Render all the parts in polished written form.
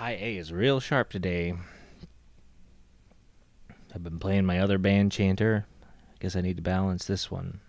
High A is real sharp today. I've been playing my other band chanter. I guess I need to balance this one.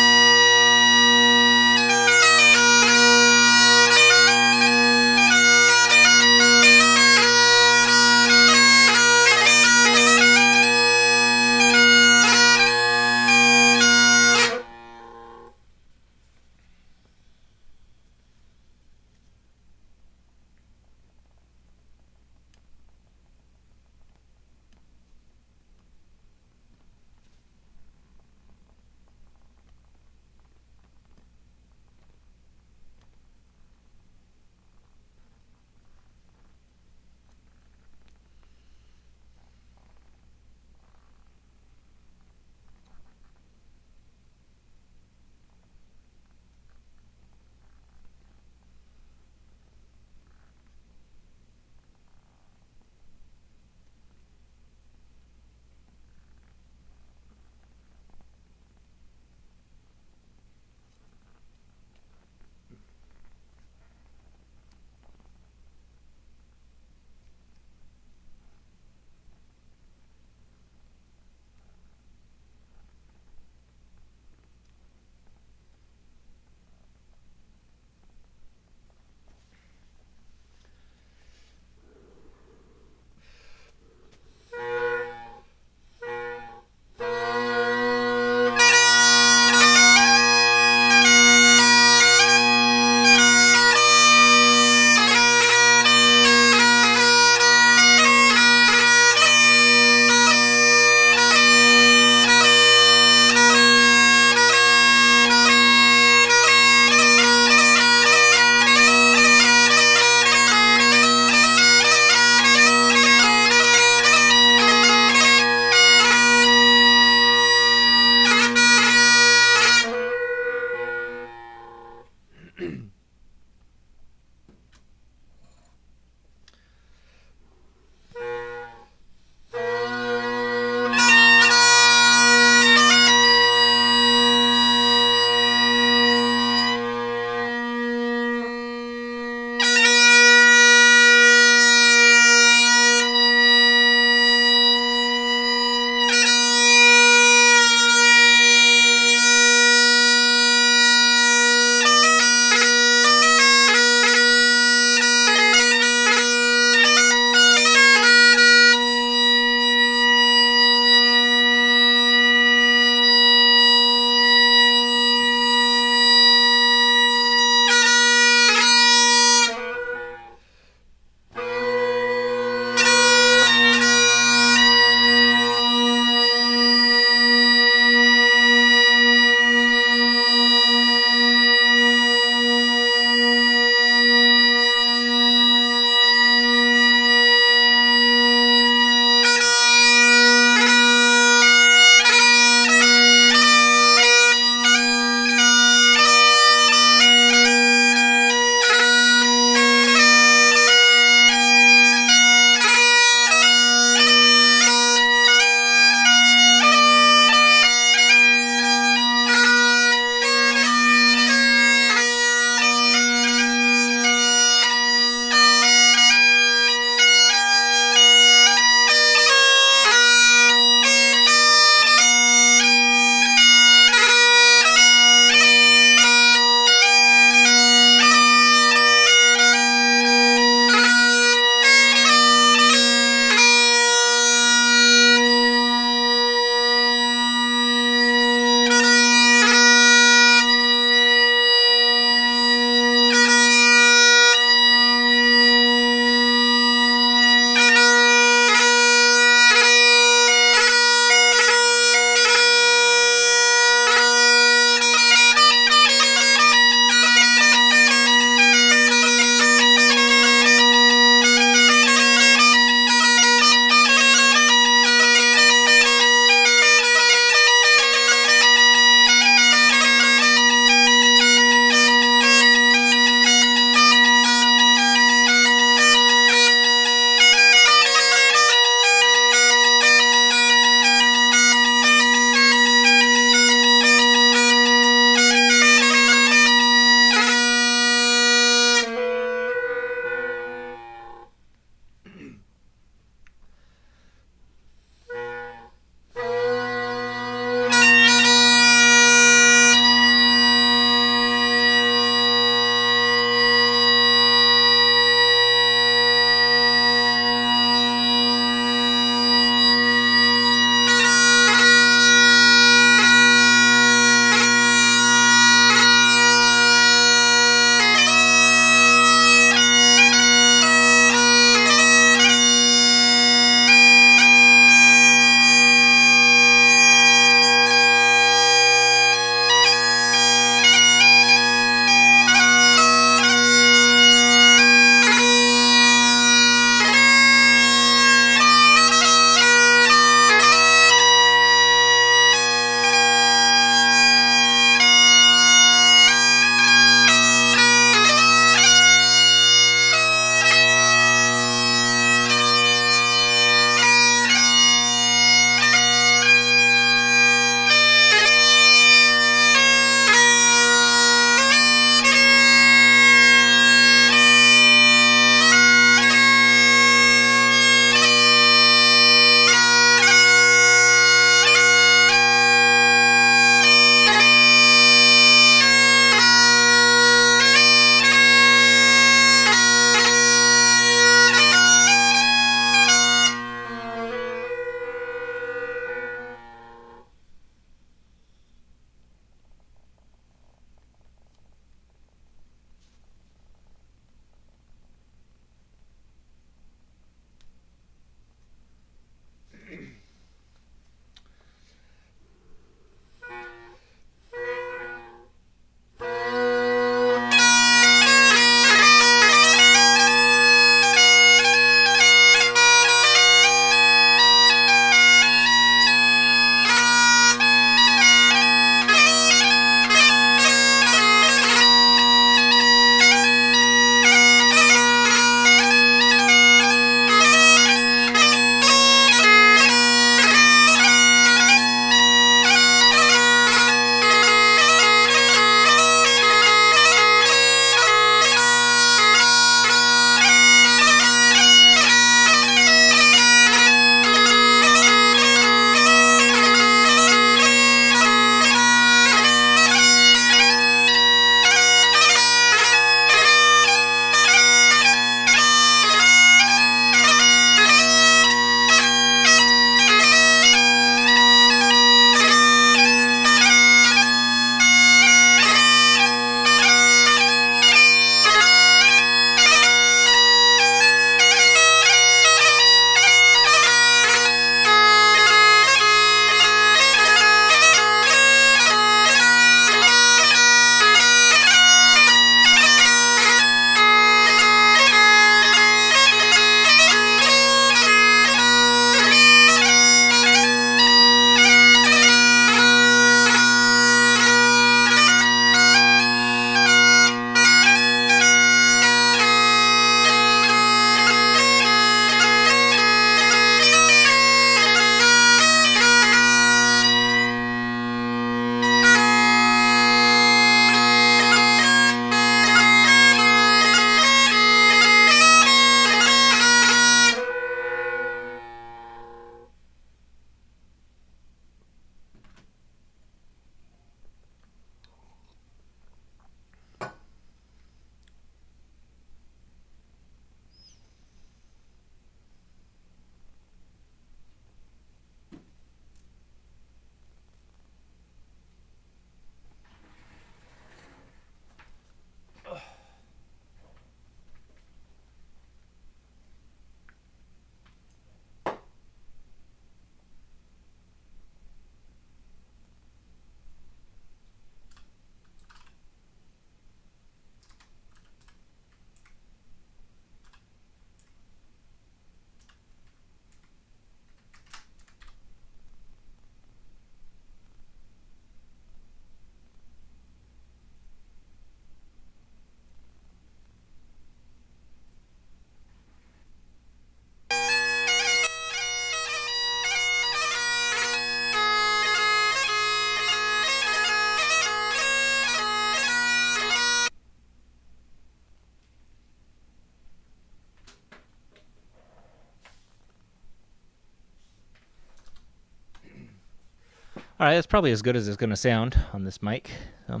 All right, that's probably as good as it's going to sound on this mic. At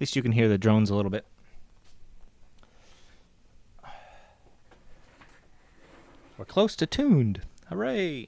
least you can hear the drones a little bit. We're close to tuned. Hooray!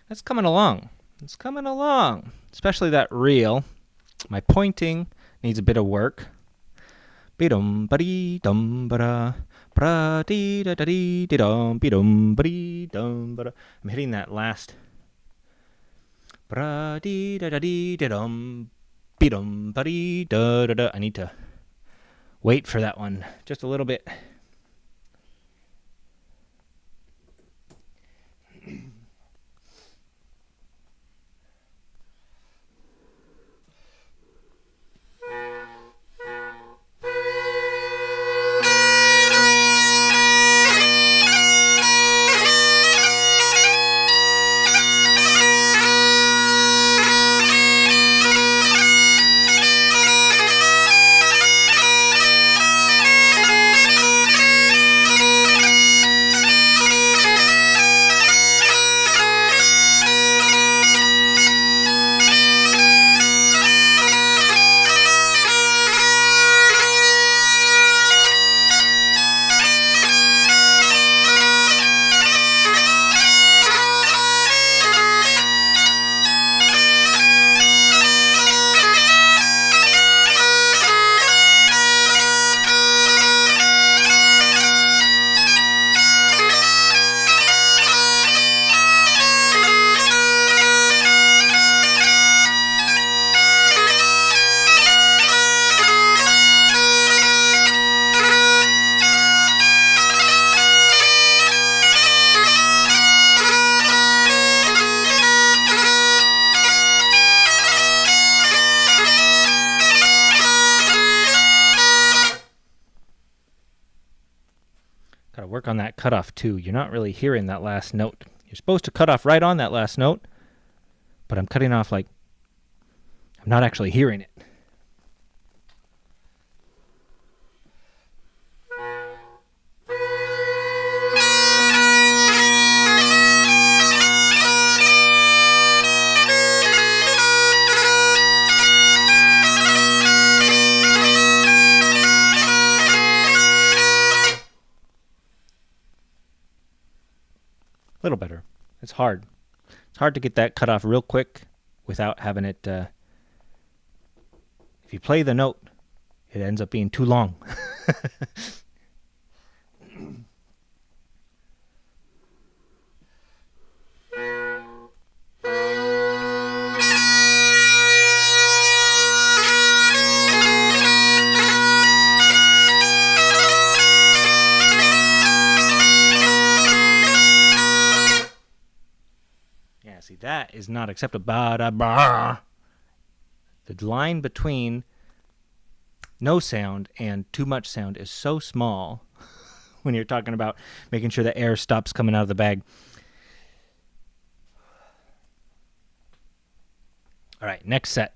That's coming along. It's coming along. Especially that reel. My pointing needs a bit of work. Be-dum ba-dee dum ba-da. Bra-dee-da-da-dee-dee-dum. Be-dum ba-dee dum ba-da. I'm hitting that last. Bra-dee-da-da-dee-dee-dum. Be-dum ba-dee da-da-da. I need to wait for that one just a little bit. Got to work on that cutoff too. You're not really hearing that last note. You're supposed to cut off right on that last note, but I'm cutting off like I'm not actually hearing it. A little better. It's hard. It's hard to get that cut off real quick without having it. If you play the note, it ends up being too long. Yeah, see, that is not acceptable. Ba-da-ba. The line between no sound and too much sound is so small when you're talking about making sure the air stops coming out of the bag. All right, next set.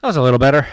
That was a little better.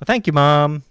Well, thank you, Mom.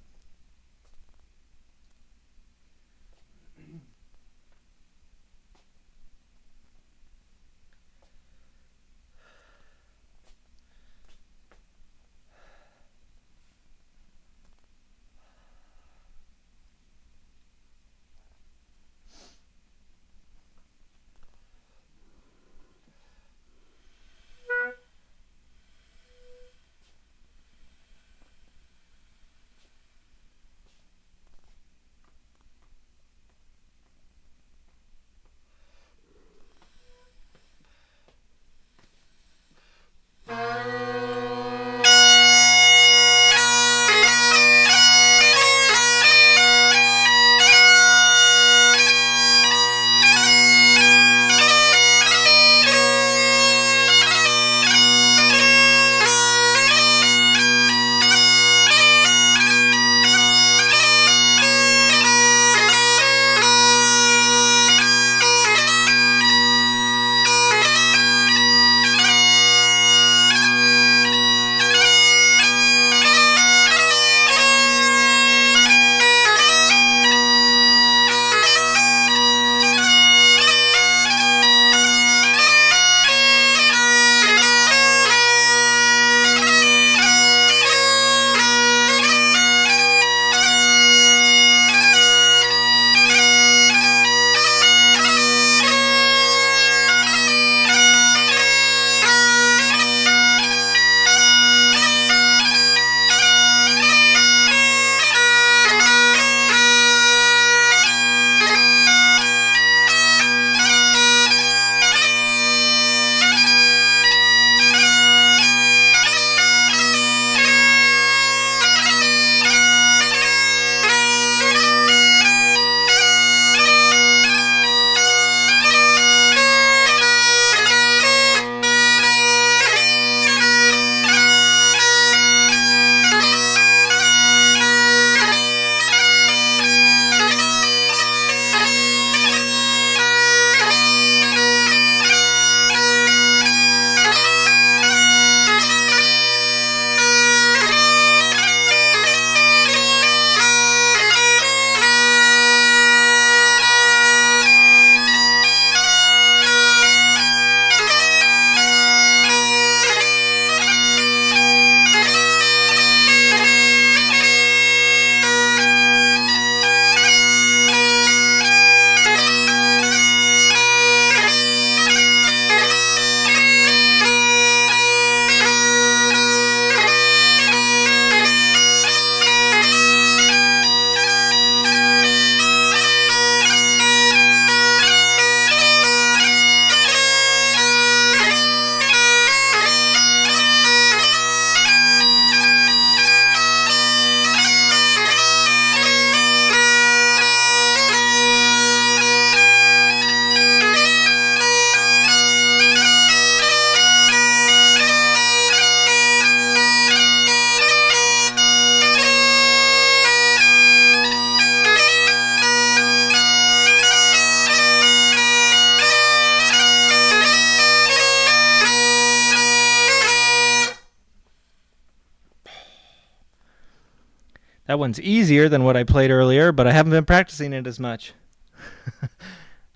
That one's easier than what I played earlier, but I haven't been practicing it as much.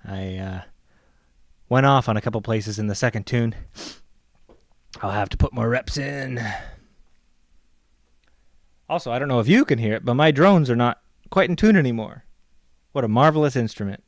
I went off on a couple places in the second tune. I'll have to put more reps in. Also, I don't know if you can hear it, but my drones are not quite in tune anymore. What a marvelous instrument.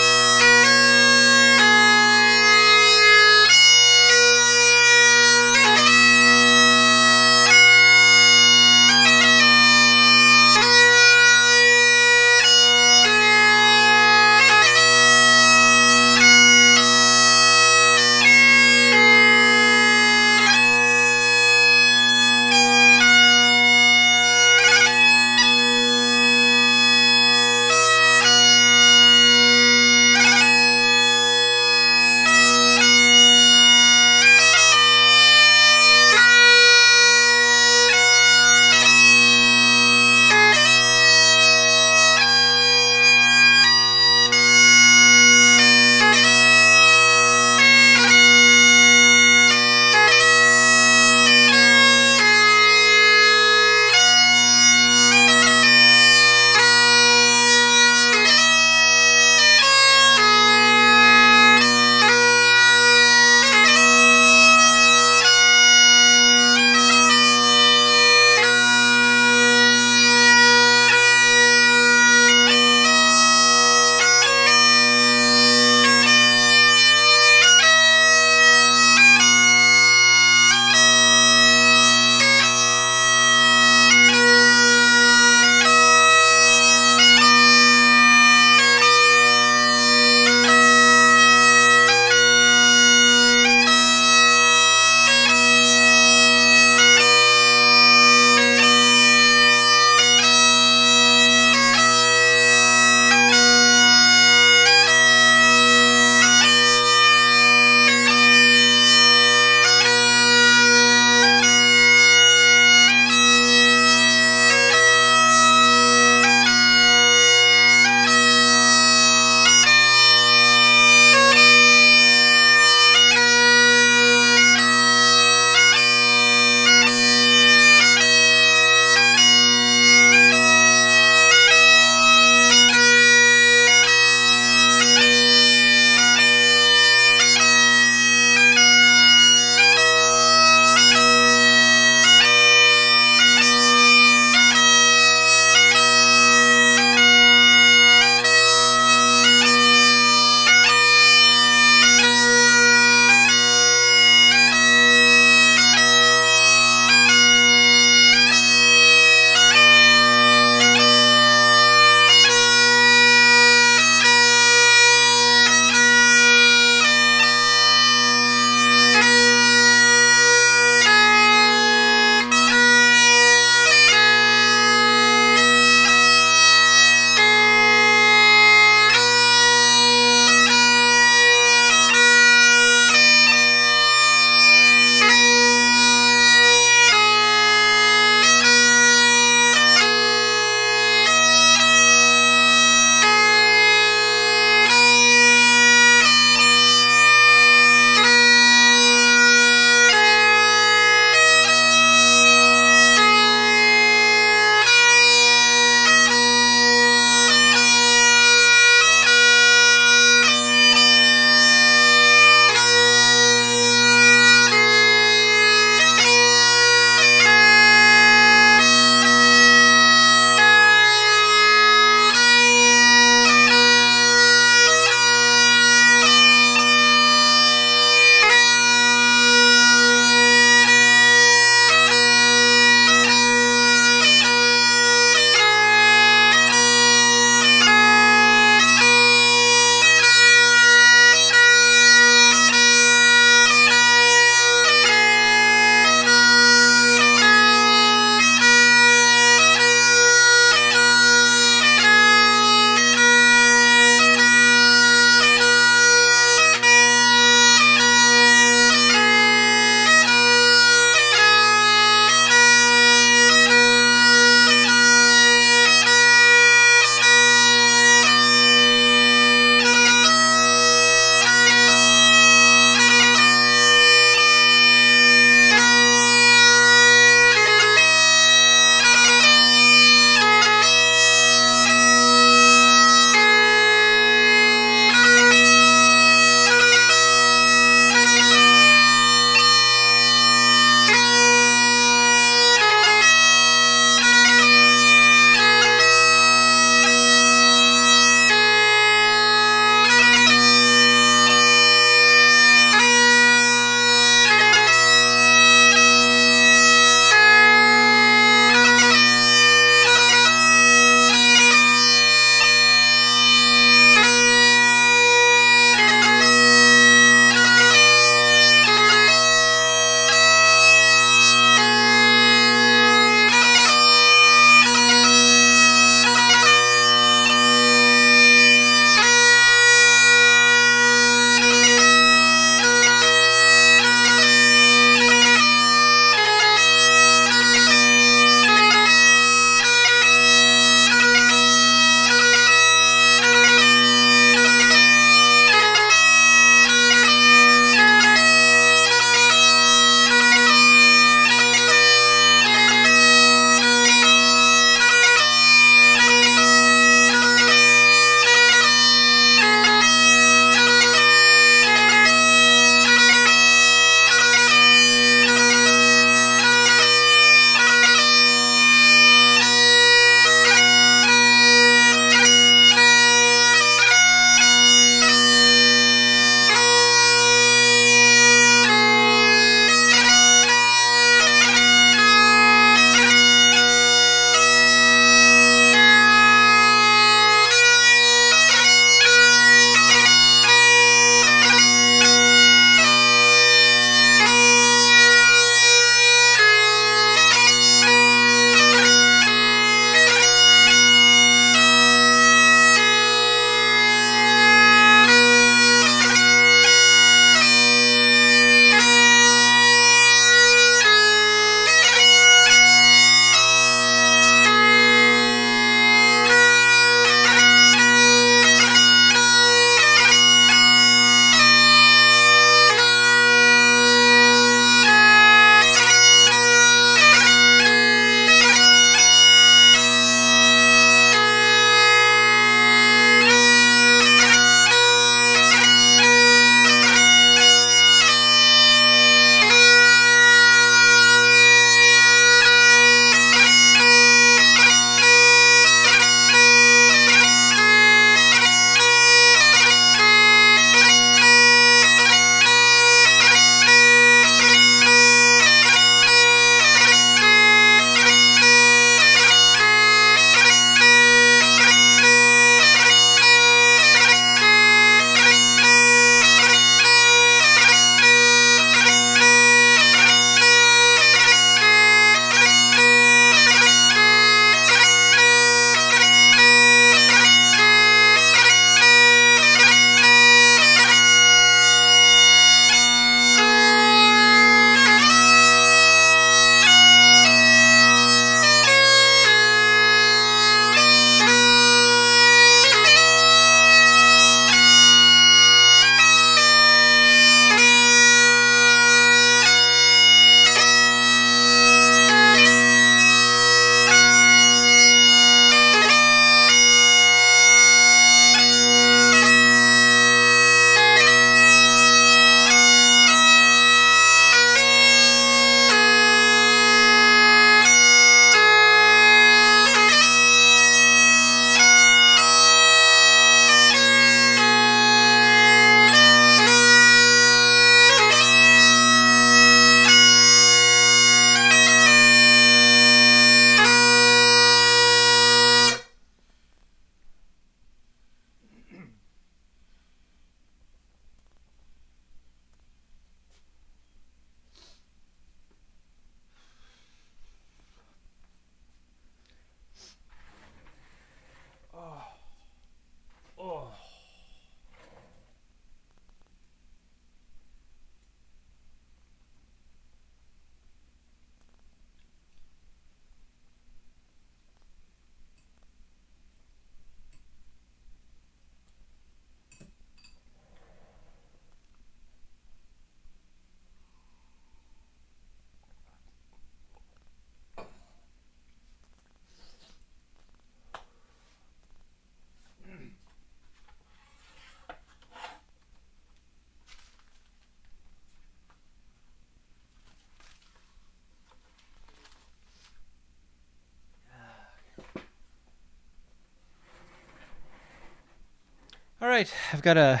right, I've got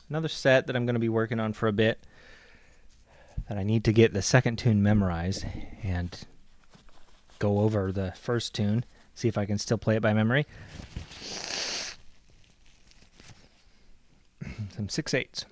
another set that I'm going to be working on for a bit that I need to get the second tune memorized and go over the first tune, see if I can still play it by memory. Some 6/8.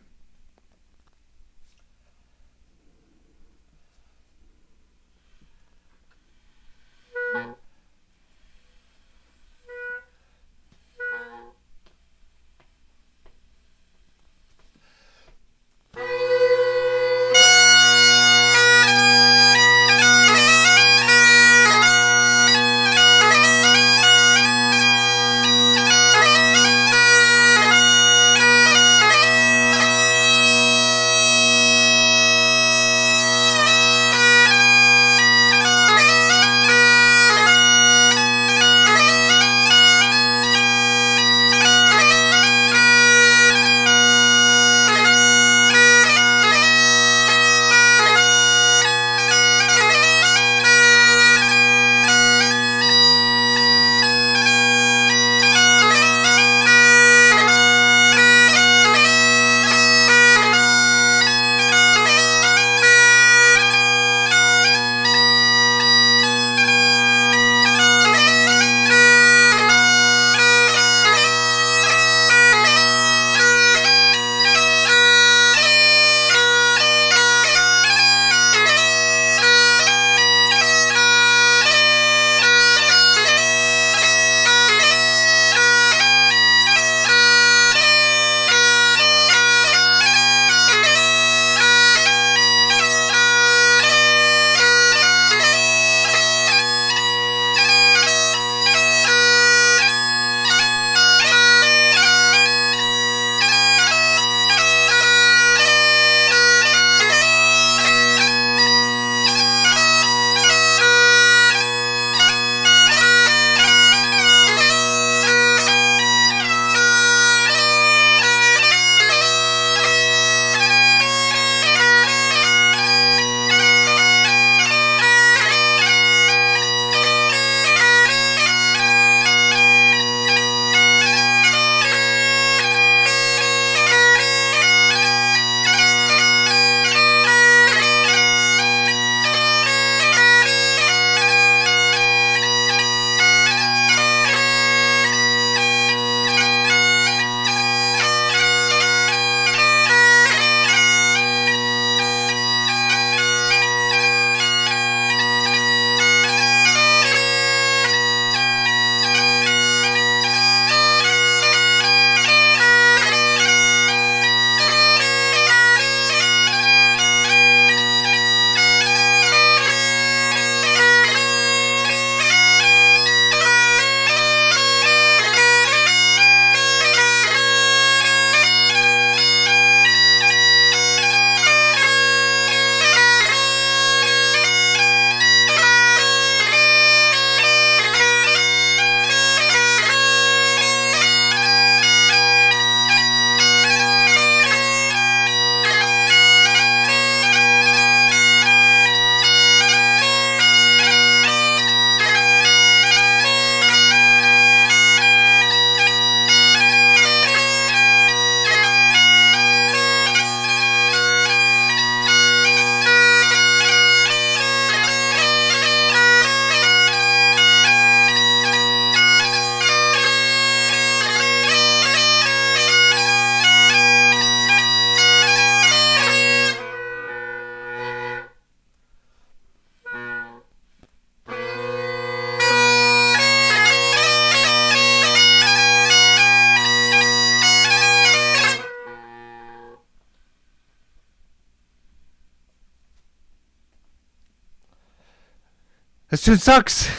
This tune sucks.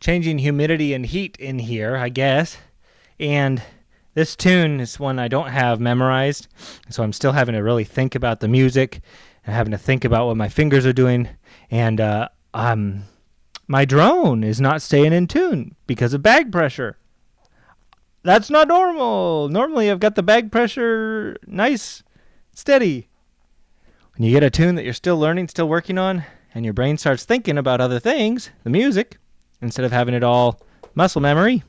changing humidity and heat in here, I guess. And this tune is one I don't have memorized, so I'm still having to really think about the music and having to think about what my fingers are doing. And my drone is not staying in tune because of bag pressure. That's not normal. Normally I've got the bag pressure nice, steady. When you get a tune that you're still learning, still working on, and your brain starts thinking about other things, the music, instead of having it all muscle memory.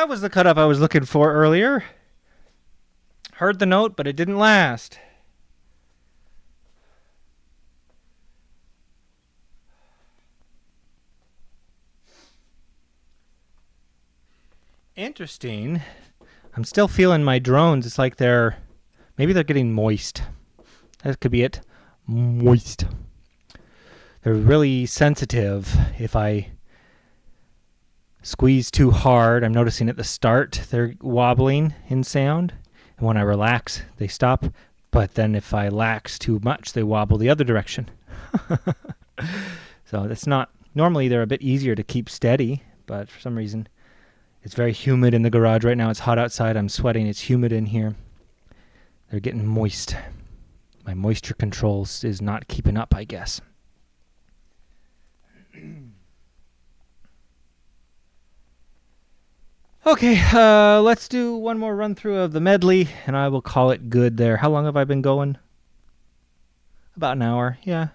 That was the cutoff I was looking for earlier. Heard the note, but it didn't last. Interesting. I'm still feeling my drones. It's like maybe they're getting moist. That could be it. Moist. They're really sensitive. If I squeeze too hard, I'm noticing at the start they're wobbling in sound. And when I relax, they stop. But then if I lax too much, they wobble the other direction. So that's not... Normally they're a bit easier to keep steady, but for some reason... It's very humid in the garage right now. It's hot outside. I'm sweating. It's humid in here. They're getting moist. My moisture controls is not keeping up, I guess. Okay, let's do one more run through of the medley, and I will call it good there. How long have I been going? About an hour, yeah.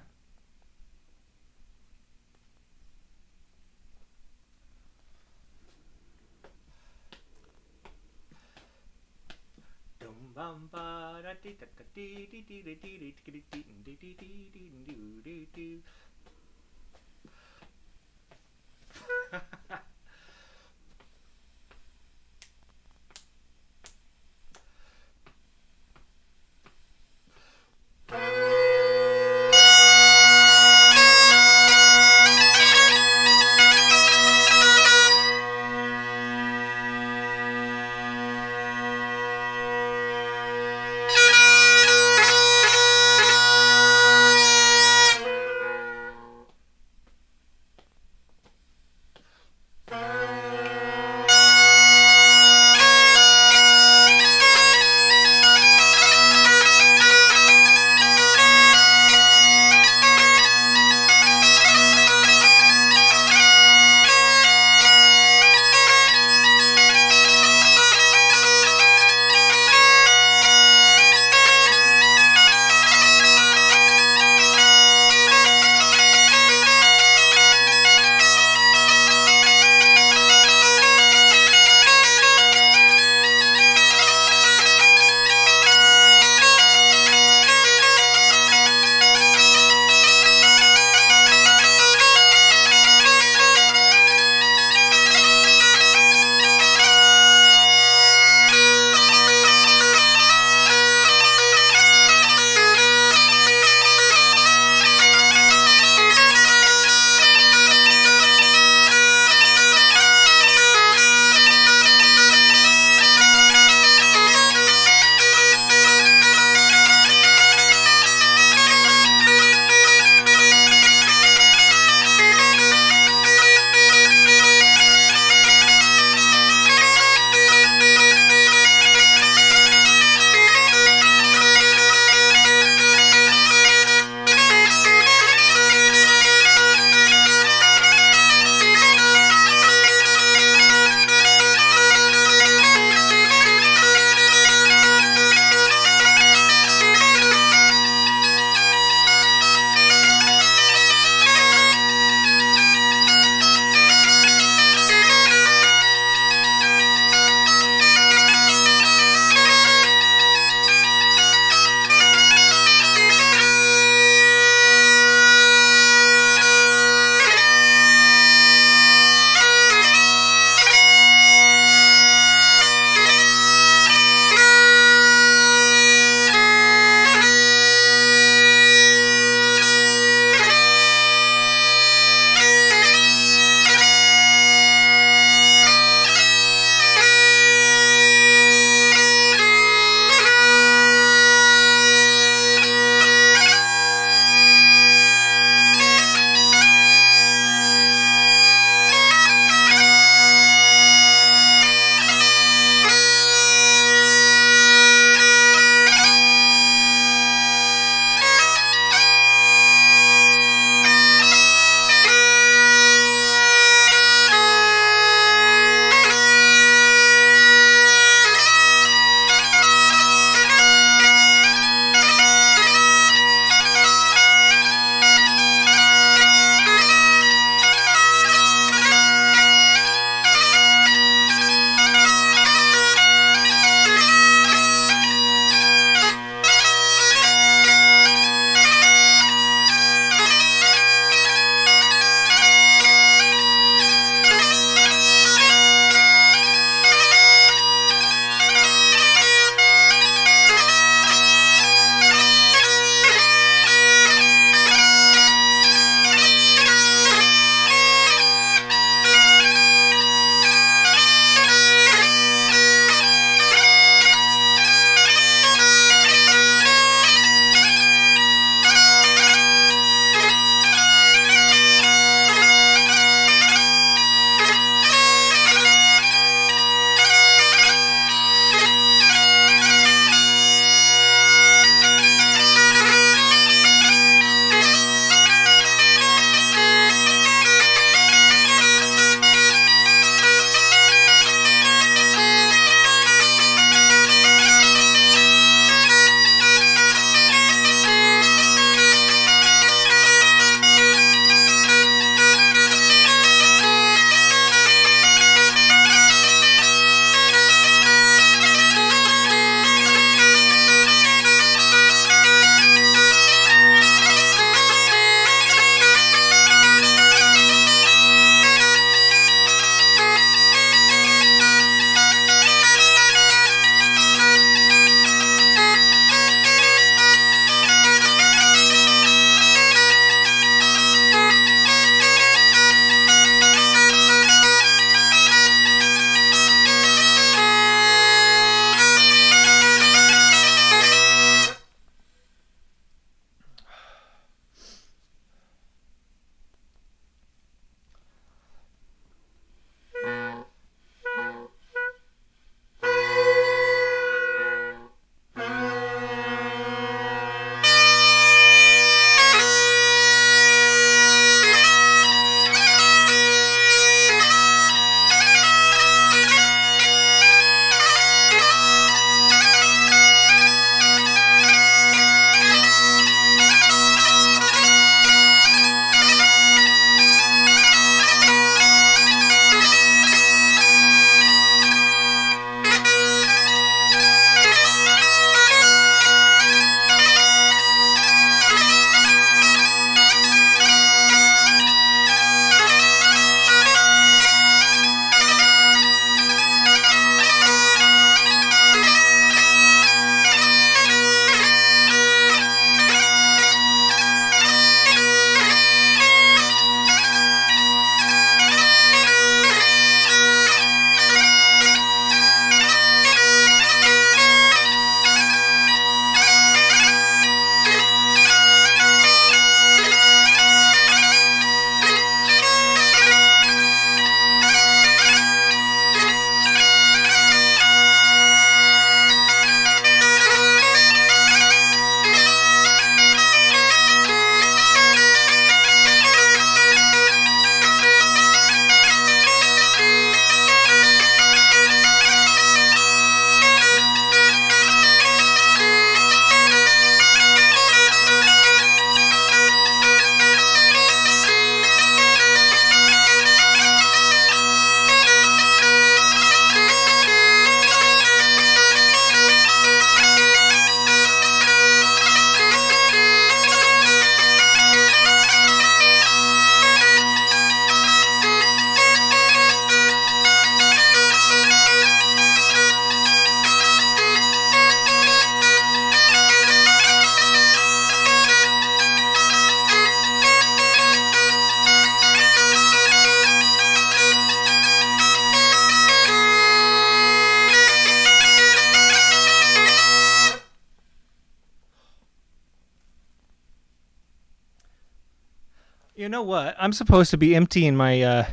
You know what? I'm supposed to be emptying my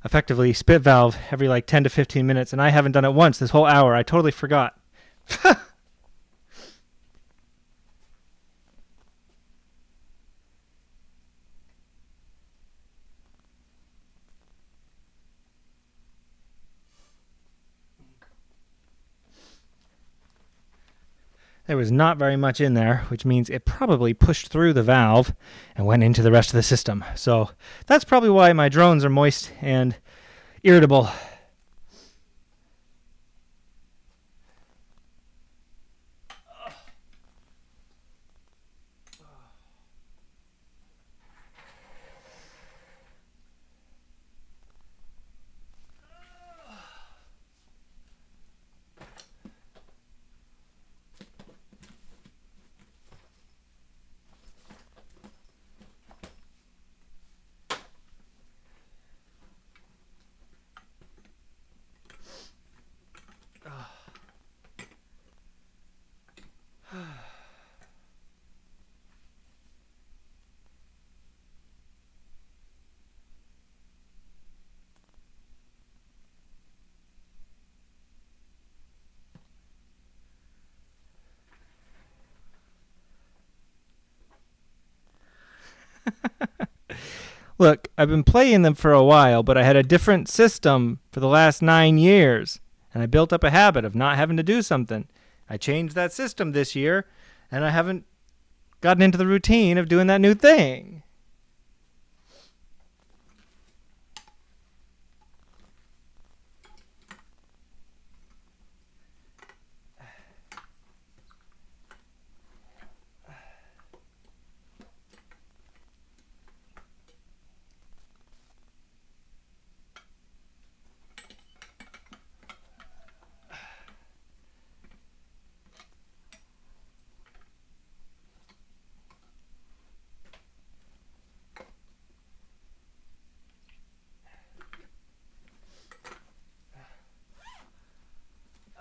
effectively spit valve every like 10 to 15 minutes, and I haven't done it once this whole hour. I totally forgot. There was not very much in there, which means it probably pushed through the valve and went into the rest of the system. So that's probably why my drones are moist and irritable. Look, I've been playing them for a while, but I had a different system for the last 9 years, and I built up a habit of not having to do something. I changed that system this year, and I haven't gotten into the routine of doing that new thing.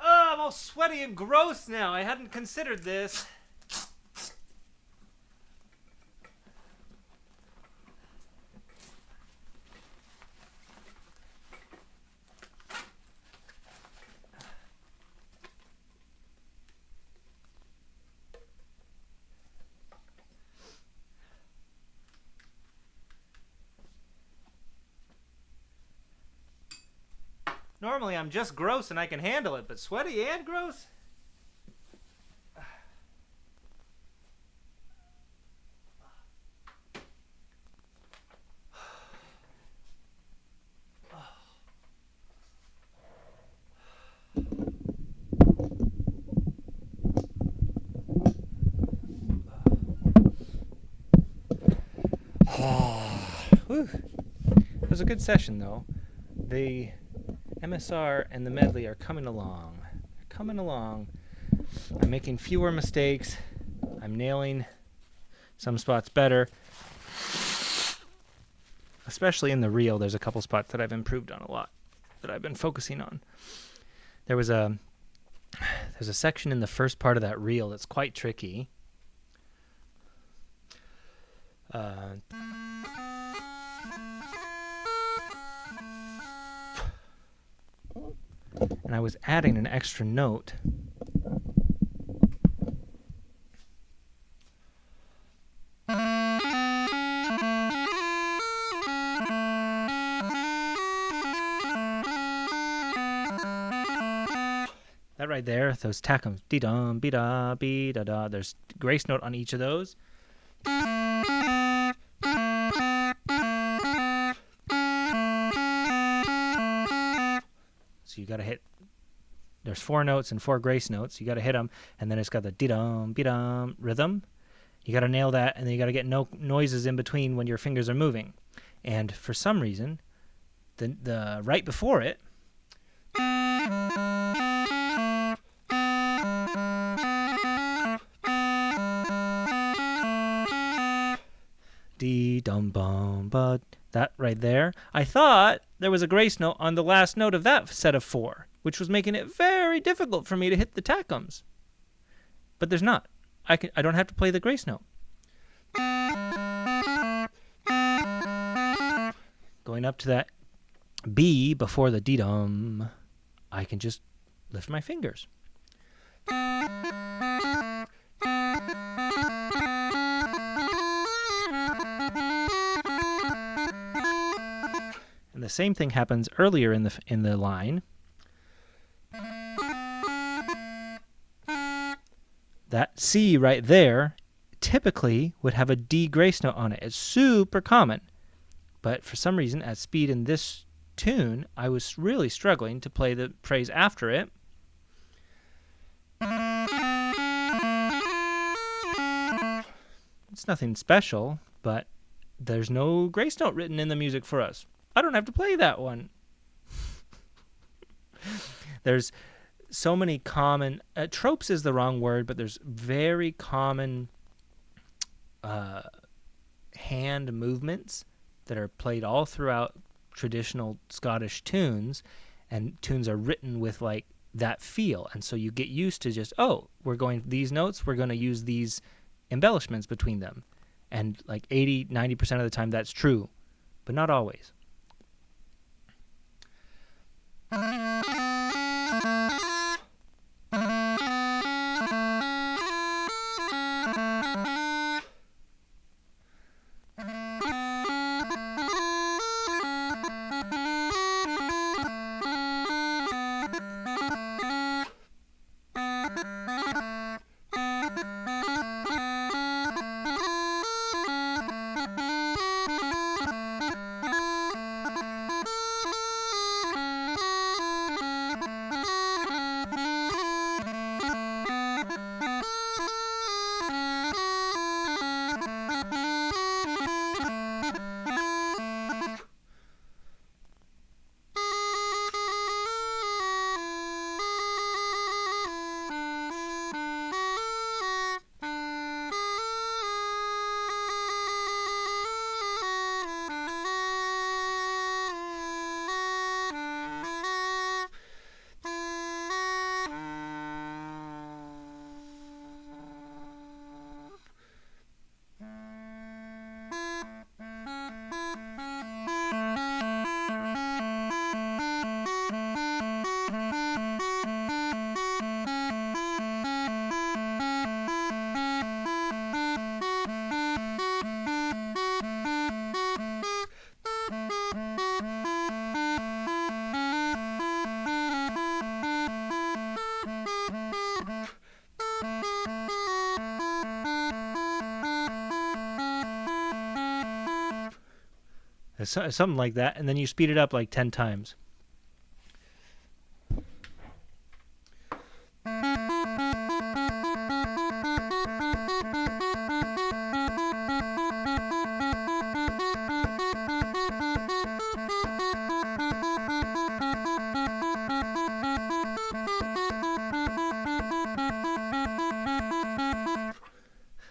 Oh, I'm all sweaty and gross now. I hadn't considered this. Normally I'm just gross and I can handle it, but sweaty and gross? Whew. It was a good session, though. The MSR and the medley are coming along. Coming along. I'm making fewer mistakes. I'm nailing some spots better. Especially in the reel, there's a couple spots that I've improved on a lot, that I've been focusing on. There's a section in the first part of that reel that's quite tricky. And I was adding an extra note. That right there, those tacums, dee-dum, be-da, be-da-da. There's grace note on each of those. So you got to hit, there's 4 notes and 4 grace notes. You got to hit them, and then it's got the dee-dum, be-dum rhythm. You got to nail that, and then you got to get no noises in between when your fingers are moving. And for some reason, the right before it, dee dum bum but that right there, I thought there was a grace note on the last note of that set of 4, which was making it very difficult for me to hit the tacums. But there's not. I don't have to play the grace note. going up to that B before the D-dum, I can just lift my fingers. And the same thing happens earlier in the line. That C right there typically would have a D grace note on it. It's super common. But for some reason, at speed in this tune, I was really struggling to play the phrase after it. It's nothing special, but there's no grace note written in the music for us. I don't have to play that one. There's so many common tropes is the wrong word, but there's very common hand movements that are played all throughout traditional Scottish tunes, and tunes are written with like that feel, and so you get used to just, oh, we're going these notes, we're going to use these embellishments between them, and like 80-90% of the time that's true, but not always. Something like that, and then you speed it up like 10 times.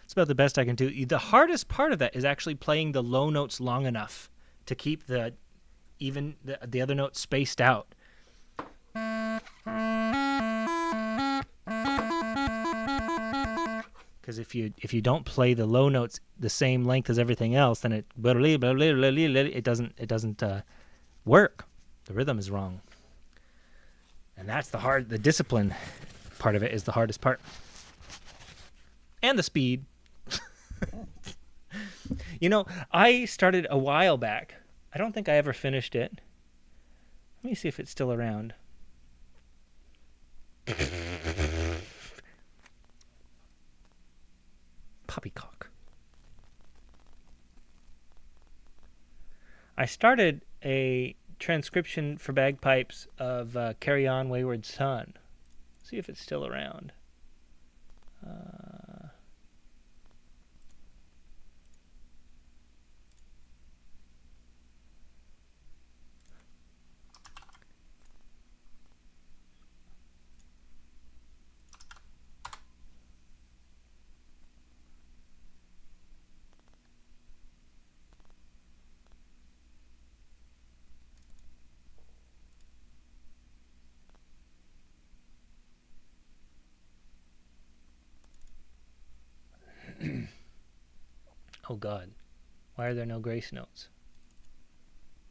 It's about the best I can do. The hardest part of that is actually playing the low notes long enough to keep the other notes spaced out. Because if you don't play the low notes the same length as everything else, then it doesn't work. The rhythm is wrong, and that's the discipline part of it is the hardest part, and the speed. You know, I started a while back. I don't think I ever finished it. Let me see if it's still around. Poppycock. I started a transcription for bagpipes of Carry On Wayward Son. See if it's still around. Oh God, why are there no grace notes?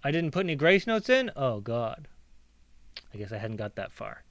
I didn't put any grace notes in? Oh, God. I guess I hadn't got that far.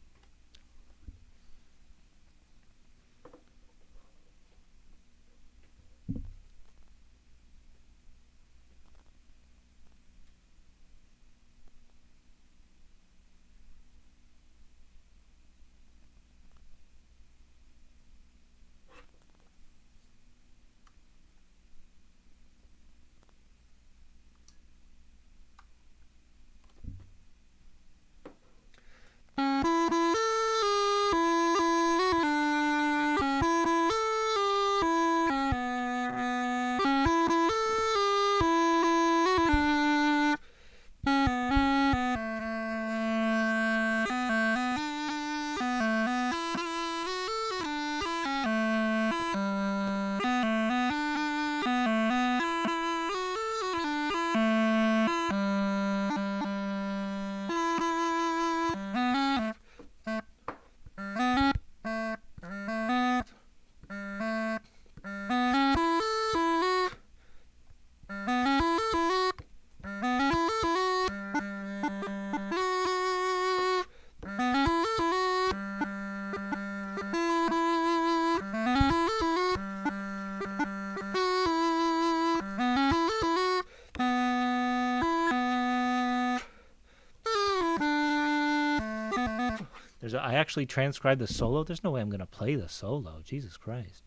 I actually transcribed the solo. There's no way I'm going to play the solo. Jesus Christ.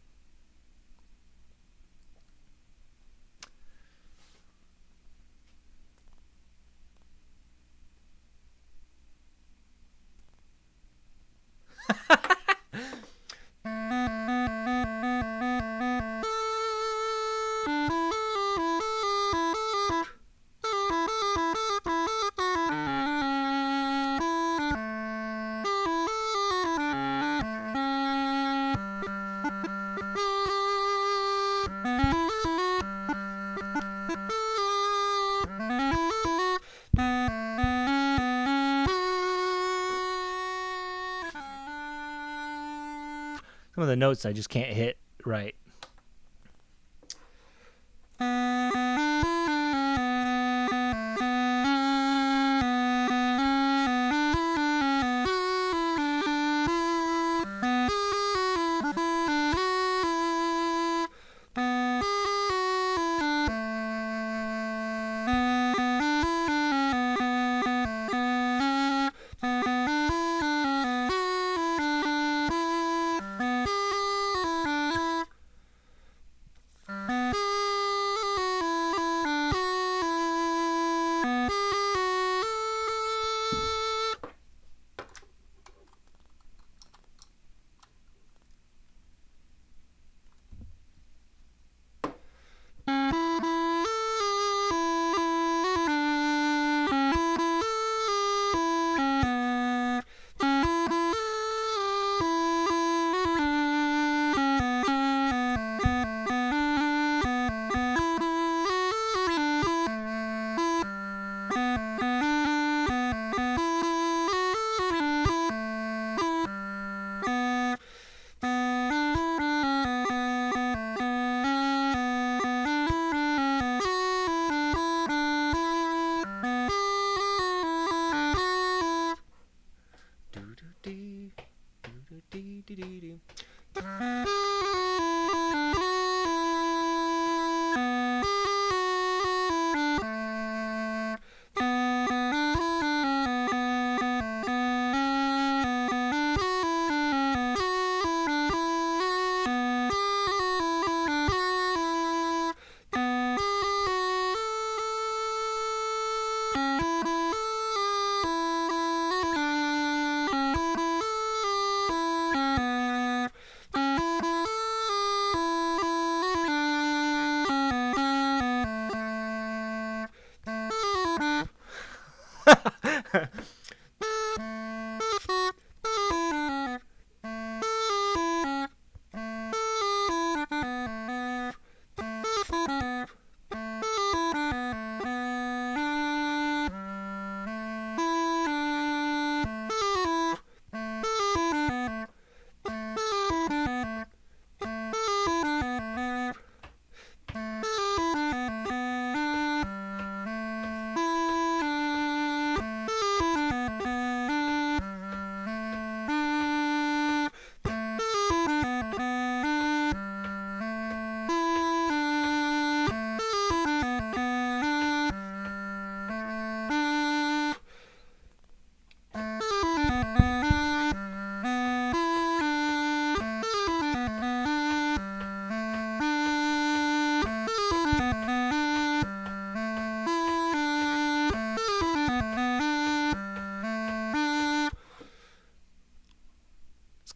Some of the notes I just can't hit right.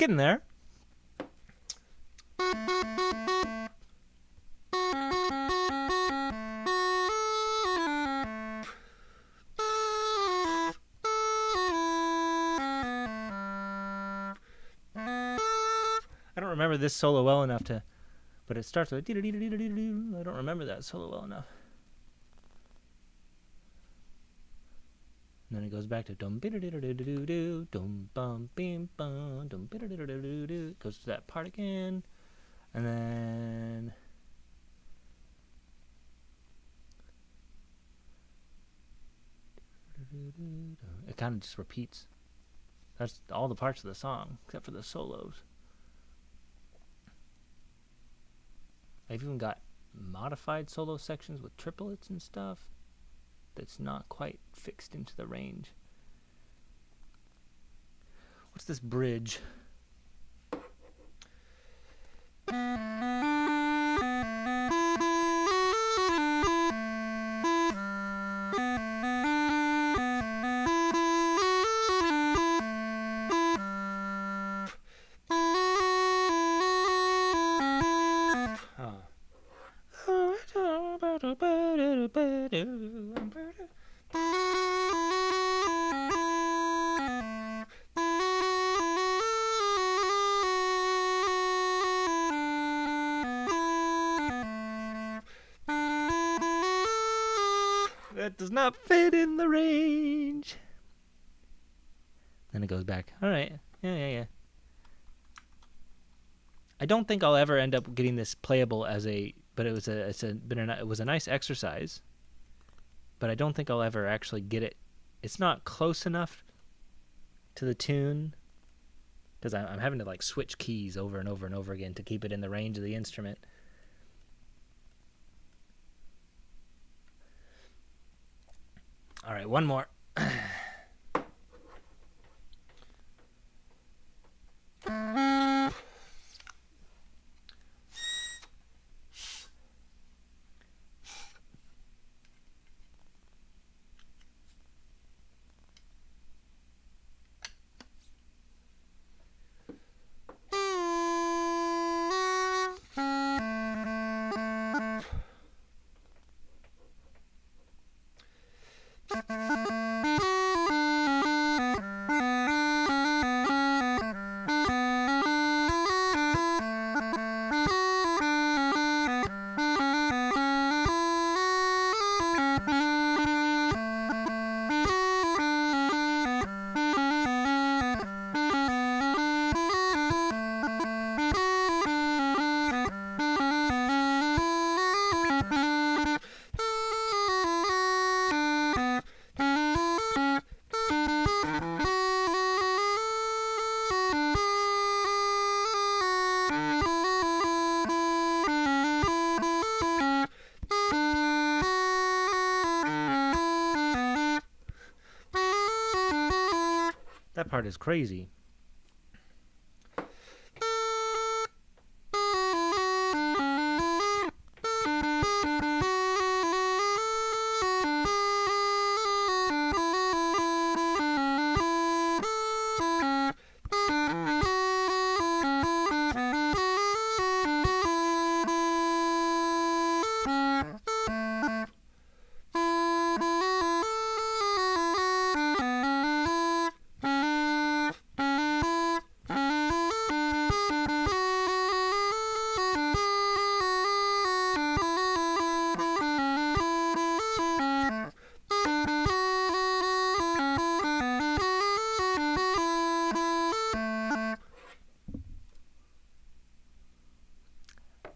getting there. I don't remember this solo well enough to, but it starts with I don't remember that solo well enough. And then it goes back to dum dum bum bim bum dum goes to that part again, and then it kind of just repeats. That's all the parts of the song except for the solos. I've even got modified solo sections with triplets and stuff that's not quite fixed into the range. What's this bridge? That does not fit in the range. Then it goes back. All right. Yeah. I don't think I'll ever end up getting this playable as a, but it was a nice exercise. But I don't think I'll ever actually get it. It's not close enough to the tune because I'm having to like switch keys over and over and over again to keep it in the range of the instrument. All right, one more. That part is crazy.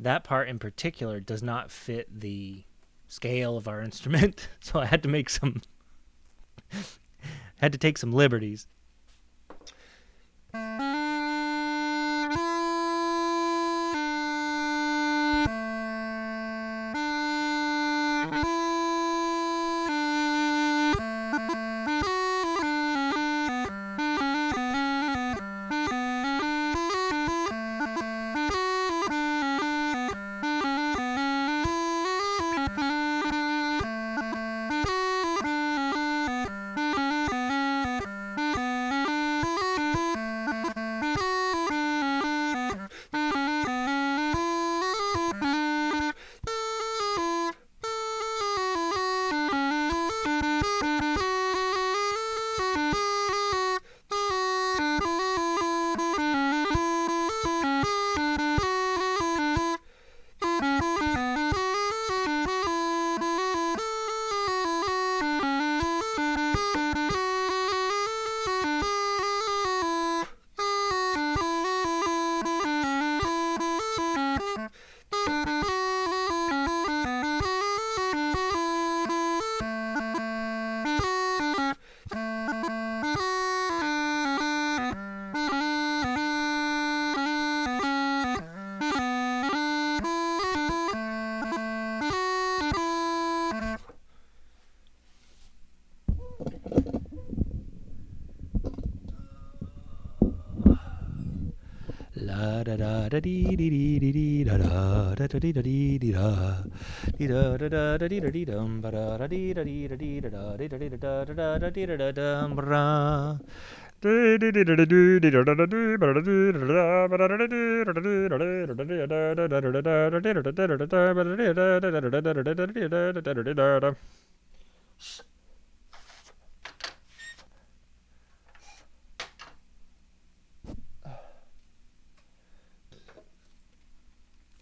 That part in particular does not fit the scale of our instrument, so I had to make take some liberties.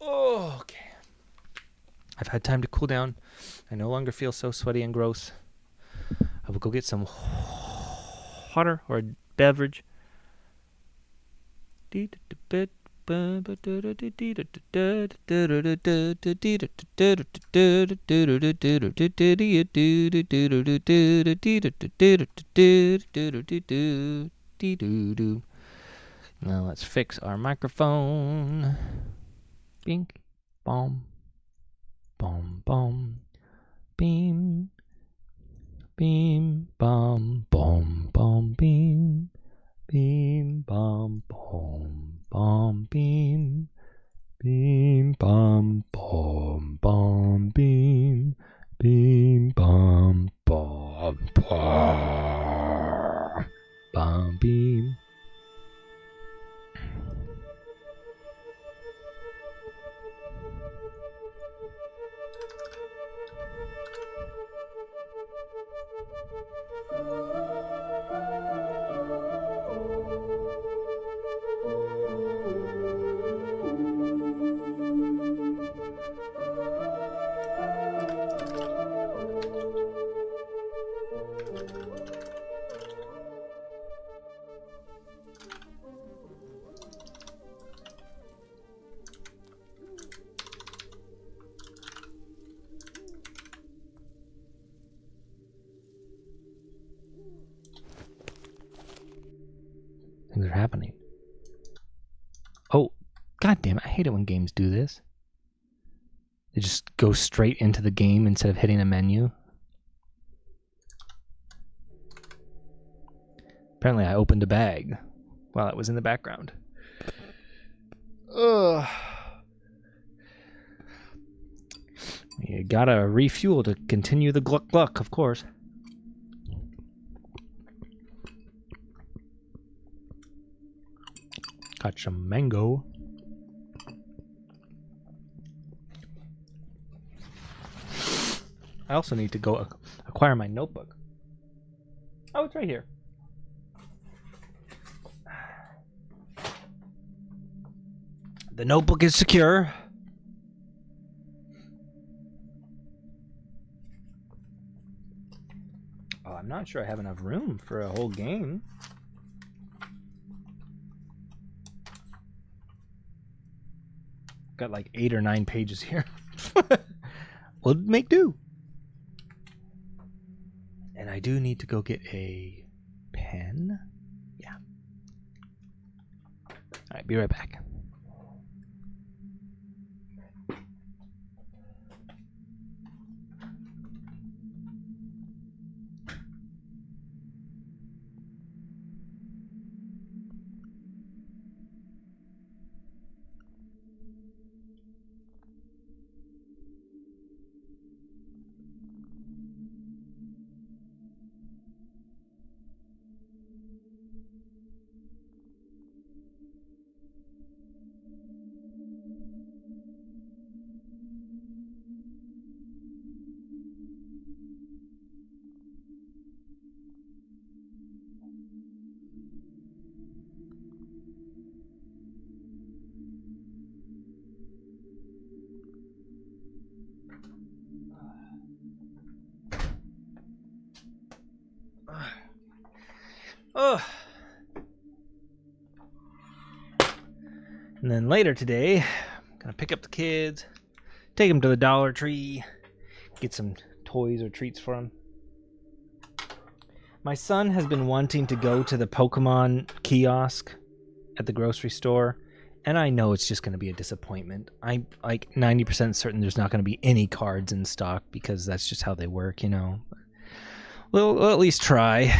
Okay. I've had time to cool down. I no longer feel so sweaty and gross. I will go get some water or a beverage. Now let's fix our microphone. Bink, bomb, bomb, bomb, beam, beam, bomb, bomb, bomb, beam, beam, bomb, bomb, bomb, beam, beam, bomb, bomb, bomb, beam, beam, bomb, bomb, bomb, bomb, beam. Things are happening. Oh, god damn it. I hate it when games do this. They just go straight into the game instead of hitting a menu. Apparently I opened a bag while it was in the background. Ugh. You gotta refuel to continue the gluck gluck, of course. Got some mango. I also need to go acquire my notebook. Oh, it's right here. The notebook is secure. Oh, I'm not sure I have enough room for a whole game. Got like 8 or 9 pages here. We'll make do. And I do need to go get a pen. Yeah. All right, be right back. Oh. And then later today, I'm gonna pick up the kids, take them to the Dollar Tree, get some toys or treats for them. My son has been wanting to go to the Pokemon kiosk at the grocery store, and I know it's just going to be a disappointment. I'm like 90% certain there's not going to be any cards in stock because that's just how they work, you know. We'll at least try.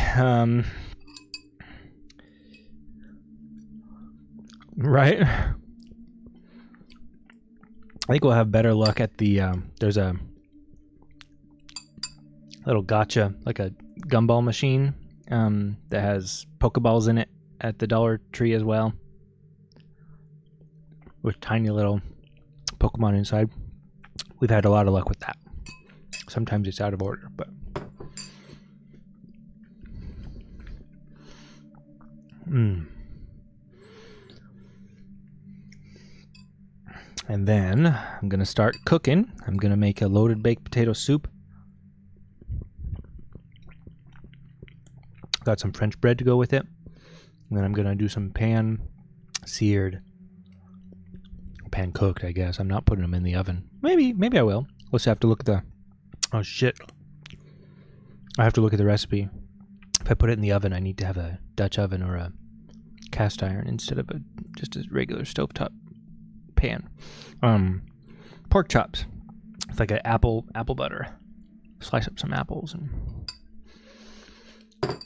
Right? I think we'll have better luck at the, there's a little gotcha, like a gumball machine that has Pokeballs in it at the Dollar Tree as well, with tiny little Pokemon inside. We've had a lot of luck with that. Sometimes it's out of order, but... And then I'm going to start cooking. I'm going to make a loaded baked potato soup. Got some French bread to go with it. And then I'm going to do some pan-seared, pan-cooked, I guess. I'm not putting them in the oven. Maybe I will. Let's have to look at the... Oh, shit. I have to look at the recipe. If I put it in the oven, I need to have a Dutch oven or a cast iron instead of just a regular stovetop pan. Pork chops. It's like an apple butter. Slice up some apples and...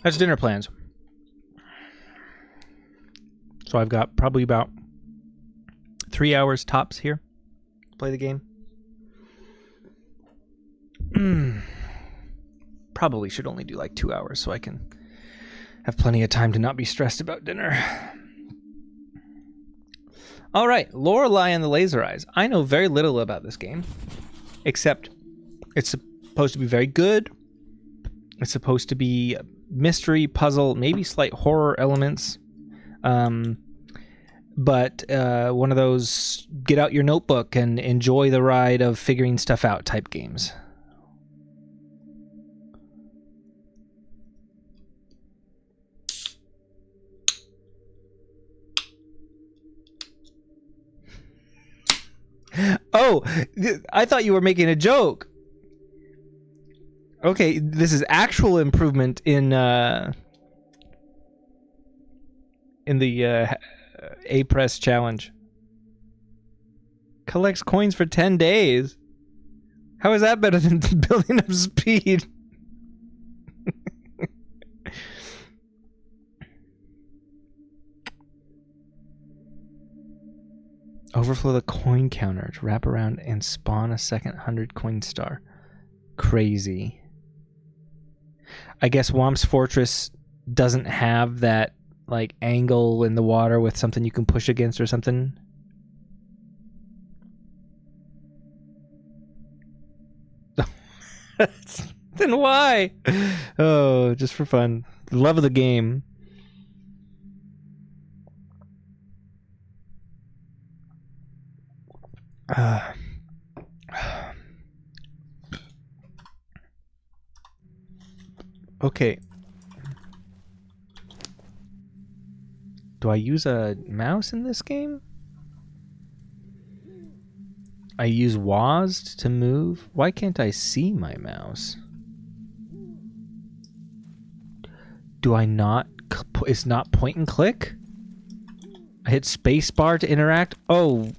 That's dinner plans. So I've got probably about 3 hours tops here to play the game. Probably should only do like 2 hours so I can have plenty of time to not be stressed about dinner. All right, Lorelei and the Laser Eyes. I know very little about this game, except it's supposed to be very good. It's supposed to be mystery, puzzle, maybe slight horror elements. But one of those get out your notebook and enjoy the ride of figuring stuff out type games. Oh, I thought you were making a joke. Okay, this is actual improvement in the A-Press challenge. Collects coins for 10 days. How is that better than building up speed? Overflow the coin counter to wrap around and spawn a second 100 coin star. Crazy. I guess Womp's Fortress doesn't have that like angle in the water with something you can push against or something. Then why? Oh, just for fun. Love of the game. Okay. Do I use a mouse in this game? I use WASD to move? Why can't I see my mouse? Do I not... It's not point and click? I hit spacebar to interact? Oh,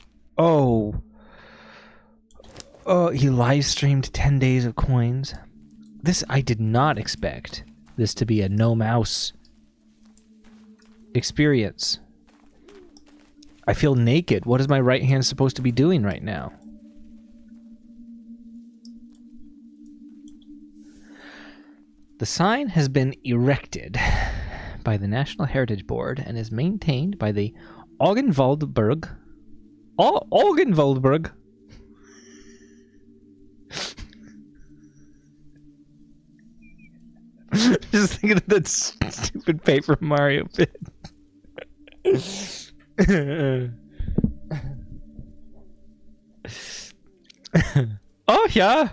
he live streamed 10 days of coins. This, I did not expect this to be a no mouse experience. I feel naked. What is my right hand supposed to be doing right now? The sign has been erected by the National Heritage Board and is maintained by the Augenwaldberg. Augenwaldberg. Just thinking of that stupid Paper Mario bit. Oh, yeah.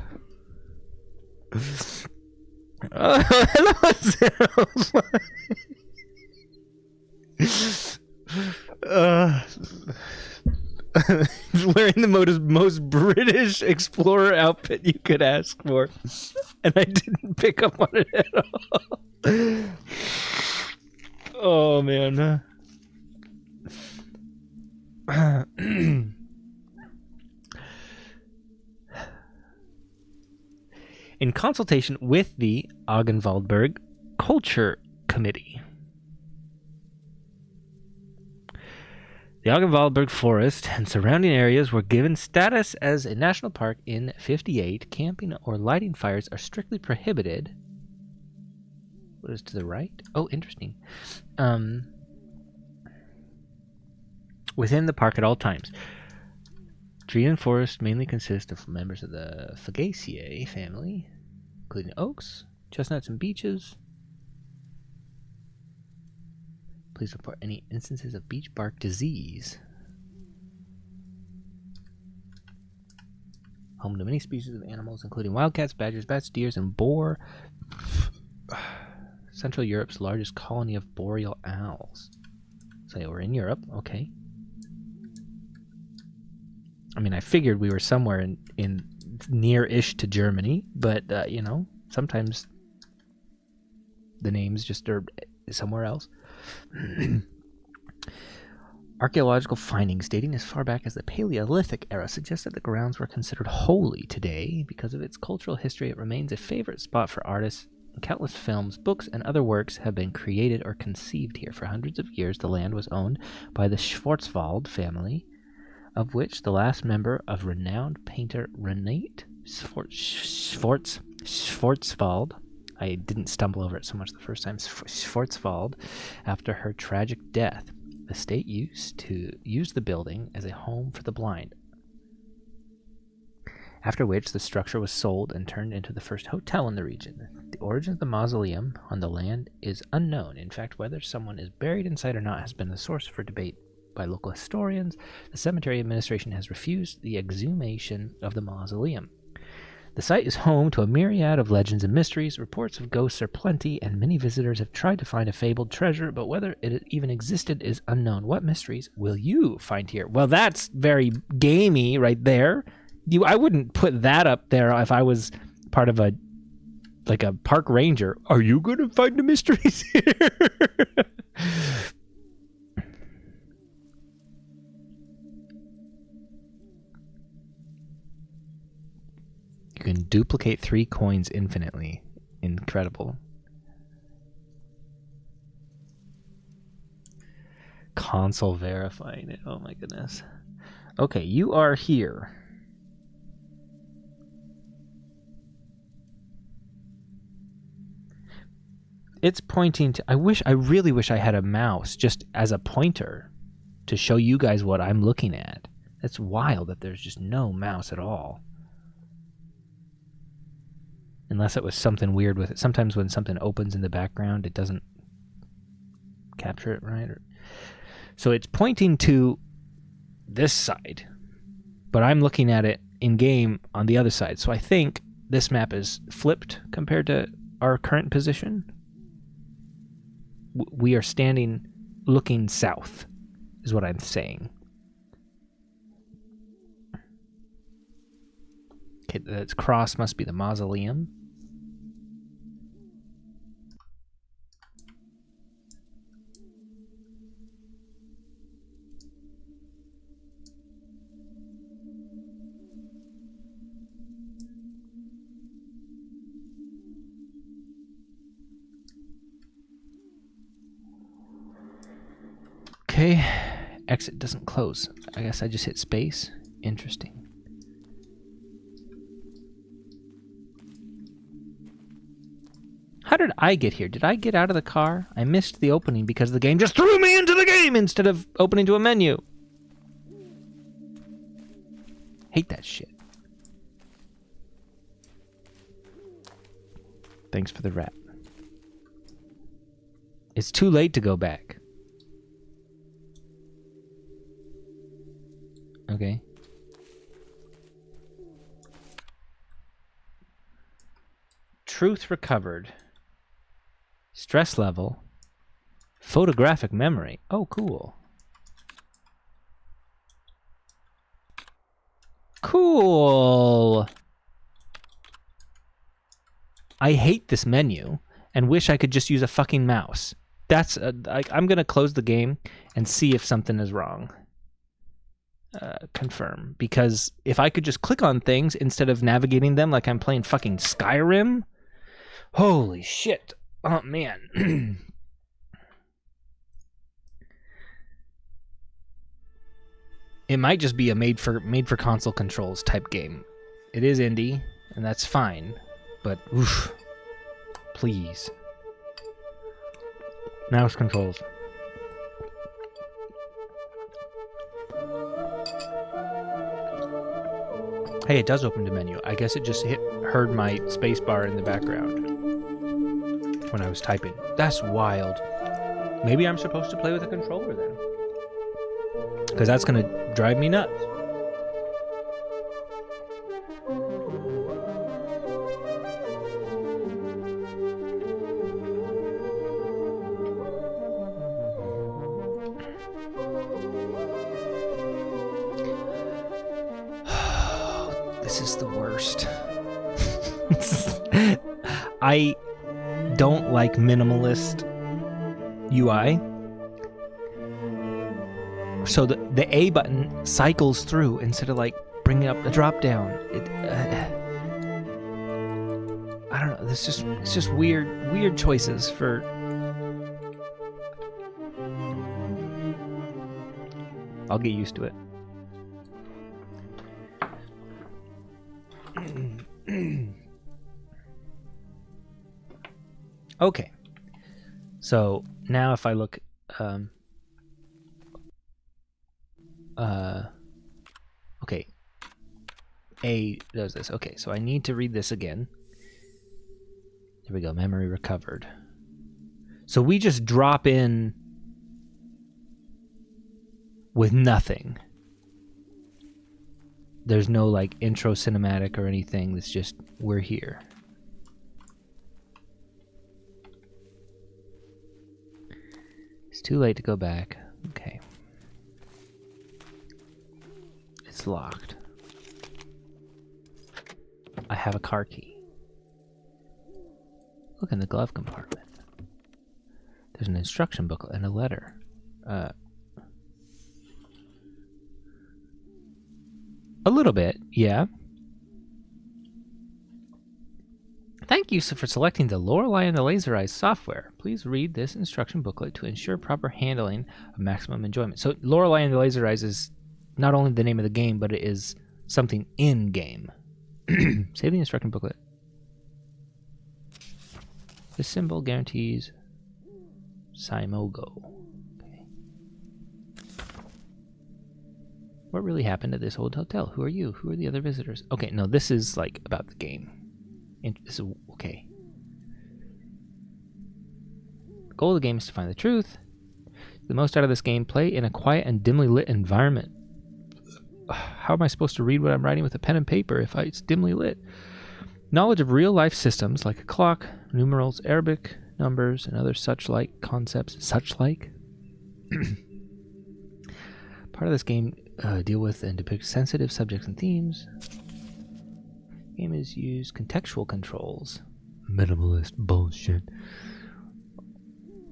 Hello, Zero. Wearing the most British explorer outfit you could ask for, and I didn't pick up on it at all. Oh man. In consultation with the Augenwaldberg Culture Committee. The Augenwaldberg Forest and surrounding areas were given status as a national park in 58. Camping or lighting fires are strictly prohibited. What is to the right? Oh, interesting. Within the park at all times. Tree and forest mainly consist of members of the Fagaceae family, including oaks, chestnuts, and beeches. Please report any instances of beech bark disease. Home to many species of animals, including wildcats, badgers, bats, deers, and boar. Central Europe's largest colony of boreal owls. So we're in Europe, okay. I mean, I figured we were somewhere in near-ish to Germany, but, you know, sometimes the names just are somewhere else. Archaeological findings dating as far back as the Paleolithic era suggest that the grounds were considered holy today. Because of its cultural history, it remains a favorite spot for artists. Countless films, books, and other works have been created or conceived here. For hundreds of years, the land was owned by the Schwarzwald family, of which the last member of renowned painter Renate Schwarzwald, I didn't stumble over it so much the first time, Schwarzwald, after her tragic death. The state used to use the building as a home for the blind, after which the structure was sold and turned into the first hotel in the region. The origin of the mausoleum on the land is unknown. In fact, whether someone is buried inside or not has been the source for debate by local historians. The cemetery administration has refused the exhumation of the mausoleum. The site is home to a myriad of legends and mysteries. Reports of ghosts are plenty, and many visitors have tried to find a fabled treasure, but whether it even existed is unknown. What mysteries will you find here? Well, that's very gamey right there. I wouldn't put that up there if I was part of a park ranger. Are you going to find the mysteries here? You can duplicate 3 coins infinitely. Incredible. Console verifying it. Oh my goodness. Okay, you are here. It's pointing to... I really wish I had a mouse just as a pointer to show you guys what I'm looking at. It's wild that there's just no mouse at all. Unless it was something weird with it. Sometimes when something opens in the background, it doesn't capture it right. So it's pointing to this side, but I'm looking at it in-game on the other side. So I think this map is flipped compared to our current position. We are standing looking south, is what I'm saying. Okay, that cross must be the mausoleum. Okay, exit doesn't close. I guess I just hit space. Interesting. How did I get here? Did I get out of the car? I missed the opening because the game just threw me into the game instead of opening to a menu. Hate that shit. Thanks for the rap. It's too late to go back. Okay. Truth recovered. Stress level. Photographic memory. Oh, cool. Cool. I hate this menu and wish I could just use a fucking mouse. That's I'm going to close the game and see if something is wrong. Confirm, because if I could just click on things instead of navigating them like I'm playing fucking Skyrim, holy shit. Oh man. It might just be a made for console controls type game. It is indie, and that's fine. But oof, please. Mouse controls. Hey, it does open the menu. I guess it just heard my space bar in the background when I was typing. That's wild. Maybe I'm supposed to play with a controller then. Because that's going to drive me nuts. This is the worst. I don't like minimalist UI. So the A button cycles through instead of like bringing up the drop down. I don't know. It's just weird choices for. I'll get used to it. Okay. So now if I look okay. A does this. Okay, so I need to read this again. There we go. Memory recovered. So we just drop in with nothing. There's no like intro cinematic or anything. It's just we're here. It's too late to go back. Okay. It's locked. I have a car key. Look in the glove compartment. There's an instruction booklet and a letter. A little bit, yeah. Thank you for selecting the Lorelei and the Laser Eyes software. Please read this instruction booklet to ensure proper handling of maximum enjoyment. So Lorelei and the Laser Eyes is not only the name of the game, but it is something in-game. Save the instruction booklet. This symbol guarantees Simogo. Okay. What really happened at this old hotel? Who are you? Who are the other visitors? Okay, no, this is like about the game. This is okay. The goal of the game is to find the truth. The most out of this game, play in a quiet and dimly lit environment. How am I supposed to read what I'm writing with a pen and paper if it's dimly lit? Knowledge of real-life systems like a clock, numerals, Arabic numbers, and other such-like concepts. Such-like? Part of this game deal with and depict sensitive subjects and themes. The game is used contextual controls. Minimalist bullshit.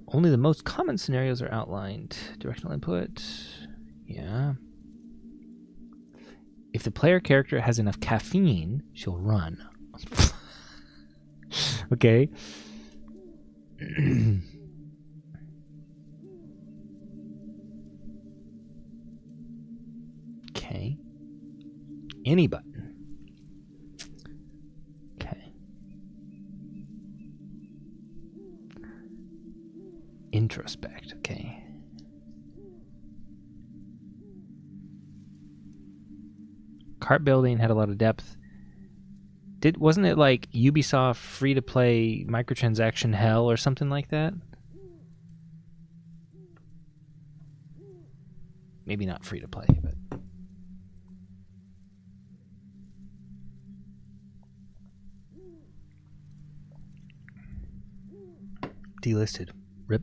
Only the most common scenarios are outlined. Directional input. Yeah. If the player character has enough caffeine, she'll run. Okay. Okay. Any button. Okay. Introspect. Okay. Cart building had a lot of depth. Wasn't it like Ubisoft free to play microtransaction hell or something like that? Maybe not free to play, but delisted. Rip.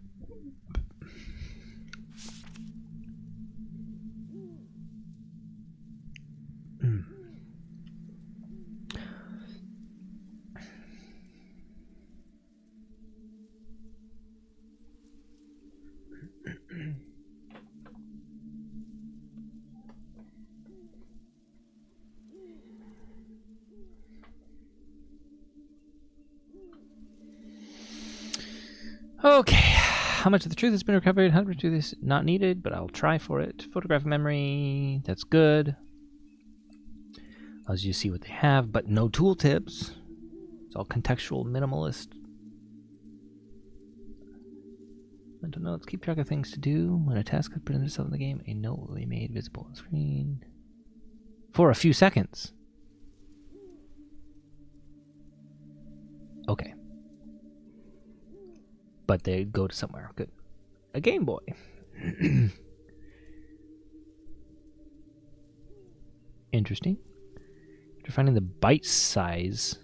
Okay, How much of the truth has been recovered? How much of the truth is not needed, but I'll try for it. Photographic memory, that's good. As you see what they have, but no tooltips. It's all contextual, minimalist. Mental notes, keep track of things to do. When a task has presented itself in the game, a note will be made visible on the screen. For a few seconds. Okay. But they go to somewhere. Good. A Game Boy. Interesting. After finding the bite size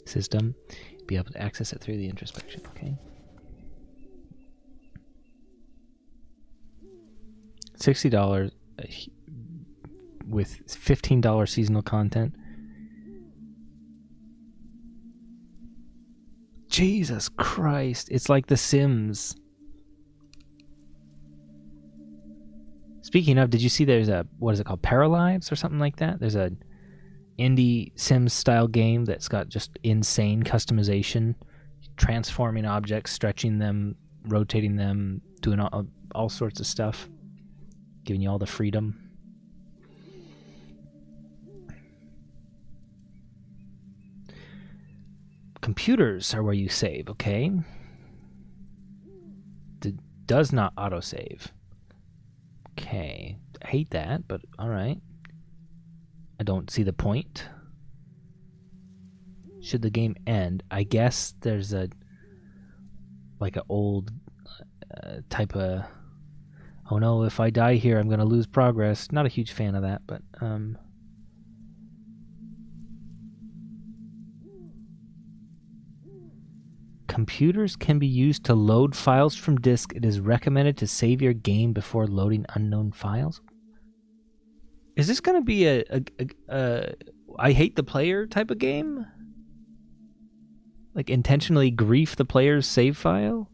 system, be able to access it through the introspection. Okay. $60 with $15 seasonal content. Jesus Christ. It's like The Sims. Speaking of, did you see there's a, what is it called, Paralives or something like that? There's a indie Sims style game that's got just insane customization, transforming objects, stretching them, rotating them, doing all sorts of stuff, giving you all the freedom. Computers are where you save, okay? Does not autosave. Okay. I hate that, but alright. I don't see the point. Should the game end, I guess there's a like an old type of, oh no, if I die here I'm gonna lose progress. Not a huge fan of that, but computers can be used to load files from disk. It is recommended to save your game before loading unknown files. Is this going to be a I hate the player type of game? Like intentionally grief the player's save file?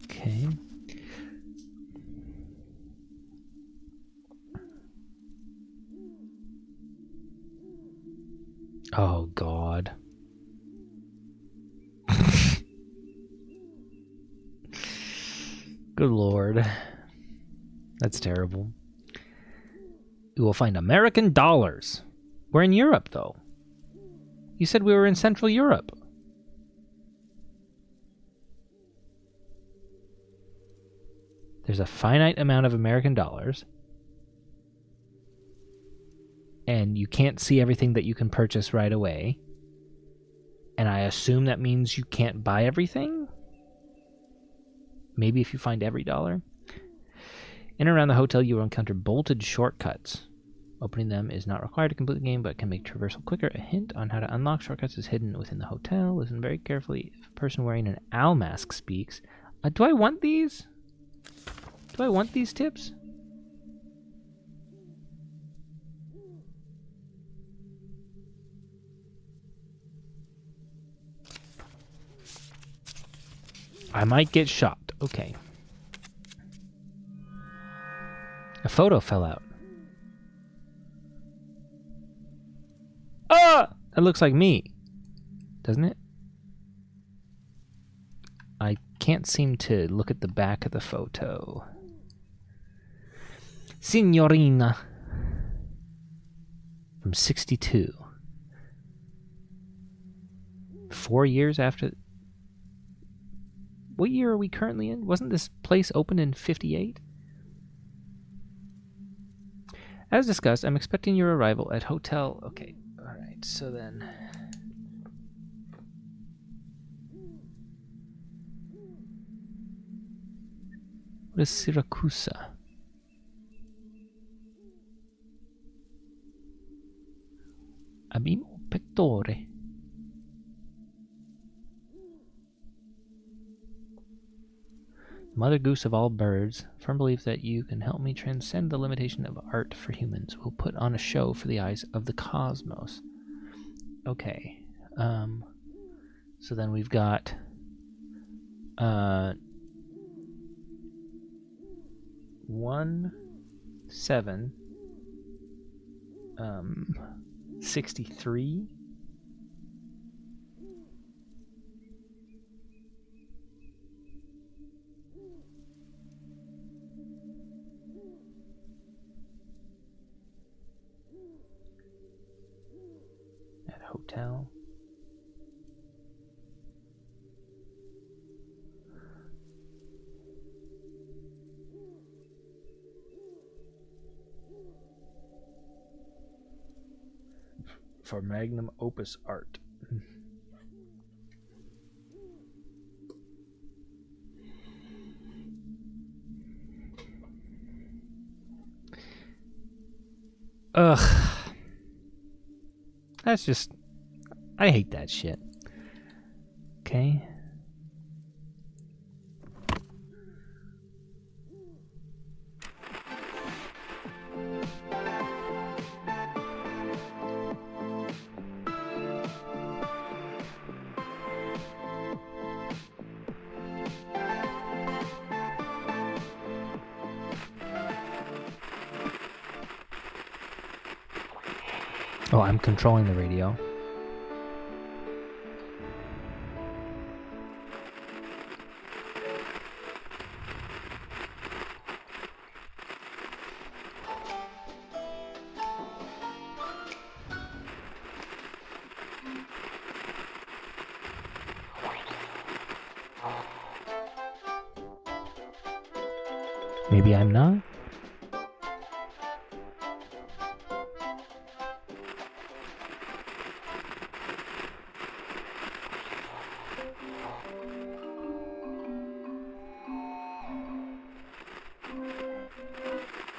Okay. Oh, God. Good Lord. That's terrible. We will find American dollars. We're in Europe, though. You said we were in Central Europe. There's a finite amount of American dollars. And you can't see everything that you can purchase right away. And I assume that means you can't buy everything? Maybe if you find every dollar. In and around the hotel, you will encounter bolted shortcuts. Opening them is not required to complete the game, but can make traversal quicker. A hint on how to unlock shortcuts is hidden within the hotel. Listen very carefully. If a person wearing an owl mask speaks... do I want these? Do I want these tips? I might get shot. Okay. A photo fell out. Ah! That looks like me. Doesn't it? I can't seem to look at the back of the photo. Signorina. From 62. 4 years after... What year are we currently in? Wasn't this place opened in 58? As discussed, I'm expecting your arrival at hotel... Okay, alright, so then... What is Siracusa? Abbiamo Pectore. Mother Goose of all birds, firm belief that you can help me transcend the limitation of art for humans. We'll put on a show for the eyes of the cosmos. Okay. So then we've got 1, 7, 63. At hotel. For magnum opus art. Ugh. That's just... I hate that shit. Okay. Oh, I'm controlling the radio. Maybe I'm not.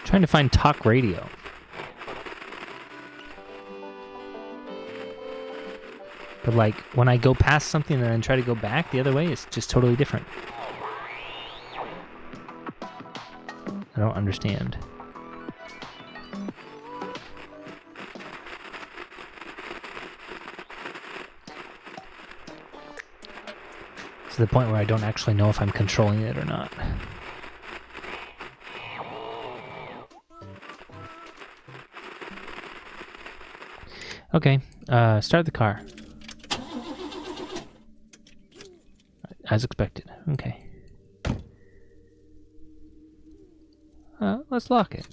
Trying to find talk radio. But like when I go past something and then try to go back the other way, it's just totally different. I don't understand. To the point where I don't actually know if I'm controlling it or not. Okay, start the car. As expected. Okay. Let's lock it.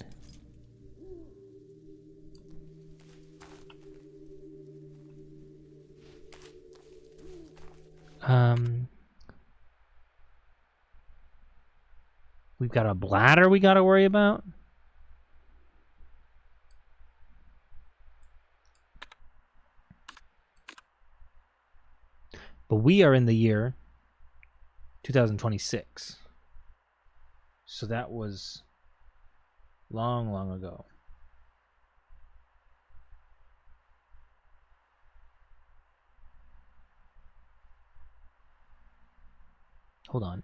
We've got a bladder we got to worry about. But we are in the year 2026. So that was long, long ago. Hold on.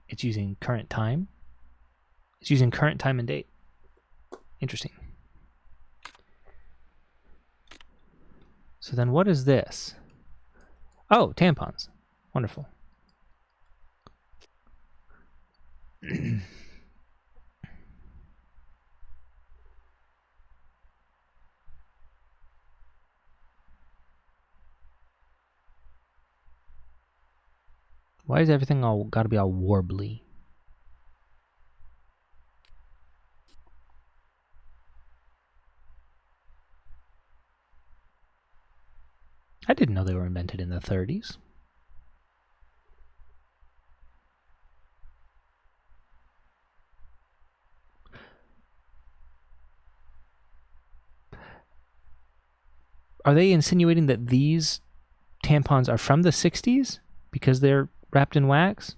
It's using current time. It's using current time and date. Interesting. So then what is this? Oh, tampons. Wonderful. Why is everything all gotta be all warbly? I didn't know they were invented in the 30s. Are they insinuating that these tampons are from the 60s because they're wrapped in wax?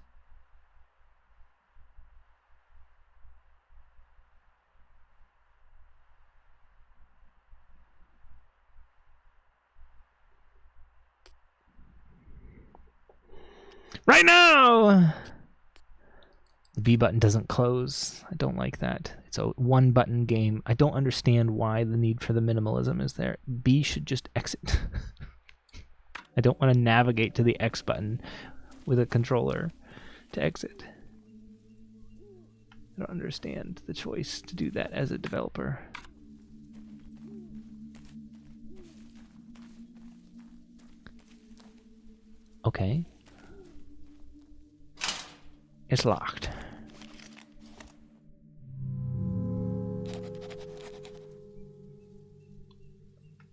Right now! The B button doesn't close. I don't like that. It's a one button game. I don't understand why the need for the minimalism is there. B should just exit. I don't want to navigate to the X button with a controller to exit. I don't understand the choice to do that as a developer. Okay. It's locked.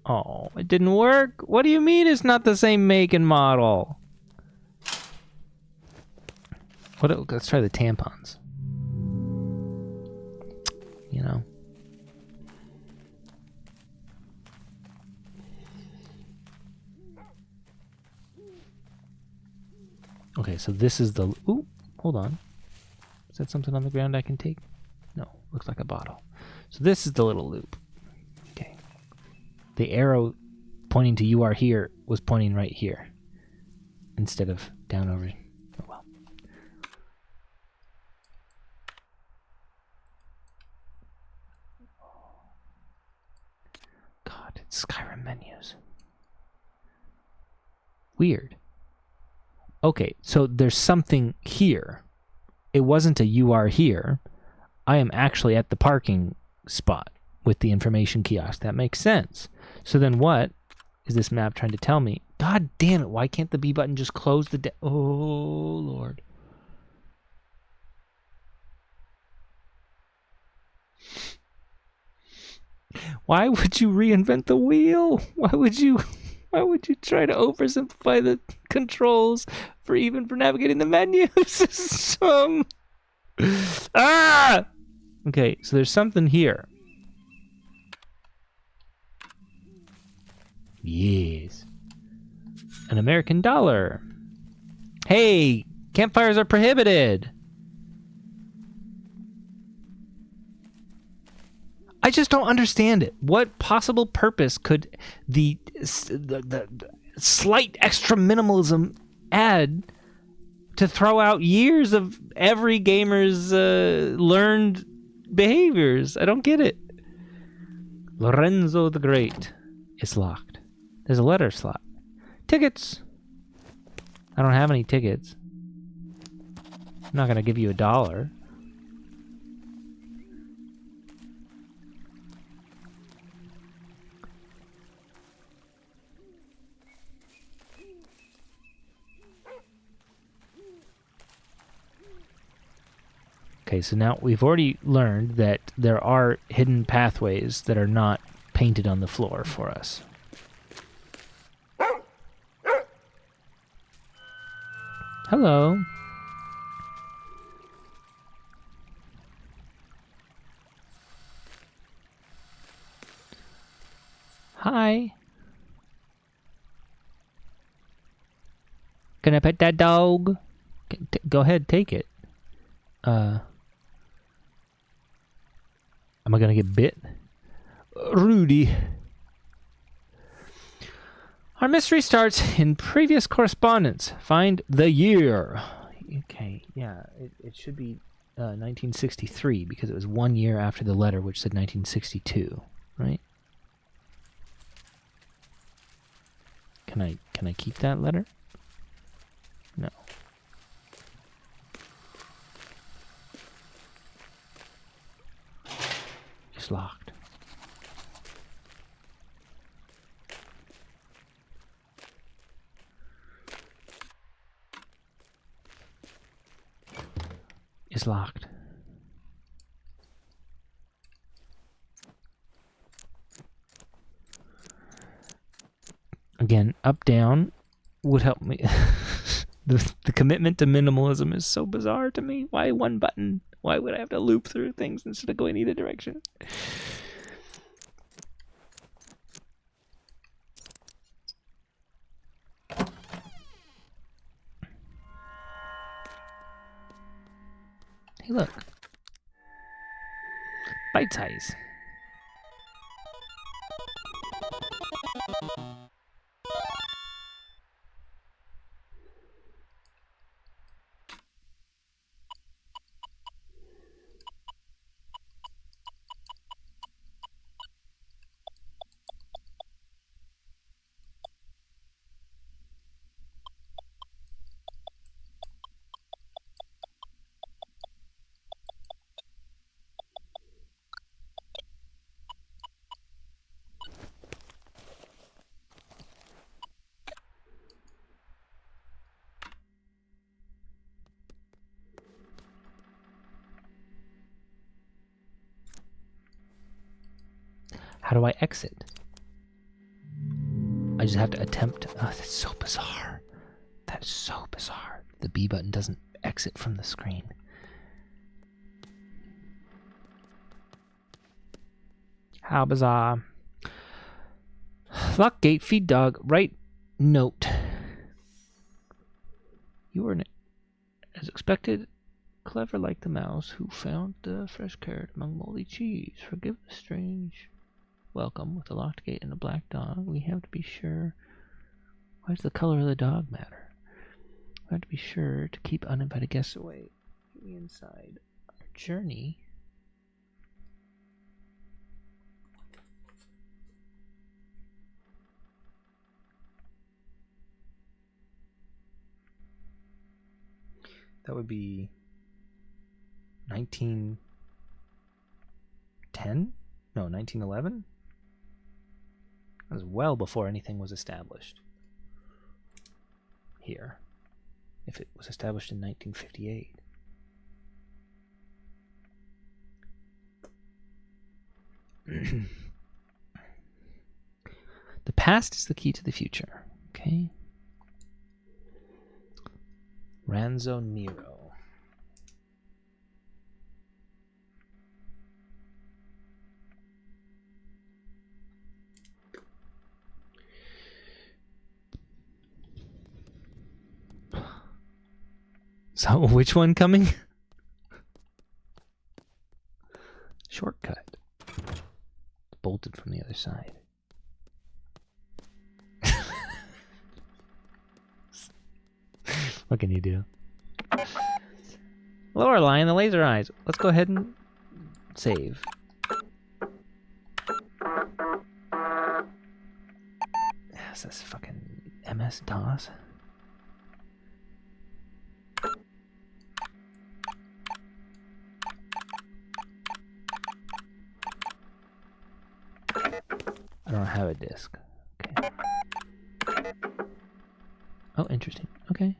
Oh, it didn't work? What do you mean it's not the same make and model? Let's try the tampons. You know. Okay, so this is the... Ooh, hold on. Is that something on the ground I can take? No, looks like a bottle. So this is the little loop. Okay. The arrow pointing to you are here was pointing right here instead of down over. Oh well. God, it's Skyrim menus. Weird. Okay, so there's something here. It wasn't a you are here. I am actually at the parking spot with the information kiosk. That makes sense. So then what is this map trying to tell me? God damn it, why can't the B button just close the... Oh, Lord. Why would you reinvent the wheel? Why would you try to oversimplify the controls for navigating the menus? Ah! Okay, so there's something here. Yes. An American dollar. Hey, campfires are prohibited. I just don't understand it. What possible purpose could the slight extra minimalism add to throw out years of every gamer's learned behaviors? I don't get it. Lorenzo the Great. It's locked. There's a letter slot. Tickets. I don't have any tickets. I'm not going to give you $1. Okay, so now we've already learned that there are hidden pathways that are not painted on the floor for us. Hello. Hi. Can I pet that dog? Go ahead, take it. Am I gonna get bit? Rudy. Our mystery starts in previous correspondence. Find the year. Okay, yeah, it should be 1963 because it was 1 year after the letter, which said 1962, right? Can I keep that letter? No. It's locked. It's locked. Again, up, down would help me. The commitment to minimalism is so bizarre to me. Why one button? Why would I have to loop through things instead of going either direction? Hey, look. Bite size. How do I exit? I just have to attempt. Oh, that's so bizarre. That is so bizarre. The B button doesn't exit from the screen. How bizarre. Lock gate, feed dog, write note. You were, as expected, clever like the mouse who found the fresh carrot among moldy cheese. Forgive the strange welcome with a locked gate and a black dog. We have to be sure. Why does the color of the dog matter? We have to be sure to keep uninvited guests away. Inside our journey. That would be 1910? No, 1911? That was well before anything was established here. If it was established in 1958. The past is the key to the future. Okay. Ranzo Nero. So, which one coming? Shortcut. It's bolted from the other side. What can you do? Lorelei and the laser eyes. Let's go ahead and save. Yes, that's fucking MS-DOS. I don't have a disk. Okay. Oh, interesting. Okay.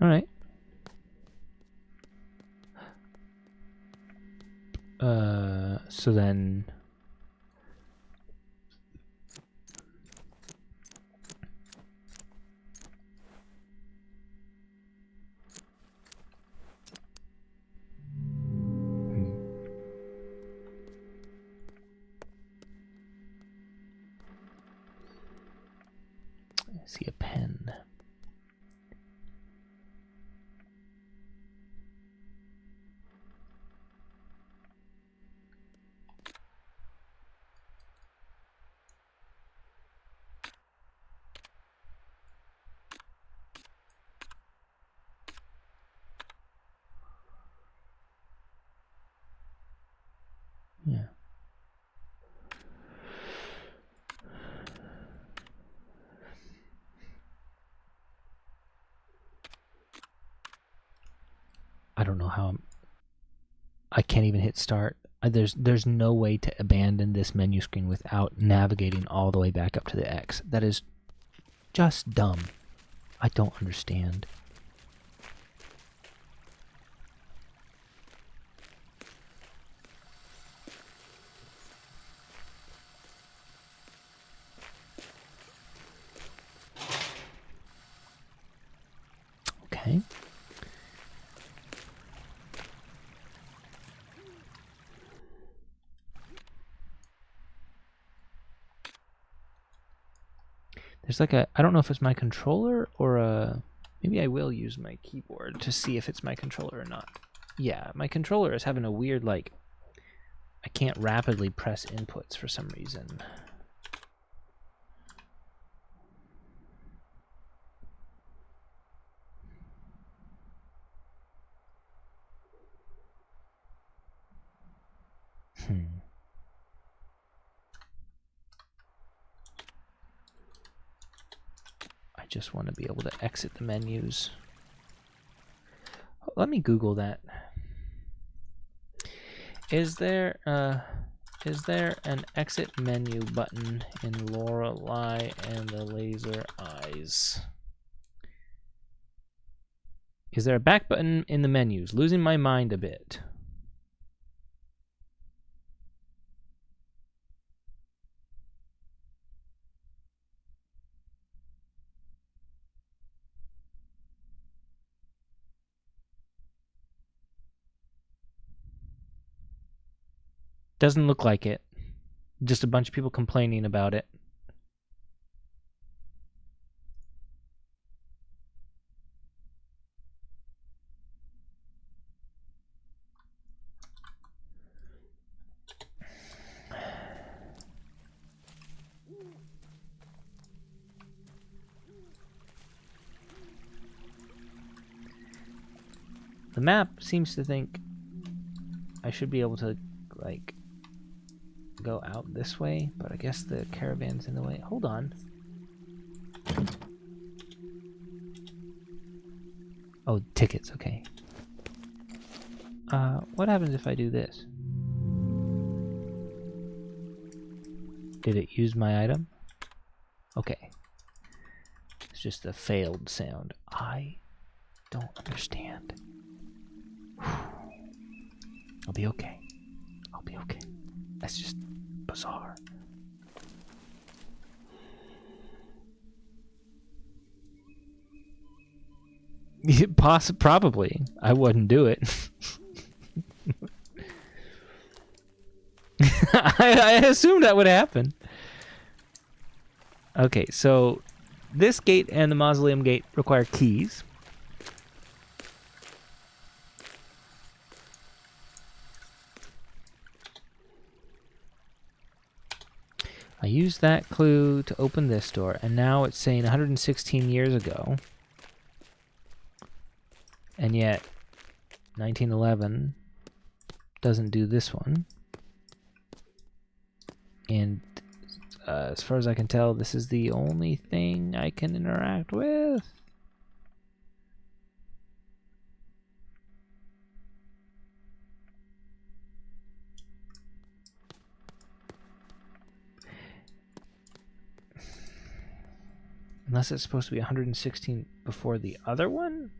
All right. So then I see a pen. Yeah. I don't know how I can't even hit start. There's no way to abandon this menu screen without navigating all the way back up to the X. That is just dumb. I don't understand. Okay. There's like a, I don't know if it's my controller or a, maybe I will use my keyboard to see if it's my controller or not. Yeah, my controller is having a weird, like, I can't rapidly press inputs for some reason. I just want to be able to exit the menus. Let me Google that. Is there an exit menu button in Lorelei and the Laser Eyes? Is there a back button in the menus? Losing my mind a bit. Doesn't look like it. Just a bunch of people complaining about it. The map seems to think I should be able to, like, go out this way, but I guess the caravan's in the way. Hold on. Oh, tickets, okay. What happens if I do this? Did it use my item? Okay. It's just a failed sound. I don't understand. I'll be okay. I'll be okay. That's just bizarre. Probably. I wouldn't do it. I assumed that would happen. Okay, so this gate and the mausoleum gate require keys. I used that clue to open this door, and now it's saying 116 years ago. And yet, 1911 doesn't do this one. And as far as I can tell, this is the only thing I can interact with. Unless it's supposed to be 116 before the other one?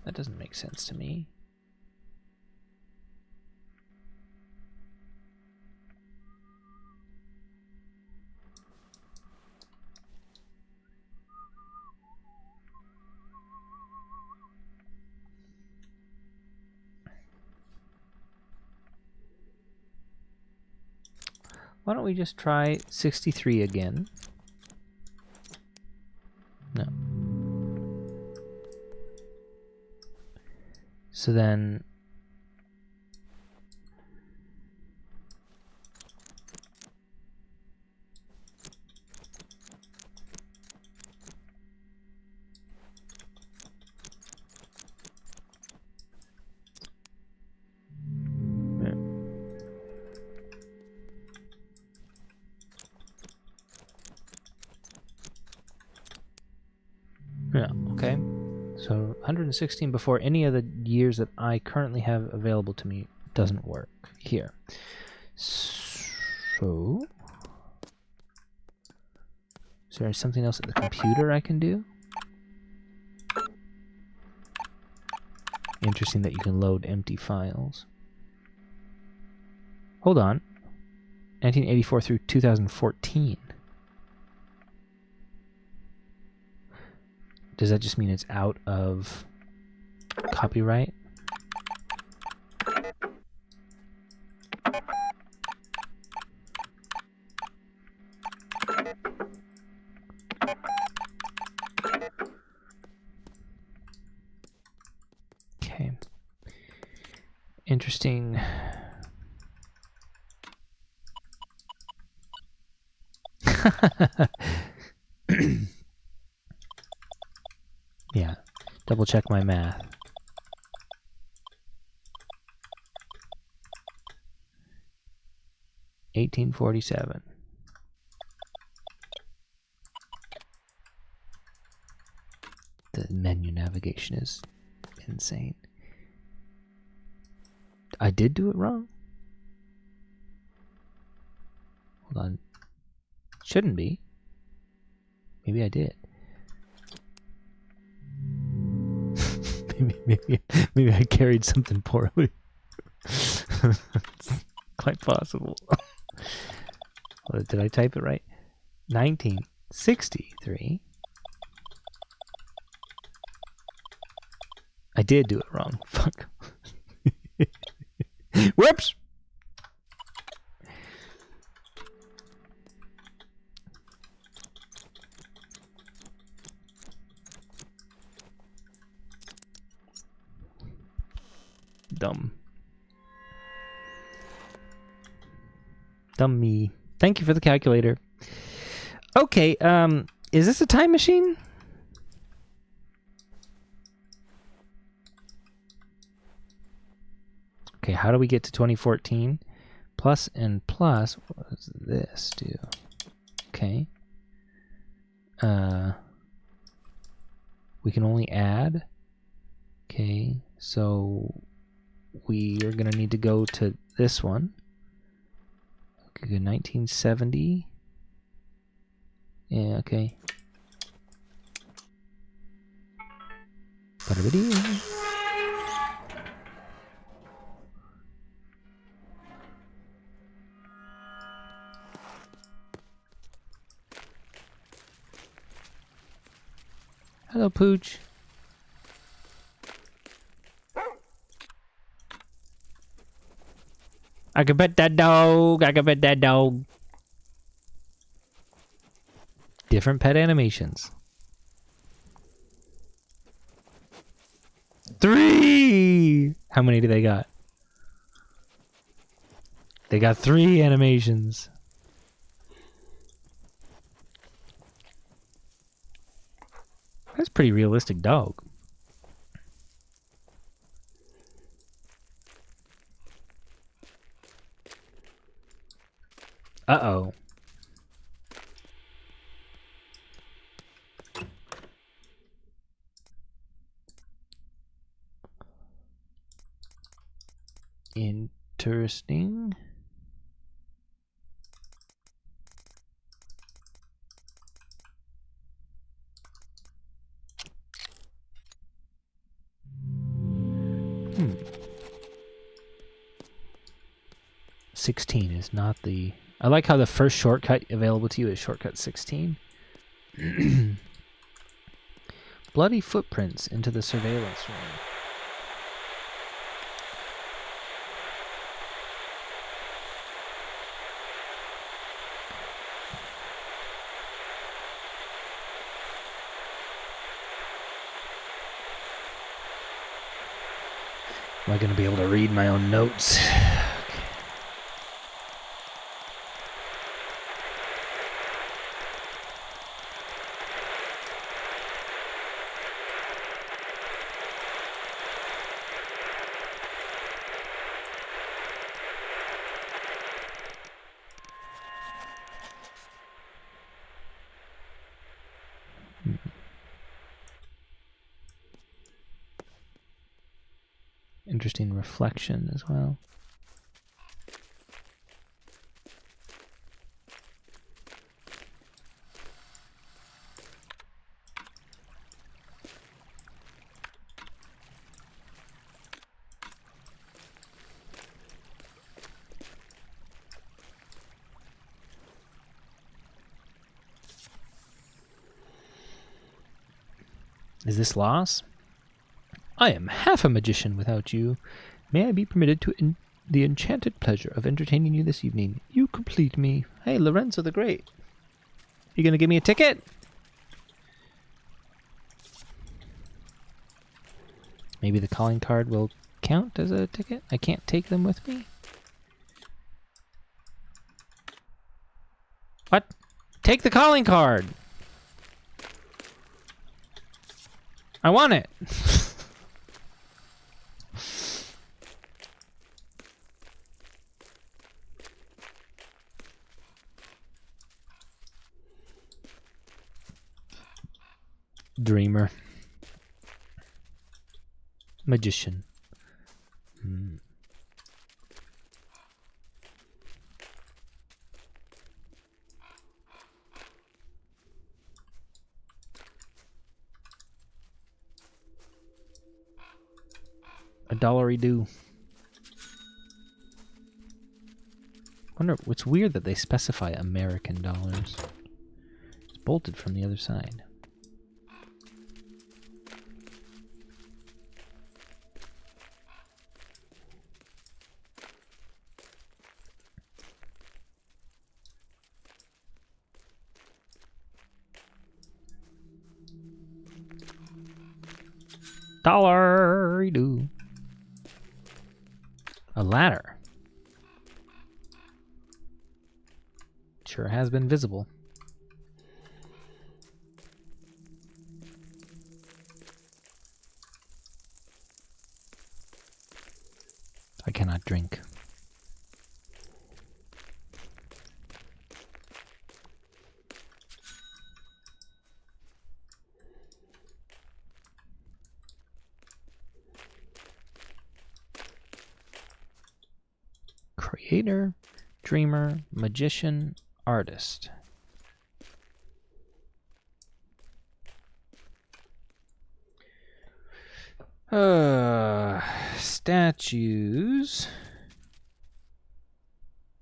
That doesn't make sense to me. Why don't we just try 63 again? No. So then... Yeah, okay. So 116 before any of the years that I currently have available to me doesn't work here. So... is there something else at the computer I can do? Interesting that you can load empty files. Hold on. 1984 through 2014. Does that just mean it's out of copyright? Okay. Interesting. Yeah, double check my math. $1847. The menu navigation is insane. I did do it wrong. Hold on. Shouldn't be. Maybe I did. maybe I carried something poorly. Quite possible. Did I type it right? 1963. I did do it wrong. Fuck. Whoops! Dumb. Dumb me. Thank you for the calculator. Okay, is this a time machine? Okay, how do we get to 2014? Plus and plus, what does this do? Okay. We can only add. Okay, so we are gonna need to go to this one. Okay, 1970. Yeah, okay. Hello, Pooch. I can pet that dog. I can pet that dog. Different pet animations. 3! How many do they got? They got 3 animations. That's a pretty realistic dog. Uh-oh. Interesting. Hmm. 16 is not the... I like how the first shortcut available to you is shortcut 16. Bloody footprints into the surveillance room. Am I going to be able to read my own notes? Interesting reflection as well. Is this loss? I am half a magician without you. May I be permitted to the enchanted pleasure of entertaining you this evening? You complete me. Hey, Lorenzo the Great. You gonna give me a ticket? Maybe the calling card will count as a ticket? I can't take them with me? What? Take the calling card! I want it! Dreamer. Magician. A dollary do. Wonder, it's weird that they specify American dollars. It's bolted from the other side. Dollary do. A ladder. Sure has been visible. I cannot drink. Creator, dreamer, magician, artist. Statues.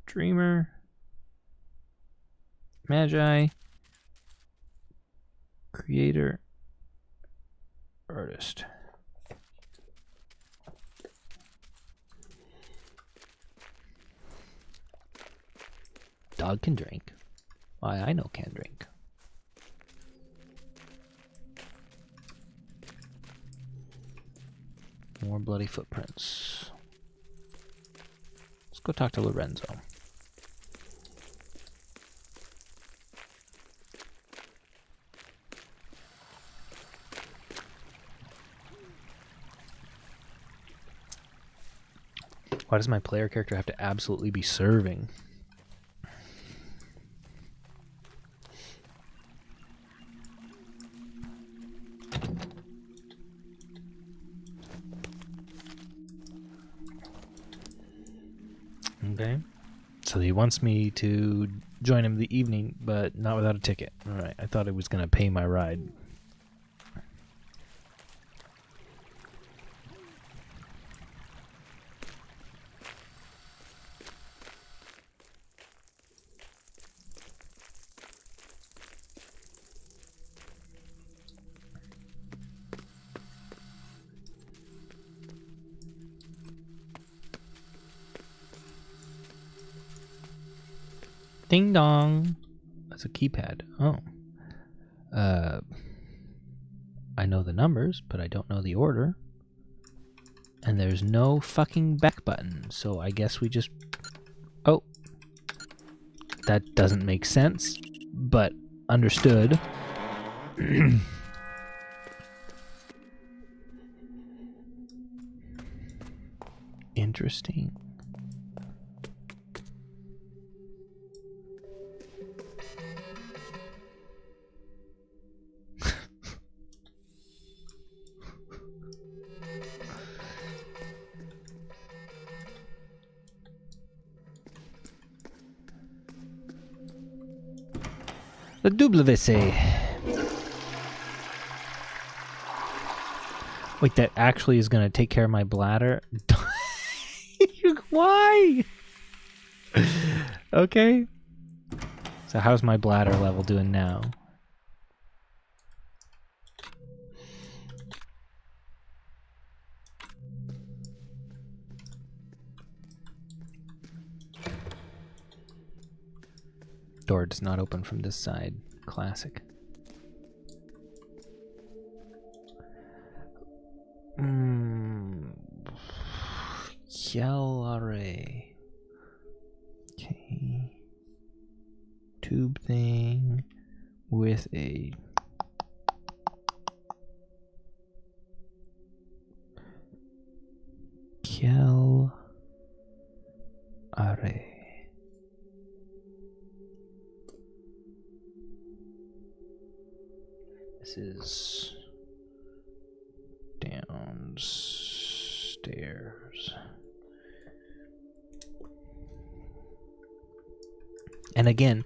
Dreamer. Magi. Creator. Artist. Dog can drink. Why, I know can drink. More bloody footprints. Let's go talk to Lorenzo. Why does my player character have to absolutely be serving? Okay. So he wants me to join him the evening, but not without a ticket. All right. I thought it was going to pay my ride. Ding dong. That's a keypad. Oh. I know the numbers, but I don't know the order. And there's no fucking back button, so I guess we just... Oh. That doesn't make sense, but understood. Interesting. The WC. Wait, that actually is going to take care of my bladder? Why? Okay. So how's my bladder level doing now? Door does not open from this side. Classic. Array. Okay. Tube thing with a array. This is downstairs. And again,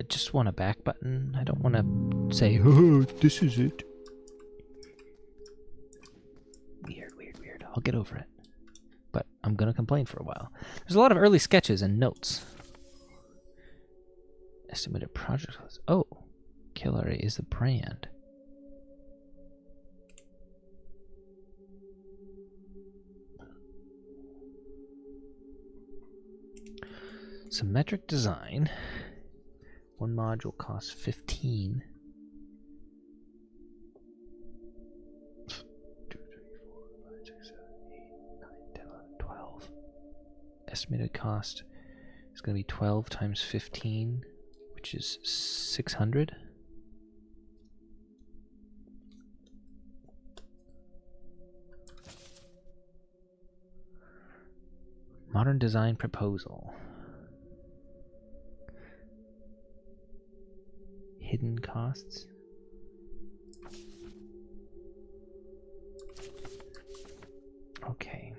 I just want a back button. I don't want to say, oh, this is it. Weird. I'll get over it. But I'm going to complain for a while. There's a lot of early sketches and notes. Estimated project list. Oh, Killer is the brand. Symmetric design. One module costs 15. 2, 3, 4, 5, 6, 7, 8, 9, 10, 11, 12. estimated cost is going to be 12 times 15, which is 600. Modern design proposal. Hidden costs. Okay.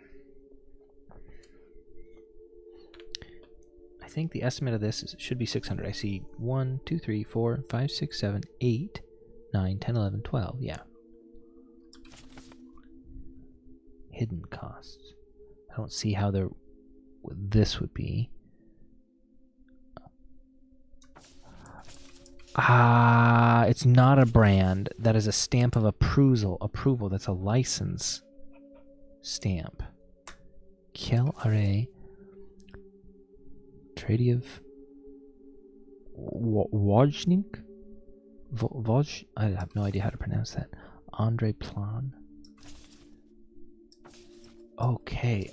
I think the estimate of this should be 600. I see 1, 2, 3, 4, 5, 6, 7, 8, 9, 10, 11, 12. Yeah. Hidden costs. I don't see how this would be. It's not a brand. That is a stamp of approval. That's a license stamp. Kiel Are Tradiev Wojnik? Woj? I have no idea how to pronounce that. Andre Plan. Okay,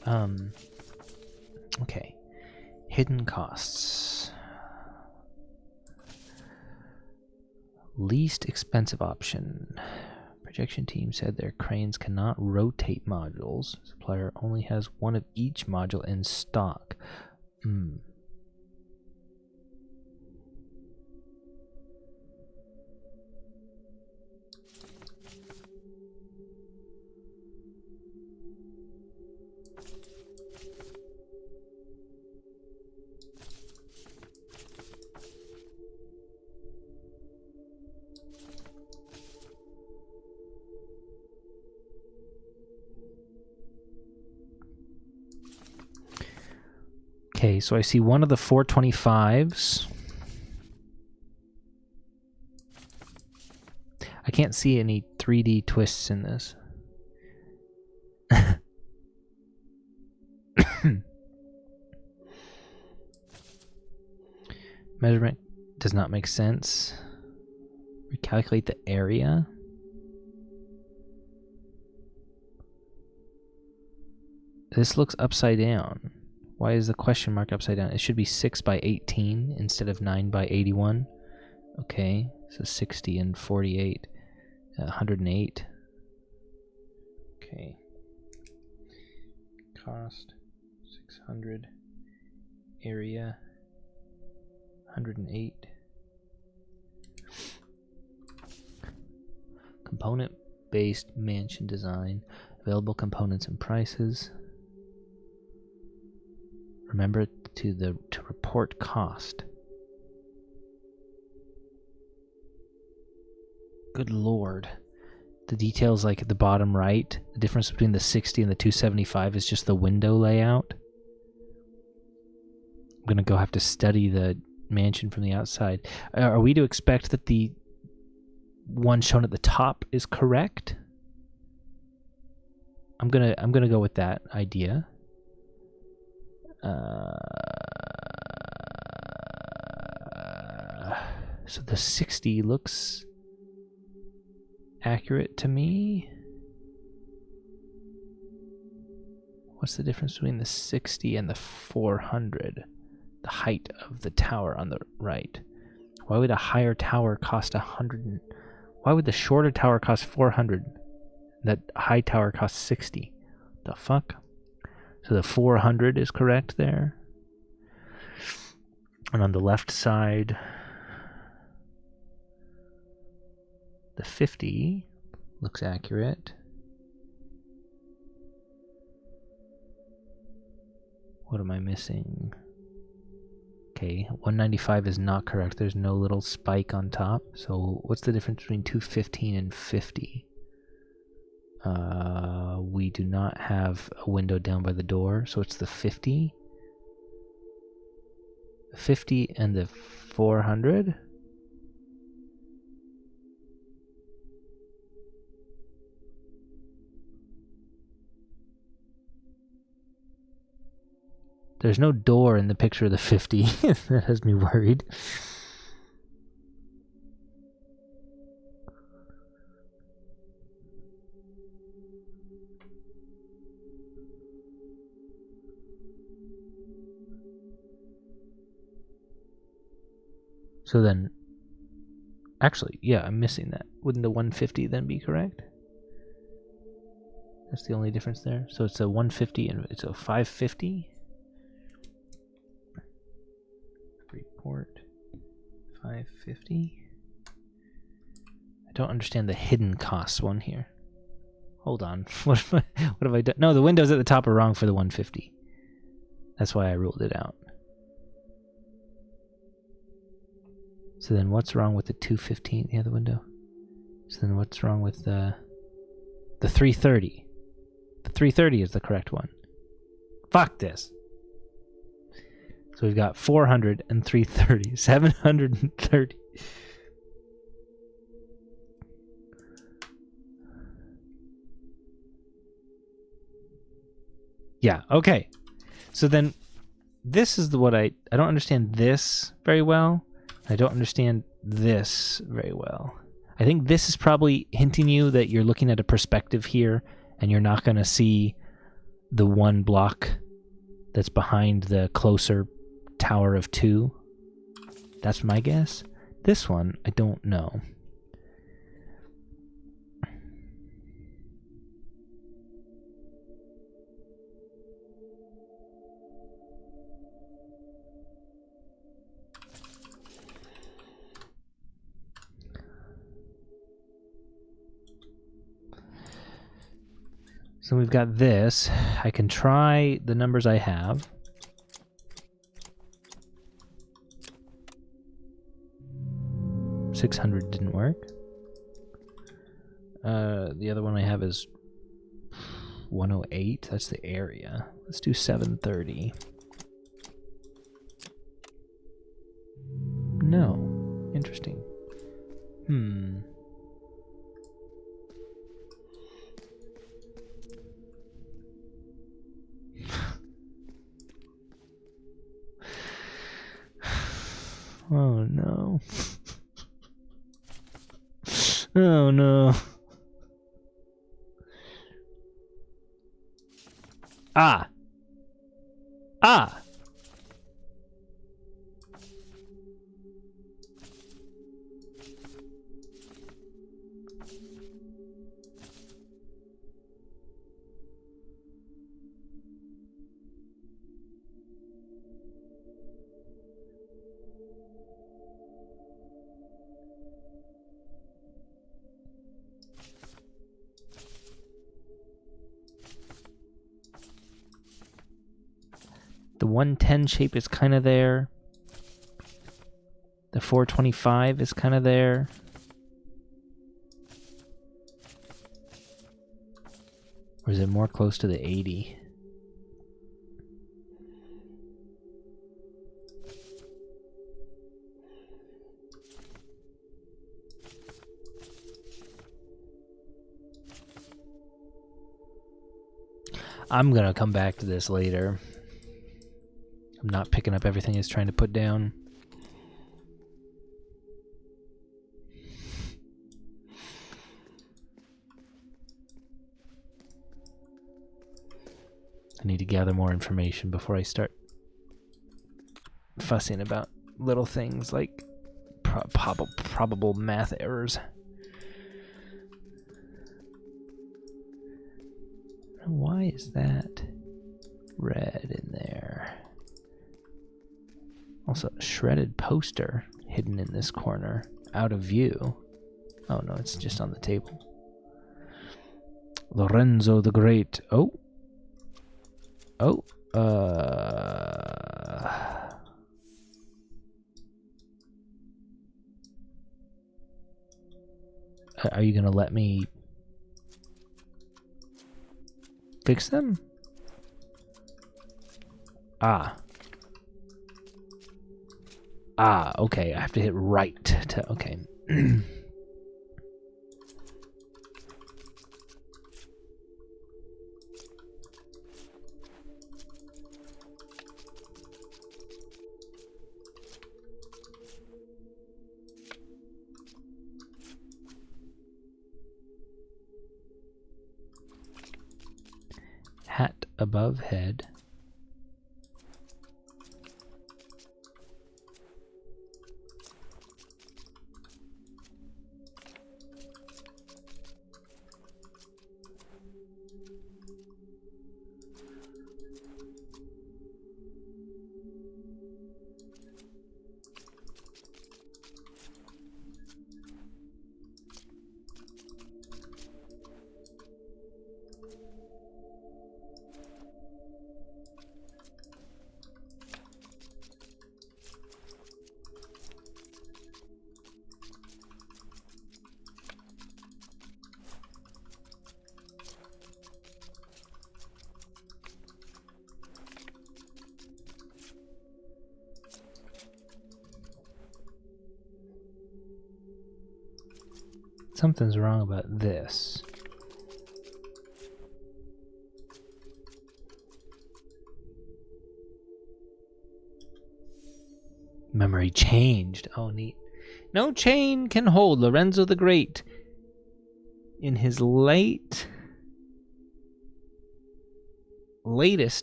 okay. Hidden costs. Least expensive option. Projection team said their cranes cannot rotate modules. Supplier only has one of each module in stock. Okay, so I see one of the 425s. I can't see any 3D twists in this. Measurement does not make sense. Recalculate the area. This looks upside down. Why is the question mark upside down? It should be 6 by 18 instead of 9 by 81. Okay, so 60 and 48. 108. Okay. Cost 600. Area 108. Component-based mansion design. Available components and prices. Remember to report cost. Good lord. The details like at the bottom right, the difference between the 60 and the 275 is just the window layout. I'm going to go have to study the mansion from the outside. Are we to expect that the one shown at the top is correct? I'm going to go with that idea. So the 60 looks accurate to me. What's the difference between the 60 and the 400? The height of the tower on the right. Why would a higher tower cost 100? Why would the shorter tower cost 400? That high tower costs 60. The fuck? So the 400 is correct there. And on the left side, the 50 looks accurate. What am I missing? Okay, 195 is not correct. There's no little spike on top. So what's the difference between 215 and 50? We do not have a window down by the door, so it's the 50. The 50 and the 400. There's no door in the picture of the 50. That has me worried. So then, actually, yeah, I'm missing that. Wouldn't the 150 then be correct? That's the only difference there. So it's a 150 and it's a 550. Report 550. I don't understand the hidden costs one here. Hold on. What have I done? No, the windows at the top are wrong for the 150. That's why I ruled it out. So then what's wrong with the 215, the other window? So then what's wrong with the 330? The 330 is the correct one. Fuck this. So we've got 400 and 330. 730. Yeah, okay. So then this is what I don't understand this very well. I don't understand this very well. I think this is probably hinting you that you're looking at a perspective here and you're not going to see the one block that's behind the closer tower of 2. That's my guess. This one, I don't know. So we've got this. I can try the numbers I have. $600 didn't work. The other one I have is 108. That's the area. Let's do 730. No. Interesting. Oh no. Oh no. Ah. The 110 shape is kind of there. The 425 is kind of there. Or is it more close to the 80? I'm gonna come back to this later. I'm not picking up everything he's trying to put down. I need to gather more information before I start fussing about little things like probable math errors. Why is that red in there? Also, a shredded poster hidden in this corner, out of view. Oh no, it's just on the table. Lorenzo the Great. Oh. Are you gonna let me fix them? Okay, I have to hit right to, okay. Hat above head. Something's wrong about this. Memory changed. Oh, neat. No chain can hold Lorenzo the Great in his latest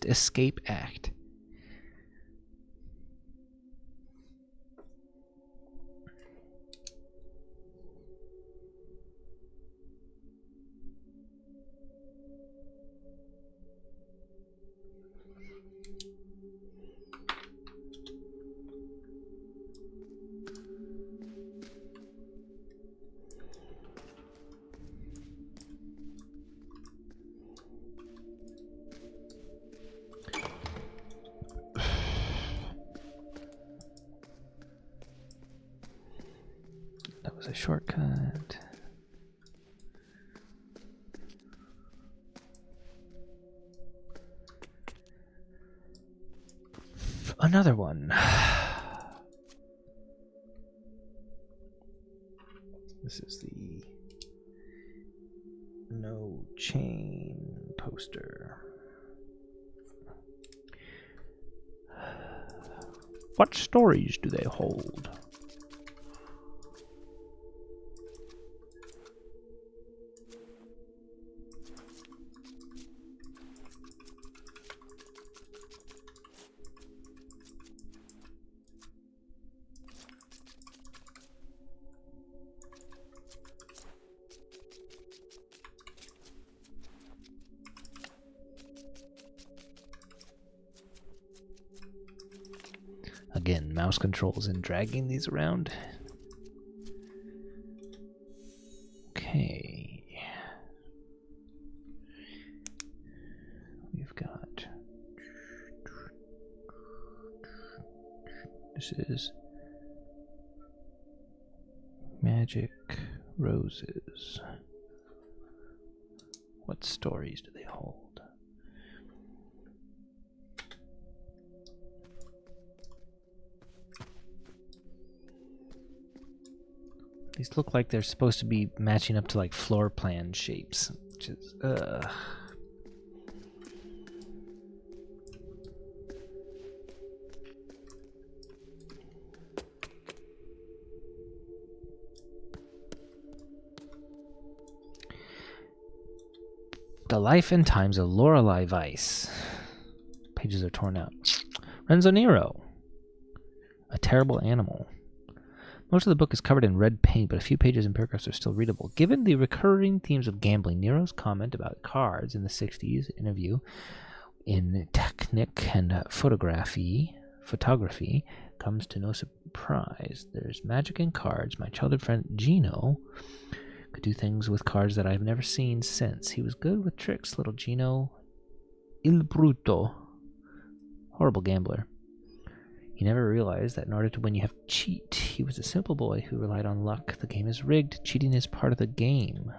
escape act. That was a shortcut. Another one. This is the no chain poster. What stories do they hold? Again, mouse controls and dragging these around. Okay. We've got... This is... Magic Roses. What stories do they hold? These look like they're supposed to be matching up to like floor plan shapes, which is The Life and Times of Lorelei Weiss. Pages are torn out. Renzo Nero. A Terrible Animal. Most of the book is covered in red paint, but a few pages and paragraphs are still readable. Given the recurring themes of gambling, Nero's comment about cards in the 60s interview in Technic and Photography comes to no surprise. There's magic in cards. My childhood friend Gino could do things with cards that I've never seen since. He was good with tricks, little Gino Il Bruto. Horrible gambler. He never realized that in order to win you have to cheat. He was a simple boy who relied on luck. The game is rigged. Cheating is part of the game.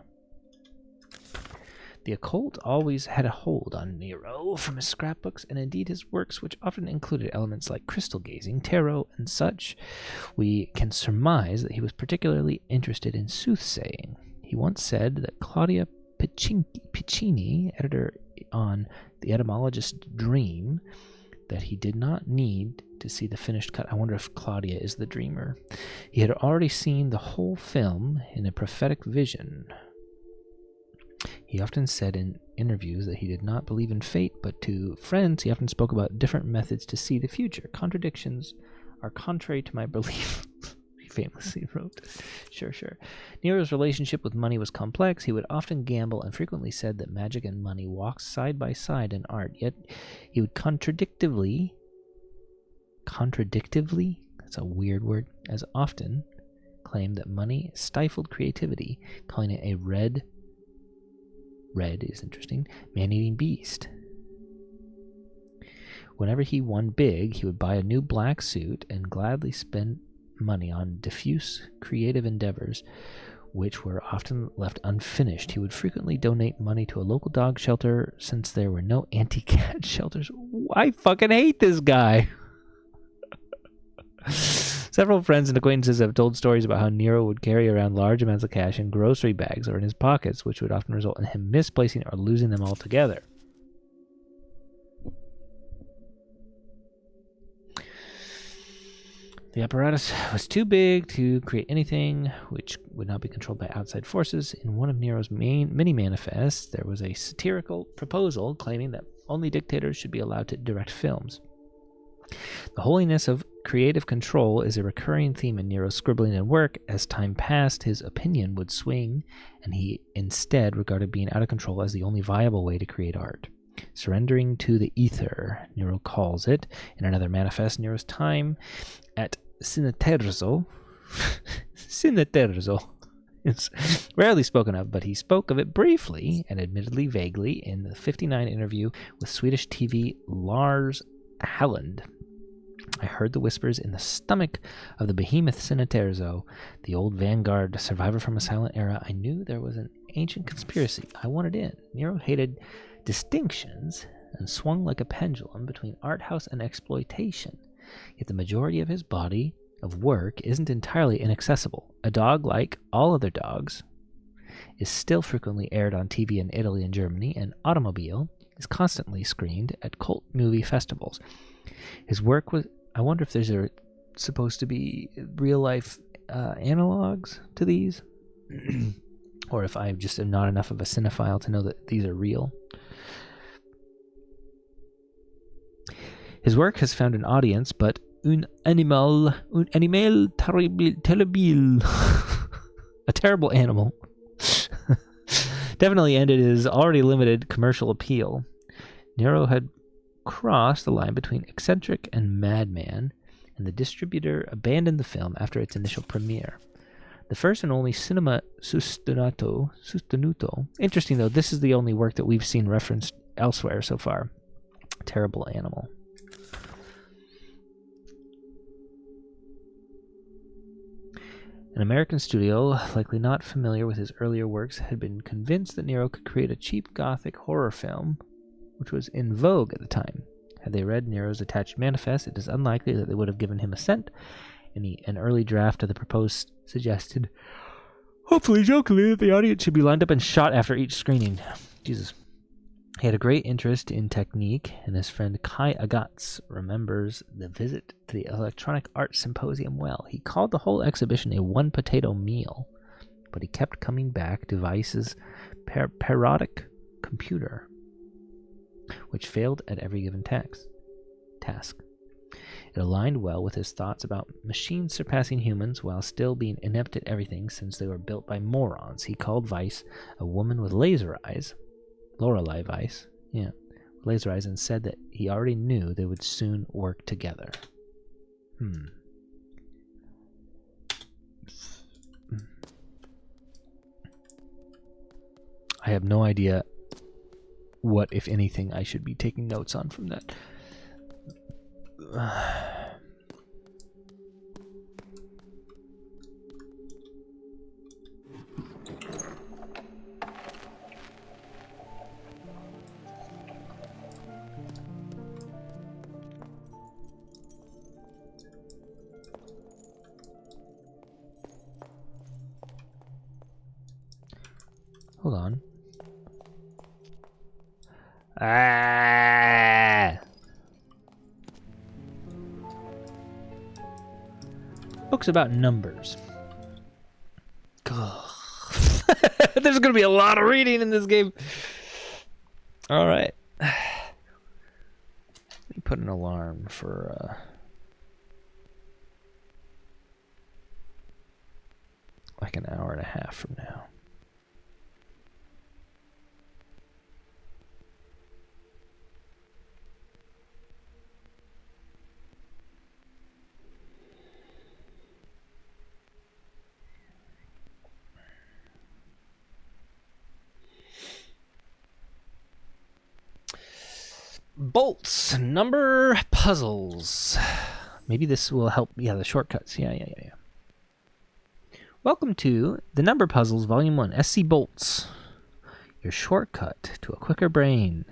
The occult always had a hold on Nero from his scrapbooks, and indeed his works, which often included elements like crystal gazing, tarot, and such. We can surmise that he was particularly interested in soothsaying. He once said that Claudia Piccini, editor on The Etymologist's Dream, that he did not need to see the finished cut. I wonder if Claudia is the dreamer. He had already seen the whole film in a prophetic vision. He often said in interviews that he did not believe in fate, but to friends he often spoke about different methods to see the future. Contradictions are contrary to my belief, he famously wrote. Sure. Nero's relationship with money was complex. He would often gamble and frequently said that magic and money walked side by side in art, yet he would contradictively, that's a weird word, as often claim that money stifled creativity, calling it a red is interesting, man-eating beast. Whenever he won big, he would buy a new black suit and gladly spend money on diffuse creative endeavors which were often left unfinished. He would frequently donate money to a local dog shelter since there were no anti-cat shelters. I fucking hate this guy. Several friends and acquaintances have told stories about how Nero would carry around large amounts of cash in grocery bags or in his pockets, which would often result in him misplacing or losing them altogether. The apparatus was too big to create anything which would not be controlled by outside forces. In one of Nero's many manifests, there was a satirical proposal claiming that only dictators should be allowed to direct films. The holiness of creative control is a recurring theme in Nero's scribbling and work. As time passed, his opinion would swing, and he instead regarded being out of control as the only viable way to create art. Surrendering to the ether, Nero calls it. In another manifest, Nero's time at Cineterzo is rarely spoken of, but he spoke of it briefly and admittedly vaguely in the 59 interview with Swedish TV Lars Halland. I heard the whispers in the stomach of the behemoth Cineterzo, the old vanguard survivor from a silent era. I knew there was an ancient conspiracy. I wanted in. Nero hated distinctions and swung like a pendulum between art house and exploitation. Yet the majority of his body of work isn't entirely inaccessible. A dog, like all other dogs, is still frequently aired on TV in Italy and Germany, and Automobile is constantly screened at cult movie festivals. His work was... I wonder if there's supposed to be real-life analogs to these, or if I just am not enough of a cinephile to know that these are real. His work has found an audience, but un animal terrible, a terrible animal, definitely ended his already limited commercial appeal. Nero had crossed the line between eccentric and madman, and the distributor abandoned the film after its initial premiere. The first and only cinema sostenuto. Interesting, though, this is the only work that we've seen referenced elsewhere so far. Terrible animal. An American studio, likely not familiar with his earlier works, had been convinced that Nero could create a cheap Gothic horror film, which was in vogue at the time. Had they read Nero's attached manifest, it is unlikely that they would have given him assent. An early draft of the proposed suggested, hopefully jokingly, that the audience should be lined up and shot after each screening. Jesus. He had a great interest in technique, and his friend Kai Agatz remembers the visit to the Electronic Arts Symposium well. He called the whole exhibition a one-potato meal, but he kept coming back to Weiss's parodic computer, which failed at every given task. It aligned well with his thoughts about machines surpassing humans while still being inept at everything since they were built by morons. He called Weiss a woman with laser eyes, Lorelei Weiss, laser eyes, and said that he already knew they would soon work together. I have no idea what, if anything, I should be taking notes on from that. Hold on. Books about numbers. There's going to be a lot of reading in this game. All right. Let me put an alarm for like an hour and a half from now. Bolts, number puzzles. Maybe this will help. Yeah, the shortcuts. Yeah. Welcome to the Number Puzzles, Volume 1, SC Bolts. Your shortcut to a quicker brain.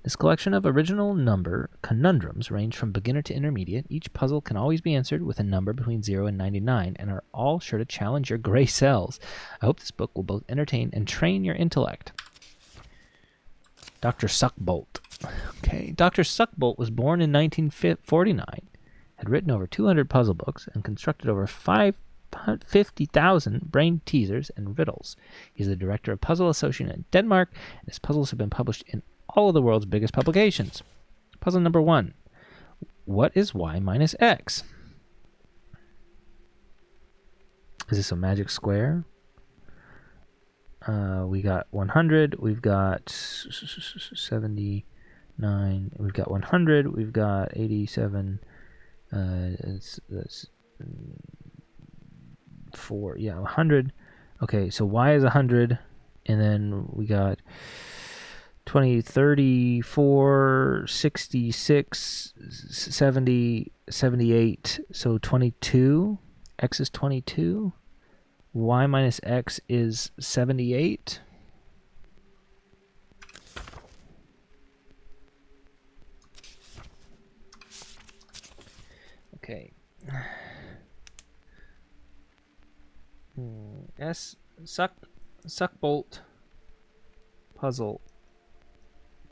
This collection of original number conundrums range from beginner to intermediate. Each puzzle can always be answered with a number between 0 and 99 and are all sure to challenge your gray cells. I hope this book will both entertain and train your intellect. Dr. Suckbolt. Okay, Dr. Suckbolt was born in 1949, had written over 200 puzzle books, and constructed over 50,000 brain teasers and riddles. He's the director of Puzzle Association in Denmark, and his puzzles have been published in all of the world's biggest publications. Puzzle number 1. What is y minus x? Is this a magic square? We got 100, we've got 79, we've got 100, we've got 87, that's 4, yeah, 100. Okay, so y is 100, and then we got 20, 34, 66, 70, 78, so 22, x is 22. Y minus x is 78. Okay. Suckbolt puzzle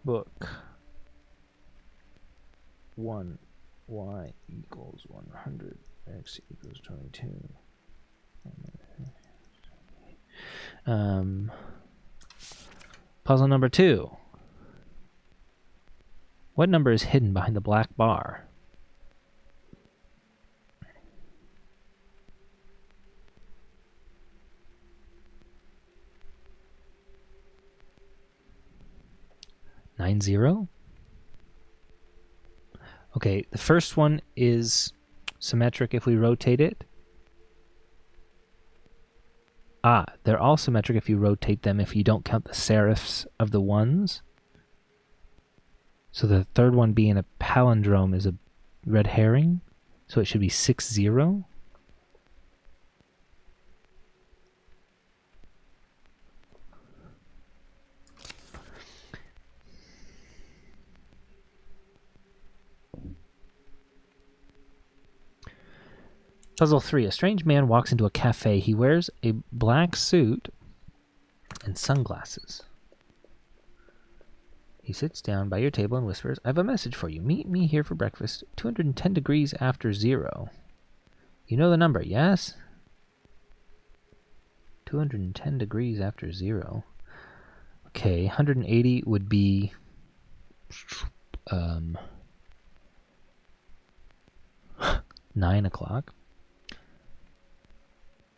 book 1. Y equals 100. X equals 22. Puzzle number 2. What number is hidden behind the black bar? Nine zero? Okay, the first one is symmetric if we rotate it. They're all symmetric if you rotate them, if you don't count the serifs of the ones. So the third one being a palindrome is a red herring. So it should be 6-0. Puzzle 3. A strange man walks into a cafe. He wears a black suit and sunglasses. He sits down by your table and whispers, I have a message for you. Meet me here for breakfast, 210 degrees after 0. You know the number, yes? 210 degrees after 0. Okay, 180 would be 9 o'clock.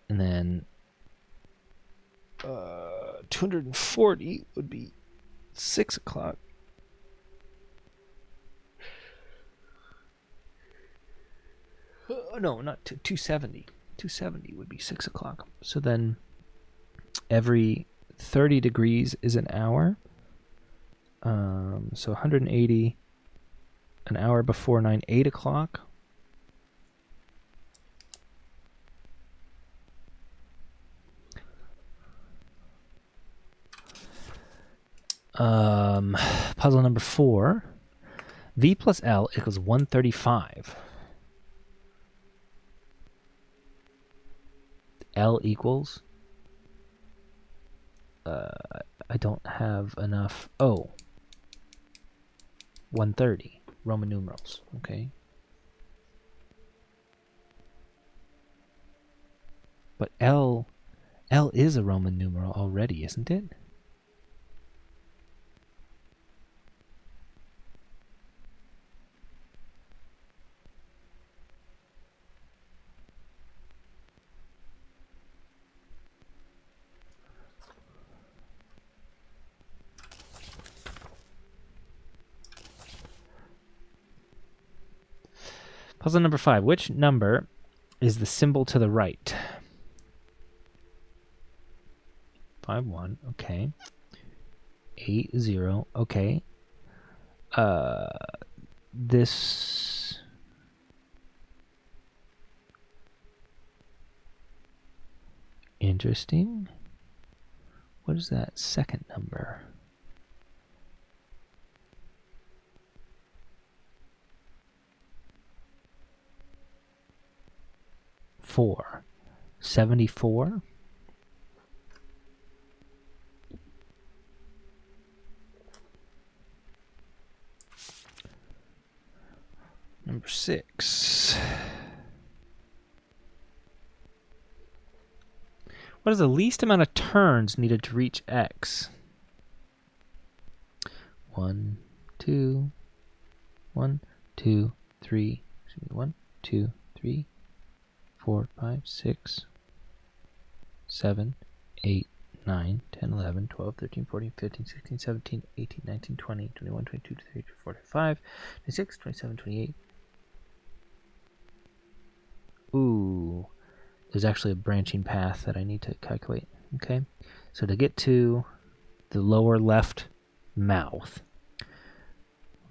And then 240 would be 6 o'clock. No, not 270. 270 would be 6 o'clock. So then every 30 degrees is an hour. So 180, an hour before 9, 8 o'clock. Puzzle number 4. V plus L equals 135. L equals... I don't have enough... 130. Roman numerals. Okay. But L is a Roman numeral already, isn't it? Puzzle number 5. Which number is the symbol to the right? 5-1. Okay. 8-0. Okay. This... Interesting. What is that second number? 4. 74. Number 6. What is the least amount of turns needed to reach X? 1, 2, 1, 2, 3. 1, 2, 3, 4, 5, 6, 7, 8, 9, 10, 11, 12, 13, 14, 15, 16, 17, 18, 19, 20, 21, 22, 23, 24, 25, 26, 27, 28. Ooh, there's actually a branching path that I need to calculate. Okay, so to get to the lower left mouth,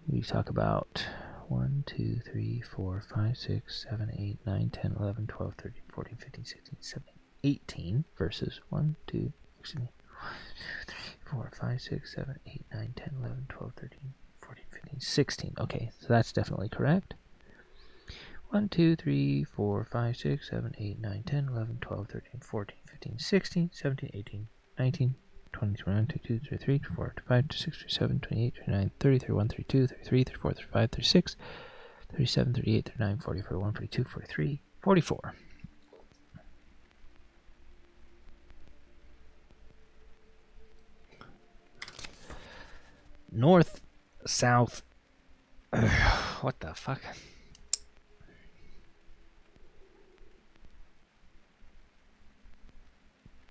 we talk about 1, 2, 3, 4, 5, 6, 7, 8, 9, 10, 11, 12, 13, 14, 15, 16, 17, 18 versus 1, 2, 3, 4, 5, 6, 7, 8, 9, 10, 11, 12, 13, 14, 15, 16. Okay, so that's definitely correct. 1, 2, 3, 4, 5, 6, 7, 8, 9, 10, 11, 12, 13, 14, 15, 16, 17, 18, 19, 20, 21, 22, 23, 24, 25, 26, 27, 28, 29, 30, 31, 32, 33, 34, 35, 36, 37, 38, 39, 40, 41, 42, 43, 44. North, south. What the fuck?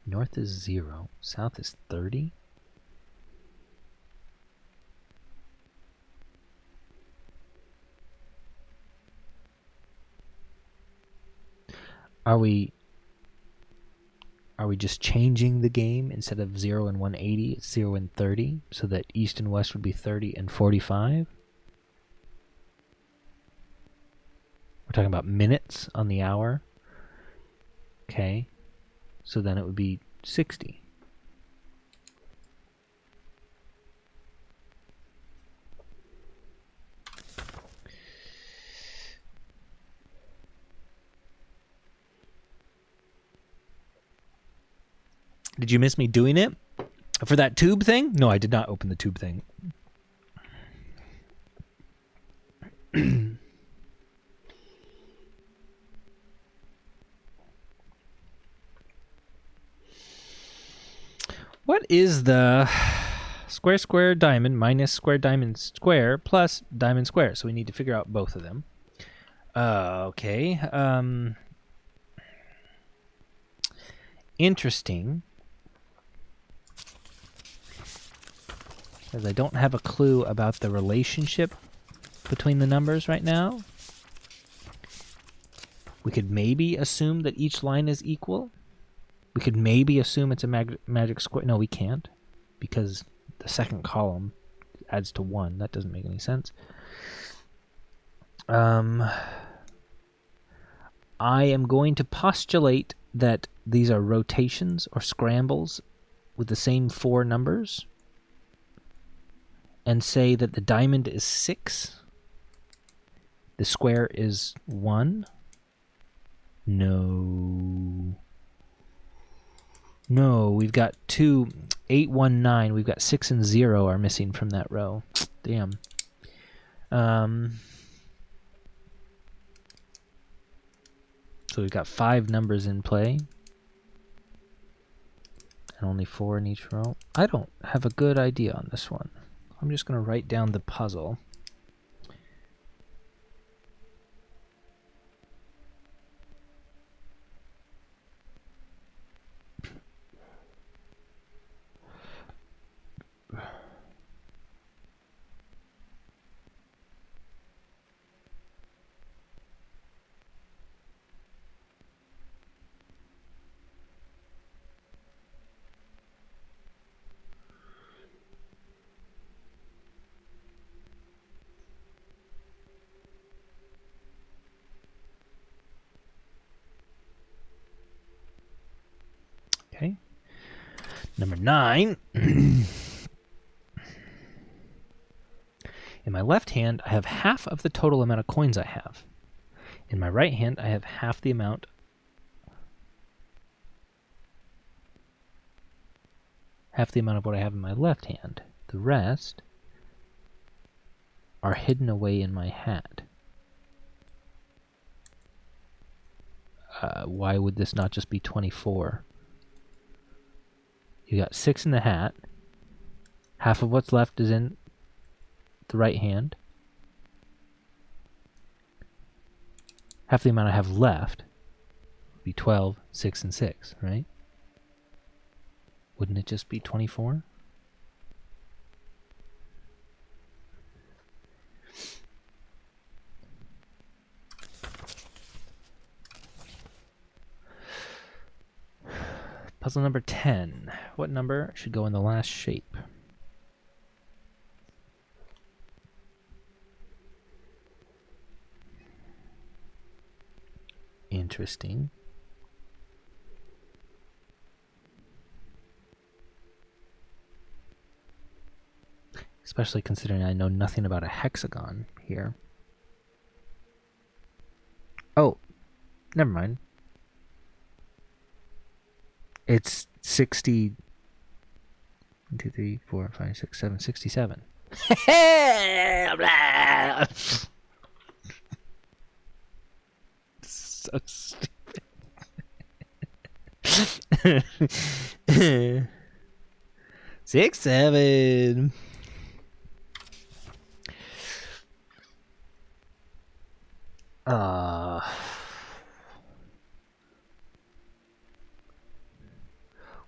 North is 0. South is 30. Are we just changing the game? Instead of 0 and 180, it's 0 and 30, so that east and west would be 30 and 45? We're talking about minutes on the hour. Okay. So then it would be 60. Did you miss me doing it? For that tube thing? No, I did not open the tube thing. What is the square square diamond minus square diamond square plus diamond square? So we need to figure out both of them. Okay. Interesting. Because I don't have a clue about the relationship between the numbers right now. We could maybe assume that each line is equal. We could maybe assume it's a magic square. No, we can't, because the second column adds to 1. That doesn't make any sense. I am going to postulate that these are rotations or scrambles with the same 4 numbers, and say that the diamond is 6. The square is 1. No, we've got 2, 8, 1, 9. We've got 6 and 0 are missing from that row. Damn. So we've got 5 numbers in play. And only 4 in each row. I don't have a good idea on this one. I'm just going to write down the puzzle. Okay. Number 9. In my left hand, I have half of the total amount of coins I have. In my right hand, I have half the amount half the amount of what I have in my left hand. The rest are hidden away in my hat. Why would this not just be 24? You got 6 in the hat. Half of what's left is in the right hand. Half the amount I have left would be 12, 6, and 6, right? Wouldn't it just be 24? Puzzle number 10. What number should go in the last shape? Interesting. Especially considering I know nothing about a hexagon here. Oh, never mind. It's 60. 1, 2, 3, 4, 5, 6, 7, 67. So stupid. 6, 7.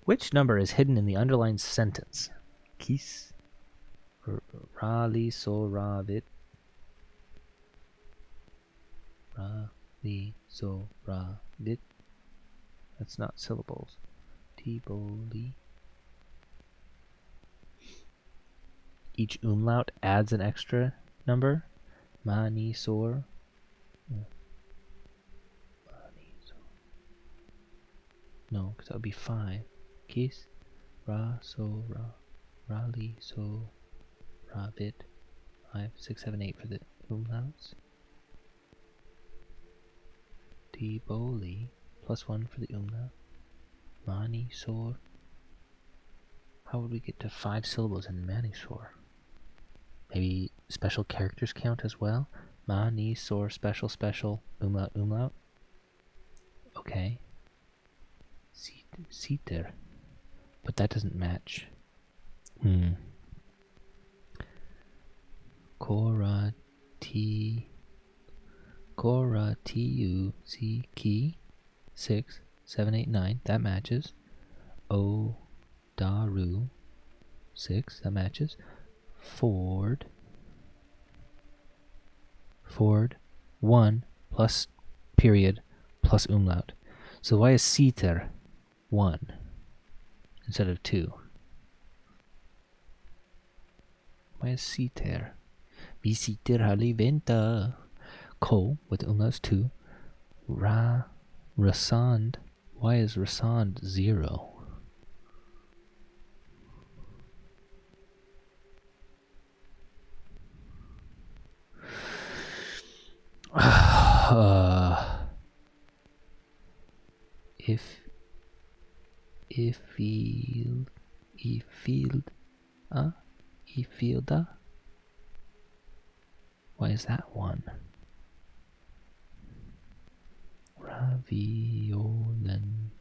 Which number is hidden in the underlined sentence? Kis Rali so ravit. Rali so ravit. That's not syllables. Tiboli. Each umlaut adds an extra number. Mani sor. No, because that would be 5. Kis, ra, so, ra, rali, so, rabit. 5, 6, 7, 8 for the umlauts. Tiboli, +1 for the umlaut. Mani, sor. How would we get to 5 syllables in mani, sor? Maybe special characters count as well? Mani, sor, special, special, umlaut, umlaut. Okay. Siter. But that doesn't match. Korati. Koratu. C key. 6, 7, 8, 9. That matches. O. Daru. 6. That matches. Ford. 1 plus period plus umlaut. So why is Siter 1 instead of 2? Why is Siter? Vi sitter här i vänta. Ko with umlauts 2. Rasand. Why is Rasand 0? Ifilda. Why is that 1? Raviolen.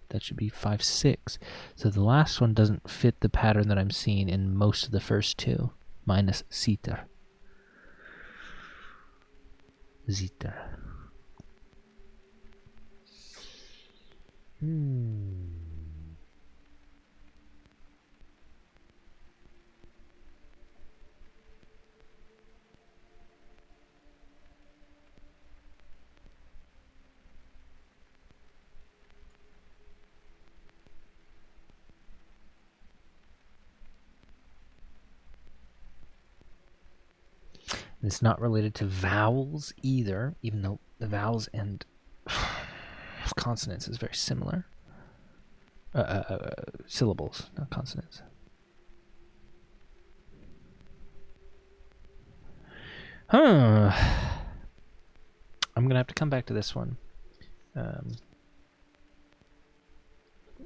That should be 5, 6. So the last one doesn't fit the pattern that I'm seeing in most of the first 2, minus Siter. Ziter. It's not related to vowels either, even though the vowels and consonants is very similar. Syllables, not consonants. I'm gonna have to come back to this one.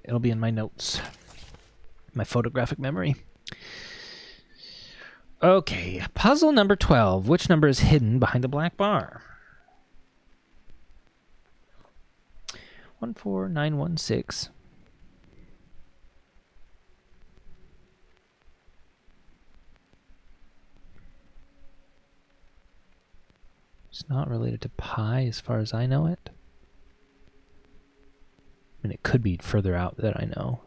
It'll be in my notes. My photographic memory. Okay, puzzle number 12. Which number is hidden behind the black bar? 14916. It's not related to pi as far as I know it. I mean, it could be further out that I know.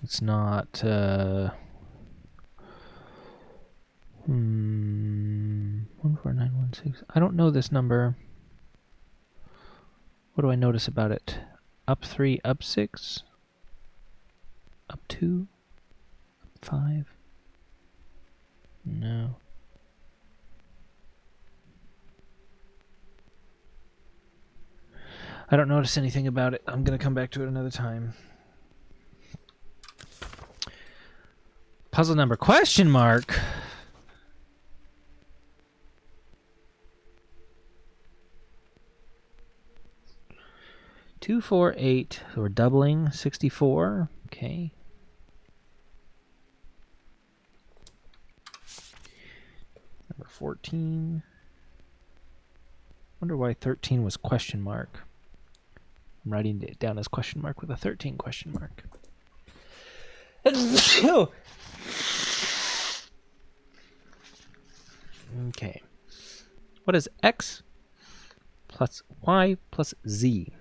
It's not 14916. I don't know this number. What do I notice about it? Up 3, up 6, up 2, up 5. No. I don't notice anything about it. I'm going to come back to it another time. Puzzle number question mark. Two, 4, 8. So we're doubling 64. Okay. Number 14. Wonder why 13 was question mark. I'm writing it down as question mark with a 13 question mark. Okay. What is x plus y plus z?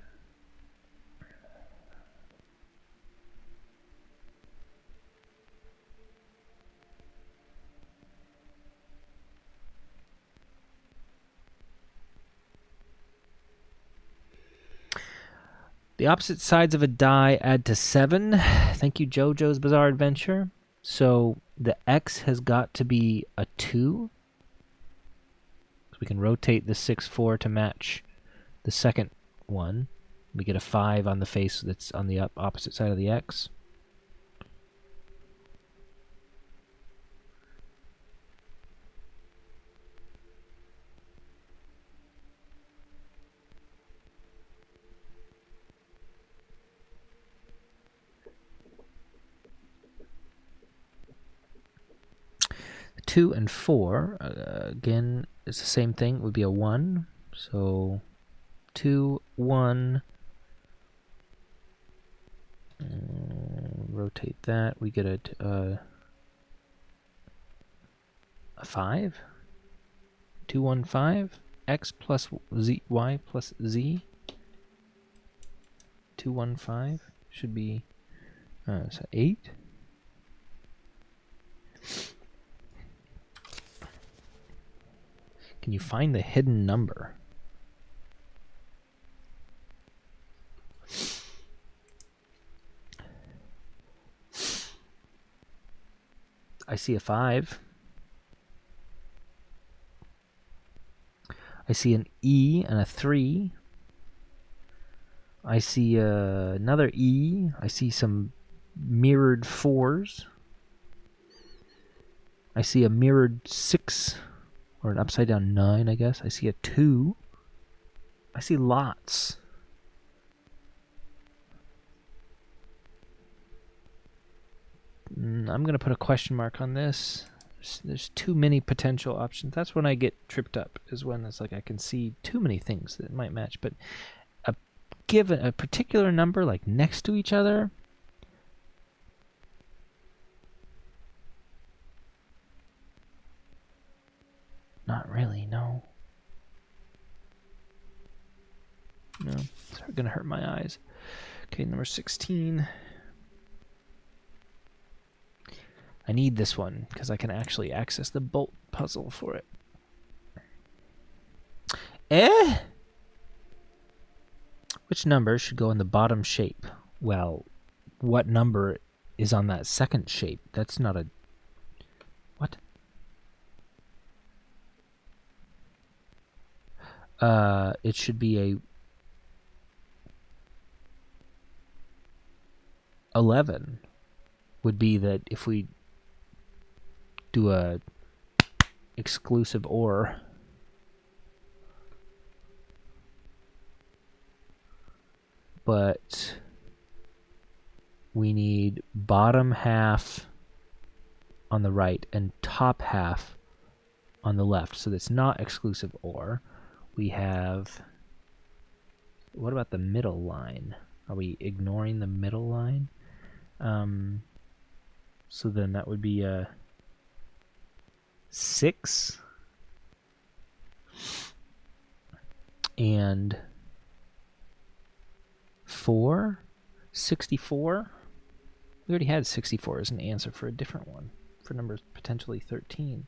The opposite sides of a die add to 7. Thank you, JoJo's Bizarre Adventure. So the x has got to be a 2. So we can rotate the 6, 4 to match the second one. We get a 5 on the face that's on the opposite side of the x. The 2 and 4, again, it's the same thing. It would be a 1. So 2, 1. Rotate that. We get a 5. 2, 1, 5. X plus z, y plus z. 2, 1, 5 should be so 8. Can you find the hidden number? I see a 5. I see an E and a 3. I see another E. I see some mirrored 4s. I see a mirrored 6. Or an upside down 9, I guess. I see a 2. I see lots. I'm going to put a question mark on this. There's too many potential options. That's when I get tripped up, is when it's like I can see too many things that might match. But given a particular number like next to each other, not really, no. No, it's going to hurt my eyes. Okay, number 16. I need this one because I can actually access the bolt puzzle for it. Which number should go in the bottom shape? Well, what number is on that second shape? That's not a... What? It should be a 11 would be that if we do a exclusive OR. But we need bottom half on the right and top half on the left. So that's not exclusive OR. We have... What about the middle line? Are we ignoring the middle line? So then that would be a 6 and 4, 64. We already had 64 as an answer for a different one, for number potentially 13.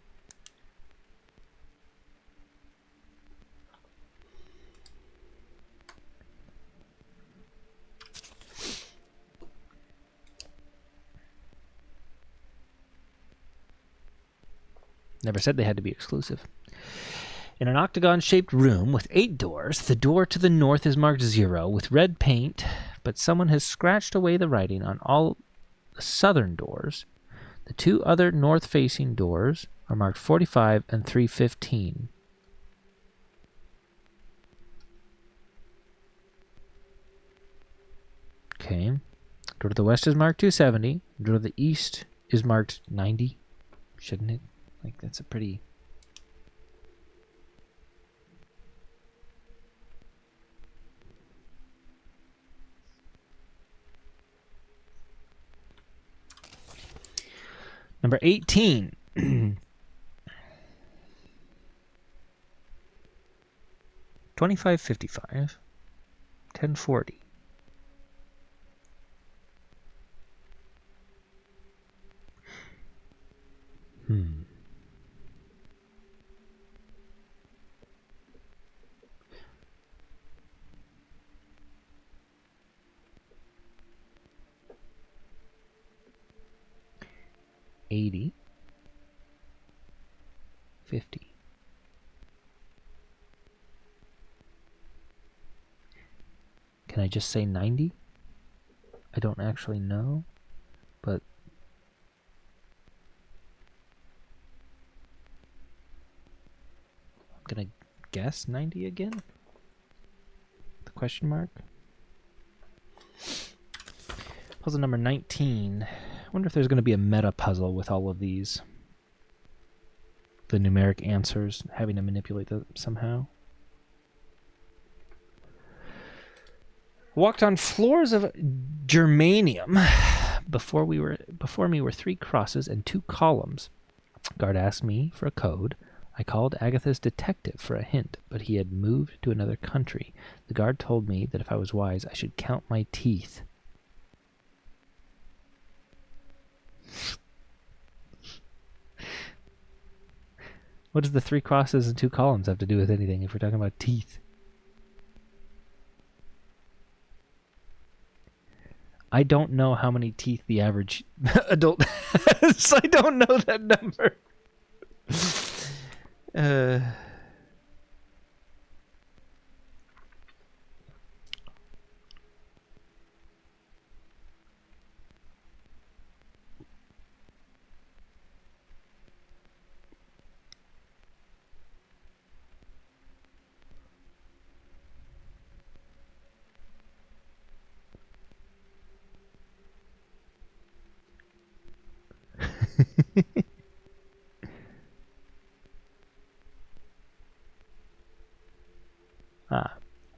Never said they had to be exclusive. In an octagon-shaped room with 8 doors, the door to the north is marked 0 with red paint, but someone has scratched away the writing on all the southern doors. The 2 other north-facing doors are marked 45 and 315. Okay. Door to the west is marked 270. Door to the east is marked 90. Shouldn't it? Like, that's a pretty... Number 18. 2555. 1040. Hmm. $80. 50. Can I just say 90? I don't actually know, but I'm gonna guess 90 again? The question mark? Puzzle number 19. I wonder if there's going to be a meta puzzle with all of these. The numeric answers, having to manipulate them somehow. Walked on floors of germanium. Before me were 3 crosses and 2 columns. Guard asked me for a code. I called Agatha's detective for a hint, but he had moved to another country. The guard told me that if I was wise, I should count my teeth. What does the 3 crosses and 2 columns have to do with anything if we're talking about teeth? I don't know how many teeth the average adult has. I don't know that number.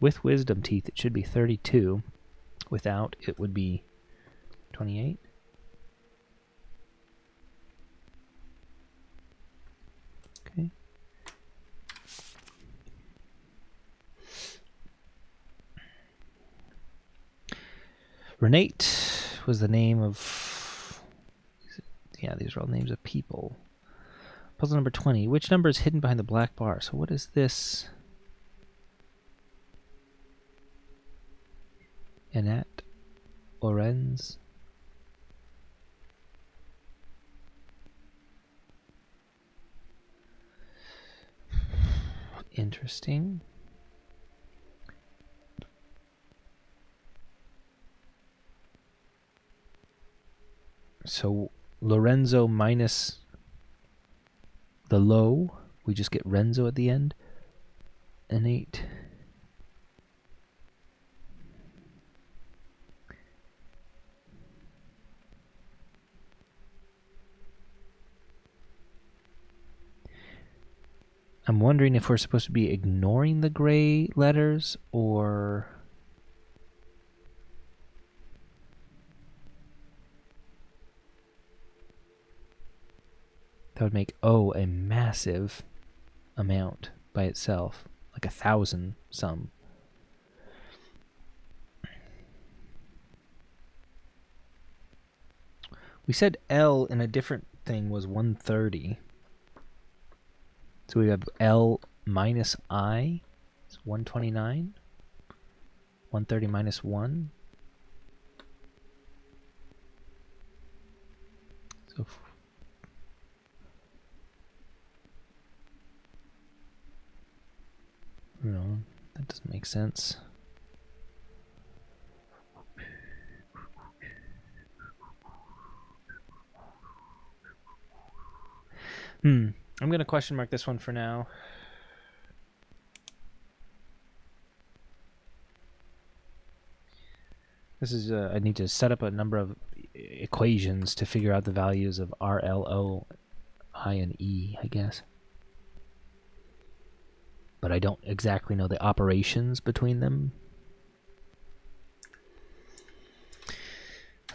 With wisdom teeth, it should be 32. Without, it would be 28. Okay. Renate was the name of... Yeah, these are all names of people. Puzzle number 20. Which number is hidden behind the black bar? So what is this? Annette, Lorenz. Interesting. So Lorenzo minus the low, we just get Renzo at the end. An 8. I'm wondering if we're supposed to be ignoring the gray letters or... That would make O a massive amount by itself, like 1,000 some. We said L in a different thing was 130. So we have L minus I, it's 129. 130 minus 1. So no, that doesn't make sense. I'm going to question mark this one for now. This is, I need to set up a number of equations to figure out the values of R, L, O, I, and E, I guess. But I don't exactly know the operations between them.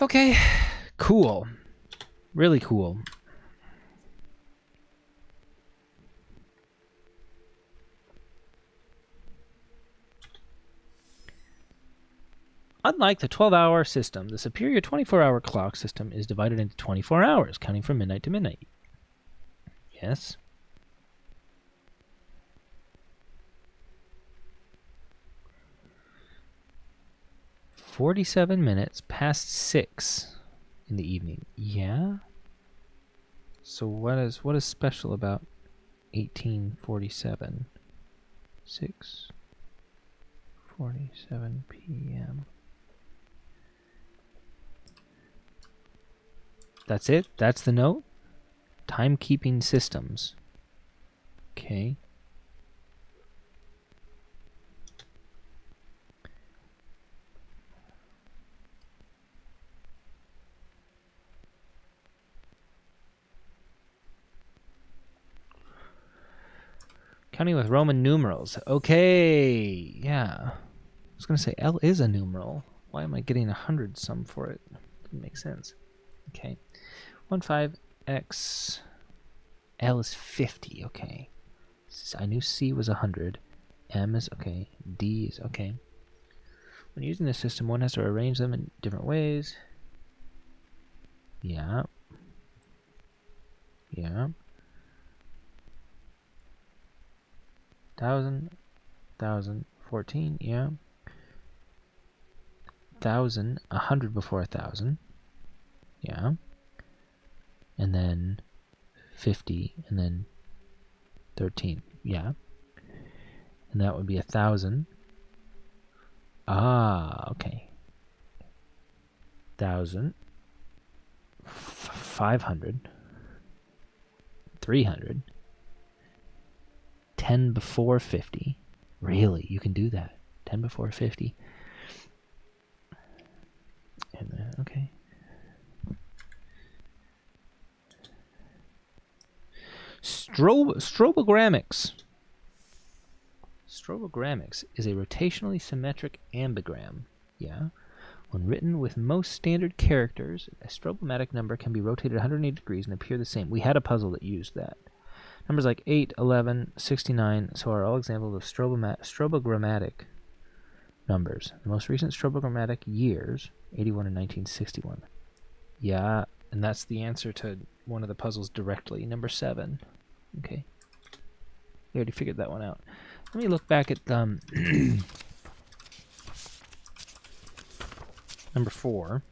Okay, cool. Really cool. Unlike the 12-hour system, the superior 24-hour clock system is divided into 24 hours, counting from midnight to midnight. Yes. "47 minutes past 6 in the evening." Yeah. So what is special about 1847? 6:47 p.m. That's it? That's the note? Timekeeping systems. Okay. Counting with Roman numerals. Okay. Yeah. I was going to say L is a numeral. Why am I getting 100 some for it? Doesn't make sense. Okay. 15x. L is 50. Okay. I knew C was 100. M is okay. D is okay. When using this system, one has to arrange them in different ways. Yeah. Yeah. 1,000, 1,014. Yeah. 1,000, 100 before 1,000. Yeah. And then 50, and then 13. Yeah. And that would be 1,000. Ah, okay. 1,000. 500. 300. 10 before 50. Really? You can do that? 10 before 50. And then, okay. Strobogrammics. Strobogrammics is a rotationally symmetric ambigram. Yeah. When written with most standard characters, a strobomatic number can be rotated 180 degrees and appear the same. We had a puzzle that used that. Numbers like 8, 11, 69, so are all examples of strobogrammatic numbers. The most recent strobogrammatic years, 81 and 1961. Yeah, and that's the answer to one of the puzzles directly, number 7. Okay. We already figured that one out. Let me look back at number 4.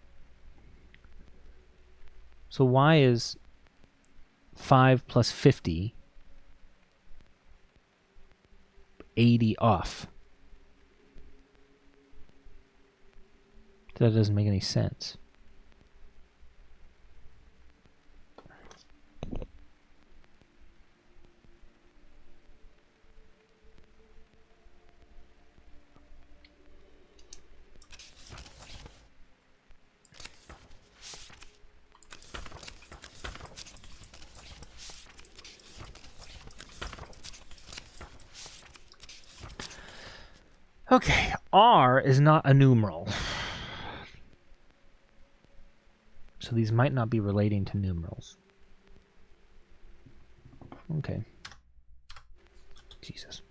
So why is 5 plus 50 80 off? That doesn't make any sense. Okay, R is not a numeral. So these might not be relating to numerals. Okay. Jesus.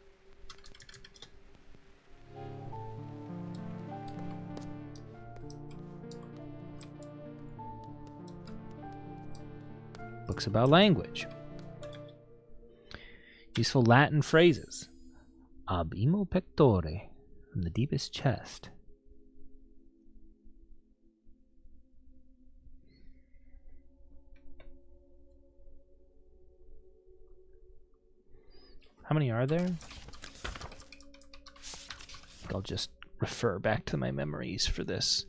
Books about language. Useful Latin phrases. Ab imo pectore, from the deepest chest. How many are there? I'll just refer back to my memories for this.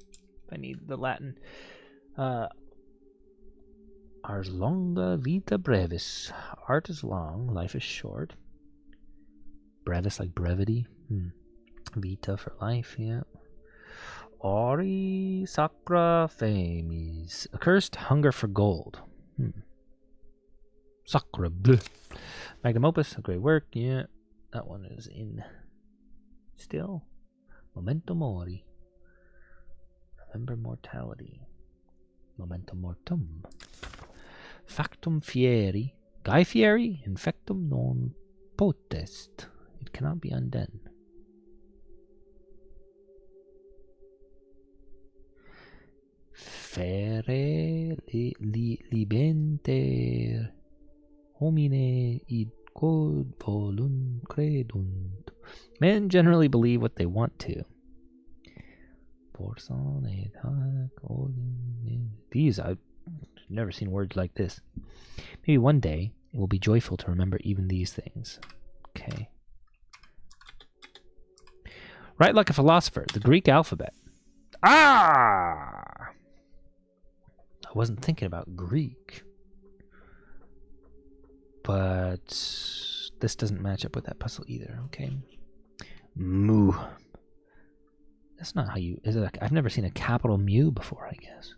If I need the Latin. Ars longa vita brevis. Art is long, life is short. Brevis like brevity. Vita for life, yeah. Ori sacra fames. Accursed hunger for gold. Sacra bleu. Magnum opus, a great work, yeah. That one is in still. Memento mori. Remember mortality. Memento mortum. Factum fieri. Guy Fieri, infectum non potest. It cannot be undone. Fere libenter homine id quod volunt credunt. Men generally believe what they want to. These, I've never seen words like this. Maybe one day it will be joyful to remember even these things. Okay. Write like a philosopher. The Greek alphabet. I wasn't thinking about Greek. But this doesn't match up with that puzzle either. Okay. Mu. That's not how you... I've never seen a capital mu before, I guess.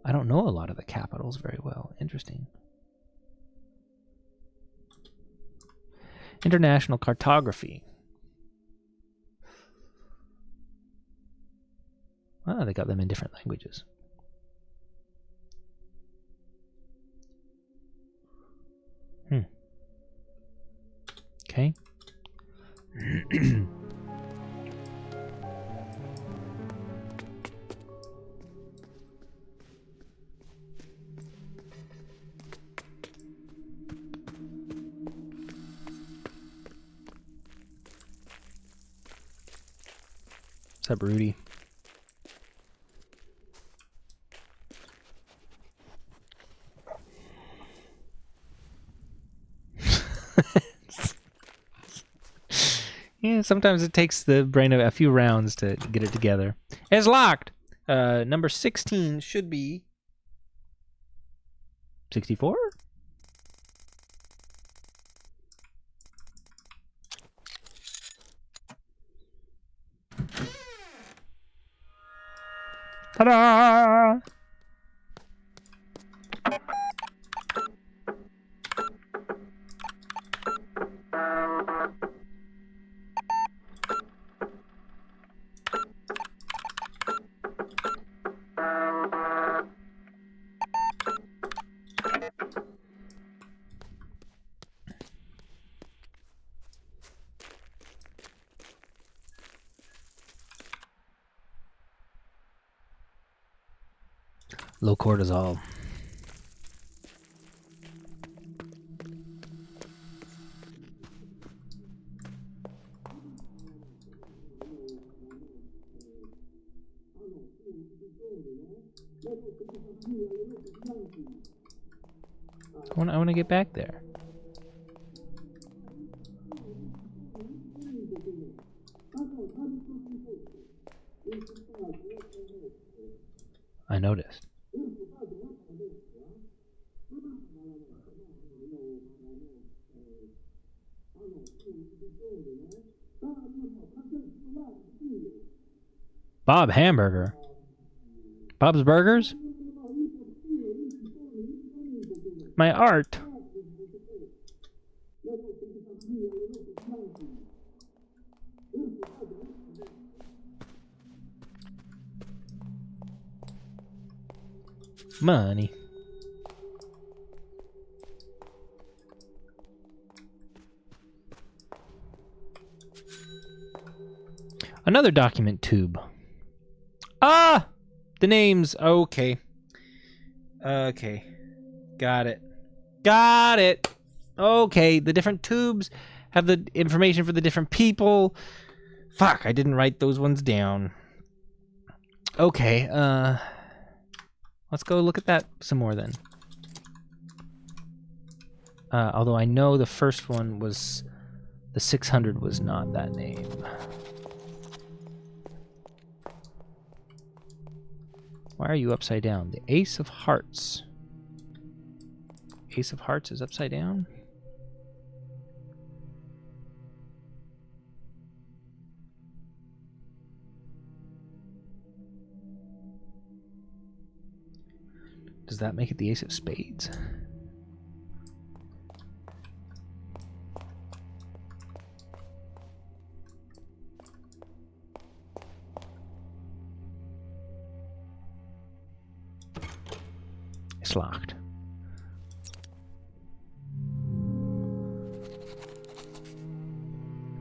I don't know a lot of the capitals very well. Interesting. International cartography. Ah, they got them in different languages. Okay. What's up, Rudy? Yeah, sometimes it takes the brain a few rounds to get it together. It's locked. Number 16 should be 64? Ta-da! Low cortisol. I want to get back there. I noticed. Bob Hamburger. Bob's Burgers? My art. Money. Another document tube. Ah! The names. Okay. Okay. Got it. Got it. Okay. The different tubes have the information for the different people. Fuck, I didn't write those ones down. Okay, let's go look at that some more then. Although I know the first one was... The 600 was not that name. Why are you upside down? The Ace of Hearts. Ace of Hearts is upside down? Does that make it the Ace of Spades? It's locked.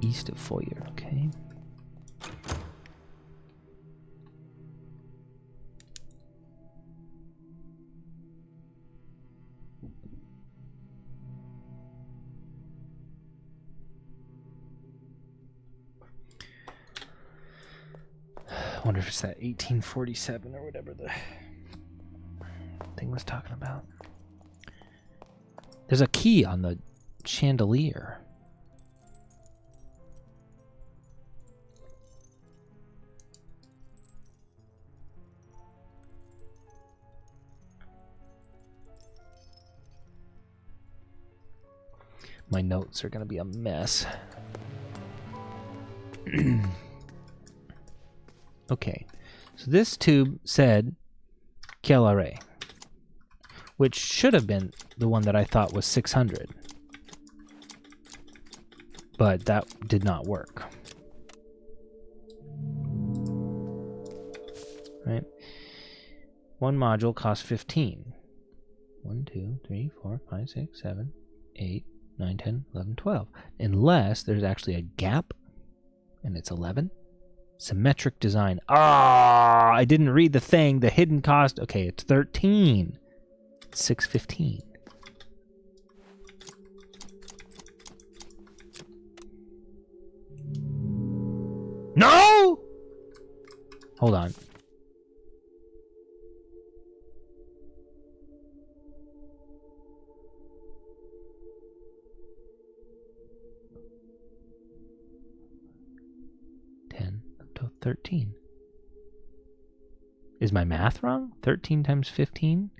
East of foyer, okay. I wonder if it's that 1847 or whatever the thing was talking about. There's a key on the chandelier. My notes are going to be a mess. Okay, so this tube said Kielare, which should have been the one that I thought was 600. But that did not work. Right? One module costs 15. 1, 2, 3, 4, 5, 6, 7, 8, 9, 10, 11, 12. Unless there's actually a gap and it's 11. Symmetric design. Ah, I didn't read the thing. The hidden cost. Okay, it's 13. It's 615. No! Hold on. To 13. Is my math wrong? 13 times 15?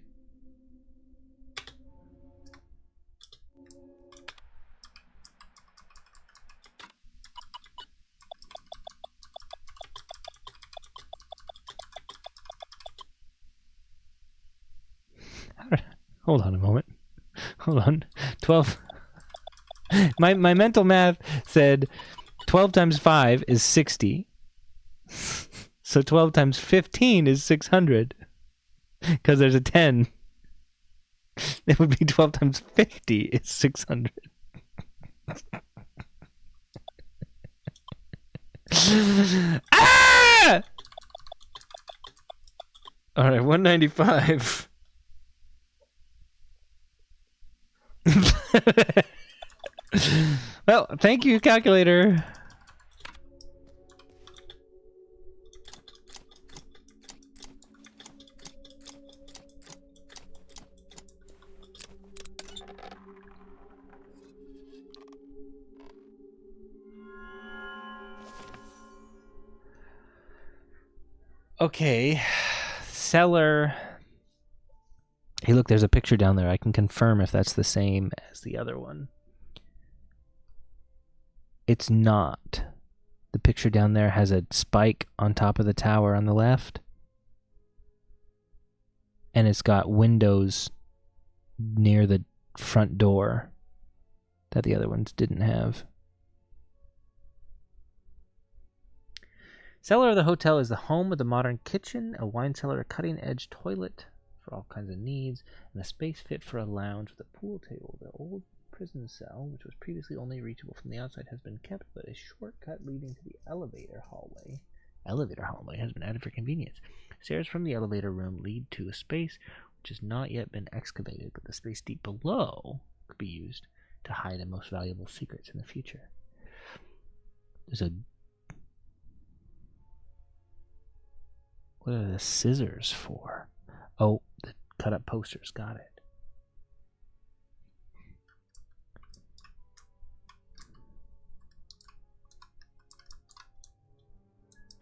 Hold on a moment. Hold on. 12. My mental math said 12 times 5 is 60. So 12 times 15 is 600. Because there's a 10. It would be 12 times 50 is 600. Ah! All right, 195. Well, thank you, calculator. Okay, cellar. Hey, look, there's a picture down there. I can confirm if that's the same as the other one. It's not. The picture down there has a spike on top of the tower on the left. And it's got windows near the front door that the other ones didn't have. Cellar of the hotel is the home with a modern kitchen, a wine cellar, a cutting-edge toilet for all kinds of needs, and a space fit for a lounge with a pool table. The old prison cell, which was previously only reachable from the outside, has been kept, but a shortcut leading to the elevator hallway has been added for convenience. Stairs from the elevator room lead to a space which has not yet been excavated, but the space deep below could be used to hide the most valuable secrets in the future. There's a... What are the scissors for? Oh, the cut up posters. Got it.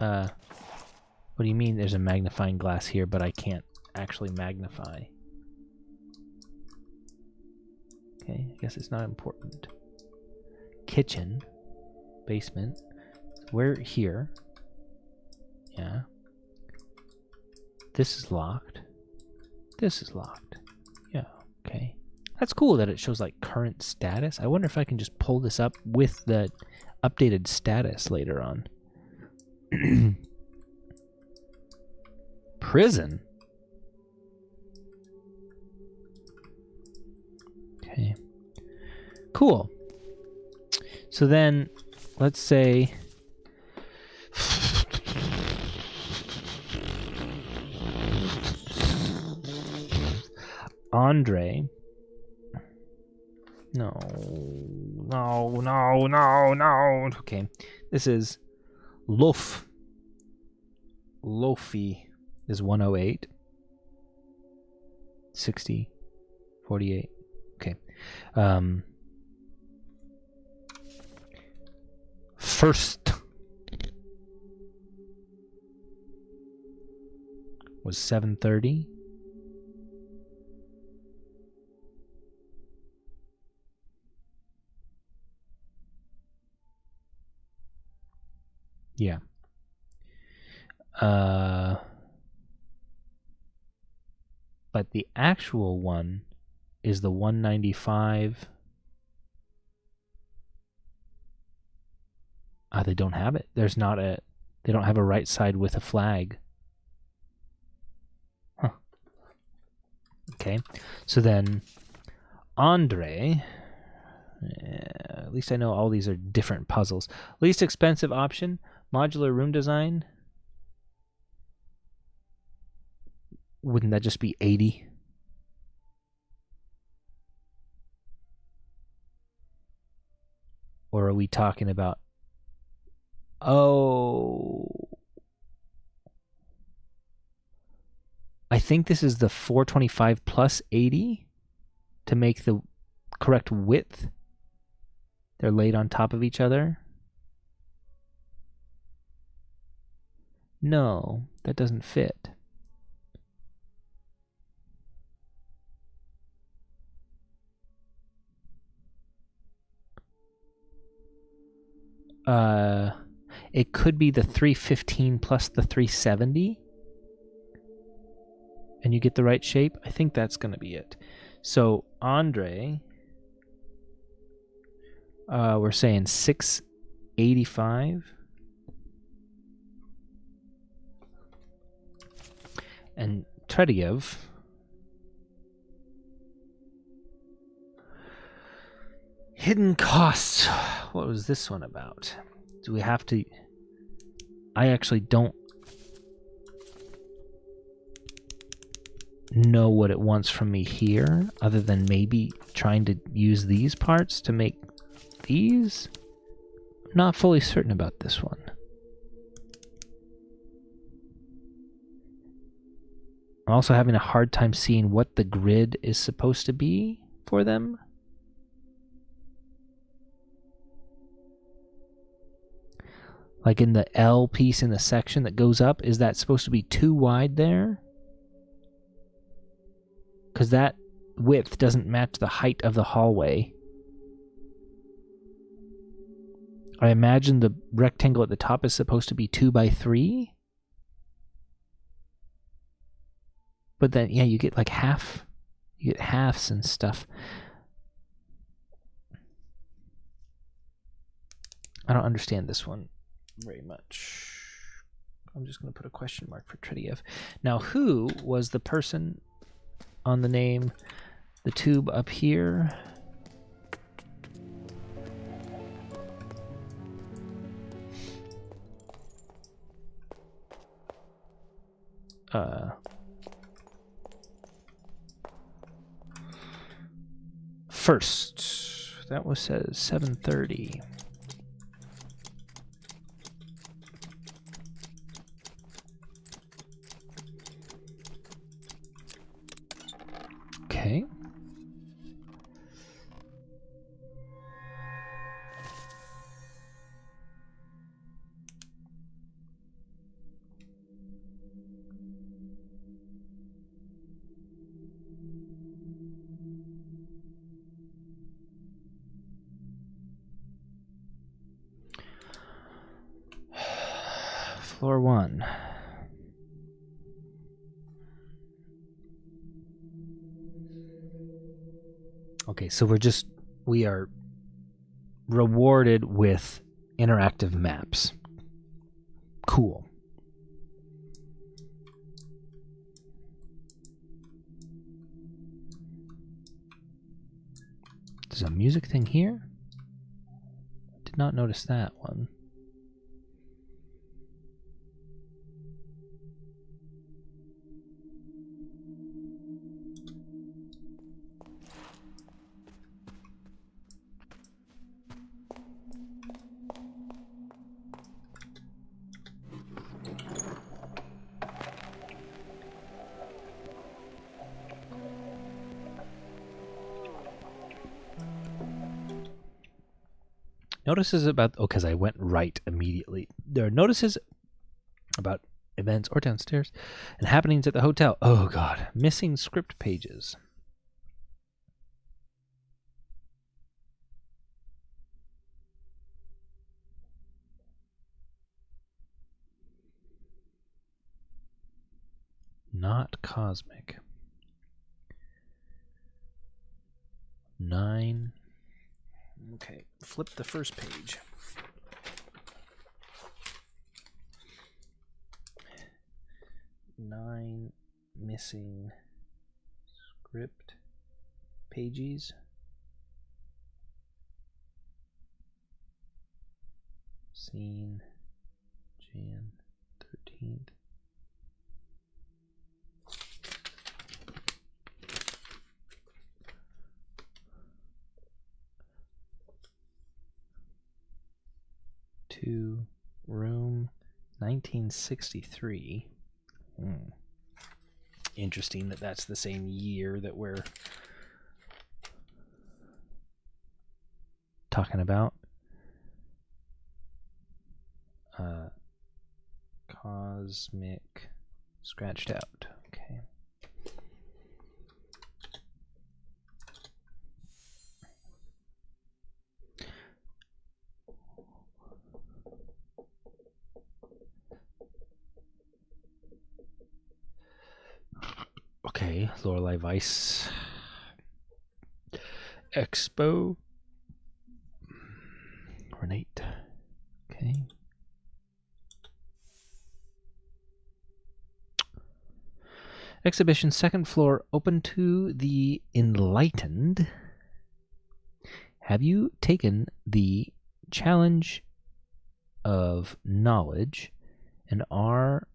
What do you mean there's a magnifying glass here, but I can't actually magnify? Okay, I guess it's not important. Kitchen. Basement. We're here. Yeah. This is locked. This is locked. Yeah, okay. That's cool that it shows like current status. I wonder if I can just pull this up with the updated status later on. Prison? Okay. Cool. So then, let's say... Andre... No. Okay. This is Lofi is 108. 60. 48. Okay. First was 730. Yeah. But the actual one is the 195. They don't have it. They don't have a right side with a flag. Huh. Okay. So then Andre, at least I know all these are different puzzles. Least expensive option, modular room design. Wouldn't that just be 80? Or are we talking about... Oh... I think this is the 425 plus 80 to make the correct width. They're laid on top of each other. No, that doesn't fit. It could be the 315 plus the 370. And you get the right shape. I think that's going to be it. So, Andre, we're saying 685. And Tredeyev, hidden costs. What was this one about? Do we have to... I actually don't know what it wants from me here, other than maybe trying to use these parts to make these. Not fully certain about this one. I'm also having a hard time seeing what the grid is supposed to be for them. Like in the L piece in the section that goes up, is that supposed to be too wide there? Because that width doesn't match the height of the hallway. I imagine the rectangle at the top is supposed to be 2 by 3. But then, yeah, you get like half. You get halves and stuff. I don't understand this one very much. I'm just going to put a question mark for Tredeyev. Now, who was the person on the name. The tube up here. First, that was says 7:30. Okay. Floor 1. Okay, so we are rewarded with interactive maps. Cool. There's a music thing here. Did not notice that one. Notices about, because I went right immediately. There are notices about events or downstairs and happenings at the hotel. Oh God, missing script pages. Not cosmic. 9. Okay, flip the first page. Nine missing script pages. Scene Jan 13th. To room 1963. Interesting that that's the same year that we're talking about. Cosmic scratched out. Okay. Okay, Lorelei Weiss. Expo. Ornate. Okay. Exhibition, second floor, open to the enlightened. Have you taken the challenge of knowledge and are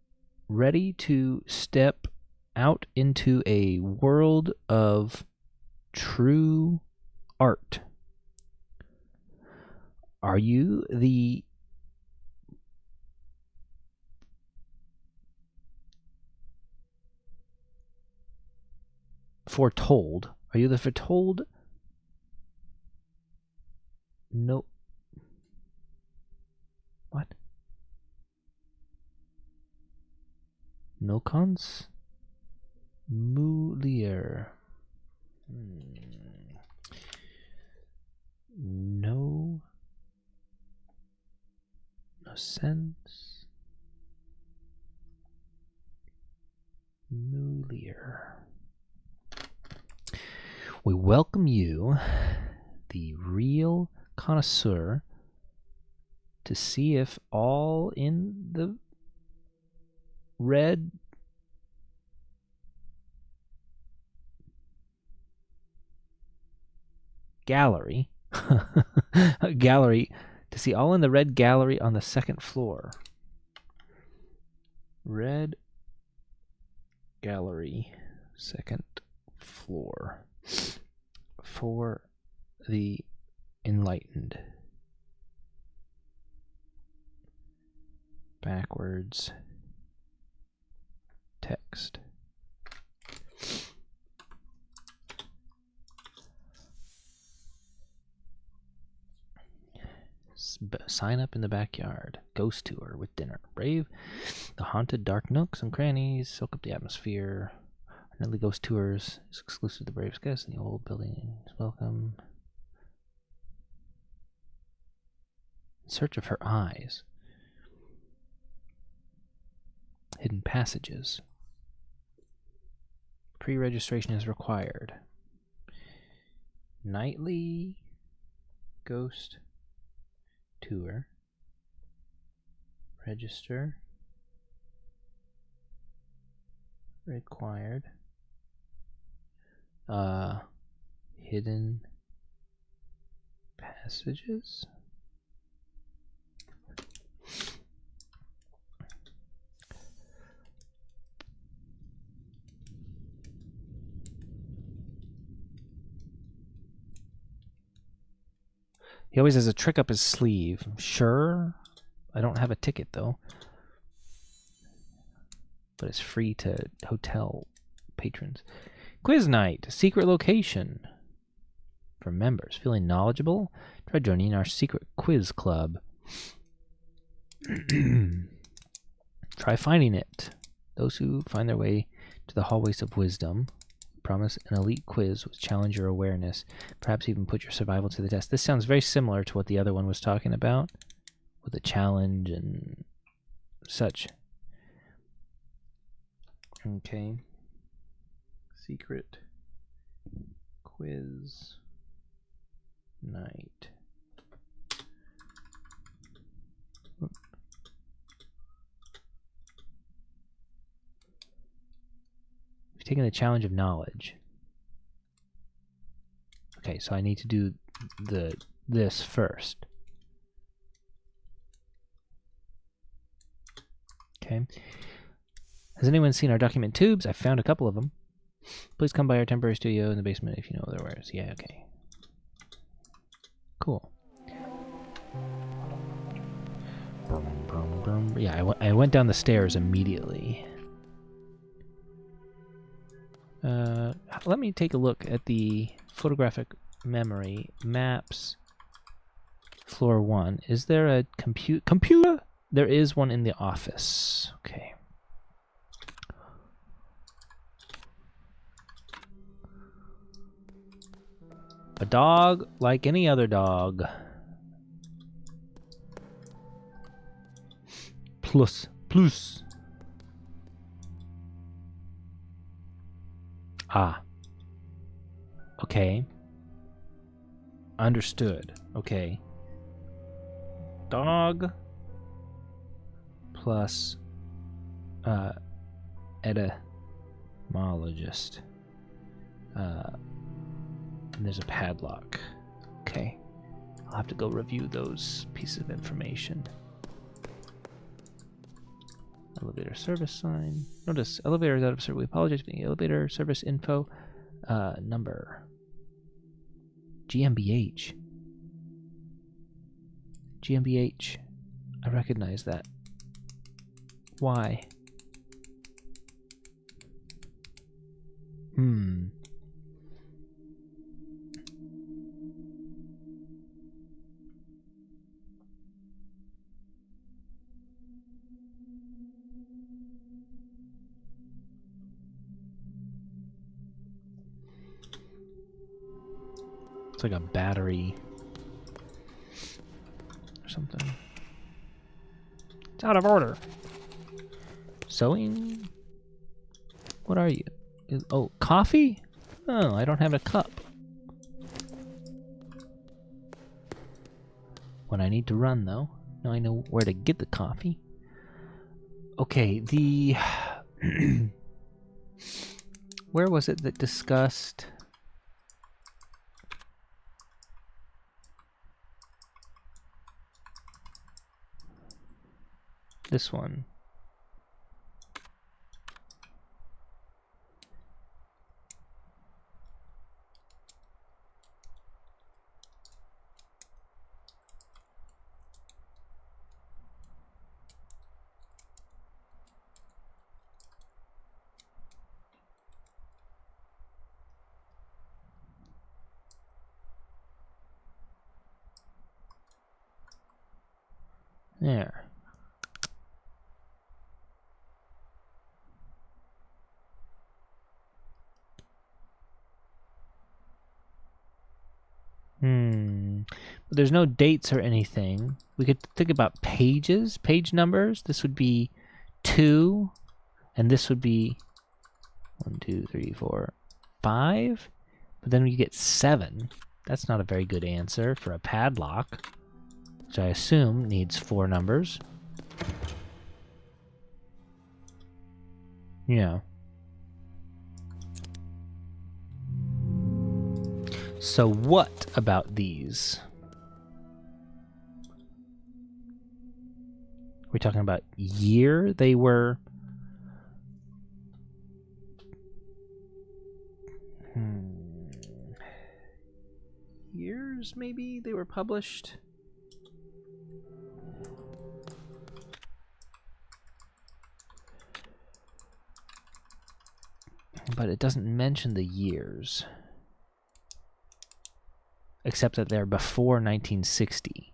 ready to step out into a world of true art? Are you the foretold? Are you the foretold? No. What? No cons? Moulier. No. No sense. Moulier. We welcome you, the real connoisseur, to see if all in the red gallery. A gallery to see all in the red gallery on the second floor. Red gallery, second floor. For the enlightened. Backwards text. Sign up in the backyard. Ghost tour with dinner. Brave the haunted dark nooks and crannies. Soak up the atmosphere. Nightly ghost tours is exclusive to the bravest guests in the old building. Welcome. In search of her eyes. Hidden passages. Pre-registration is required. Nightly ghost tour. Register. Required. Hidden passages. He always has a trick up his sleeve. Sure. I don't have a ticket, though. But it's free to hotel patrons. Quiz night. Secret location. For members. Feeling knowledgeable? Try joining our secret quiz club. Try finding it. Those who find their way to the hallways of wisdom promise an elite quiz which challenge your awareness, perhaps even put your survival to the test. This sounds very similar to what the other one was talking about, with a challenge and such. Okay. Secret quiz night. We've taken the challenge of knowledge. Okay, so I need to do this first. Okay. Has anyone seen our document tubes? I found a couple of them. Please come by our temporary studio in the basement if you know other wares. Yeah, okay. Cool. Yeah, I went down the stairs immediately. Let me take a look at the photographic memory maps. Floor 1. Is there a computer? There is one in the office. Okay. A dog like any other dog. Plus. Ah. Okay. Understood. Okay. Dog plus etymologist. And there's a padlock. Okay. I'll have to go review those pieces of information. Elevator service sign. Notice elevator is out of service. We apologize for the elevator service info. Number. GmbH. GmbH. I recognize that. Why? It's like a battery or something. It's out of order. Sewing? What are you? Oh, coffee? Oh, I don't have a cup. When I need to run, though, now I know where to get the coffee. Okay, the... Where was it that discussed... This one. There. But there's no dates or anything. We could think about pages, page numbers. This would be 2, and this would be 1, 2, 3, 4, 5. But then we get 7. That's not a very good answer for a padlock, which I assume needs 4 numbers. Yeah. So what about these? We're talking about year they were. Years maybe they were published. But it doesn't mention the years. Except that they're before 1960.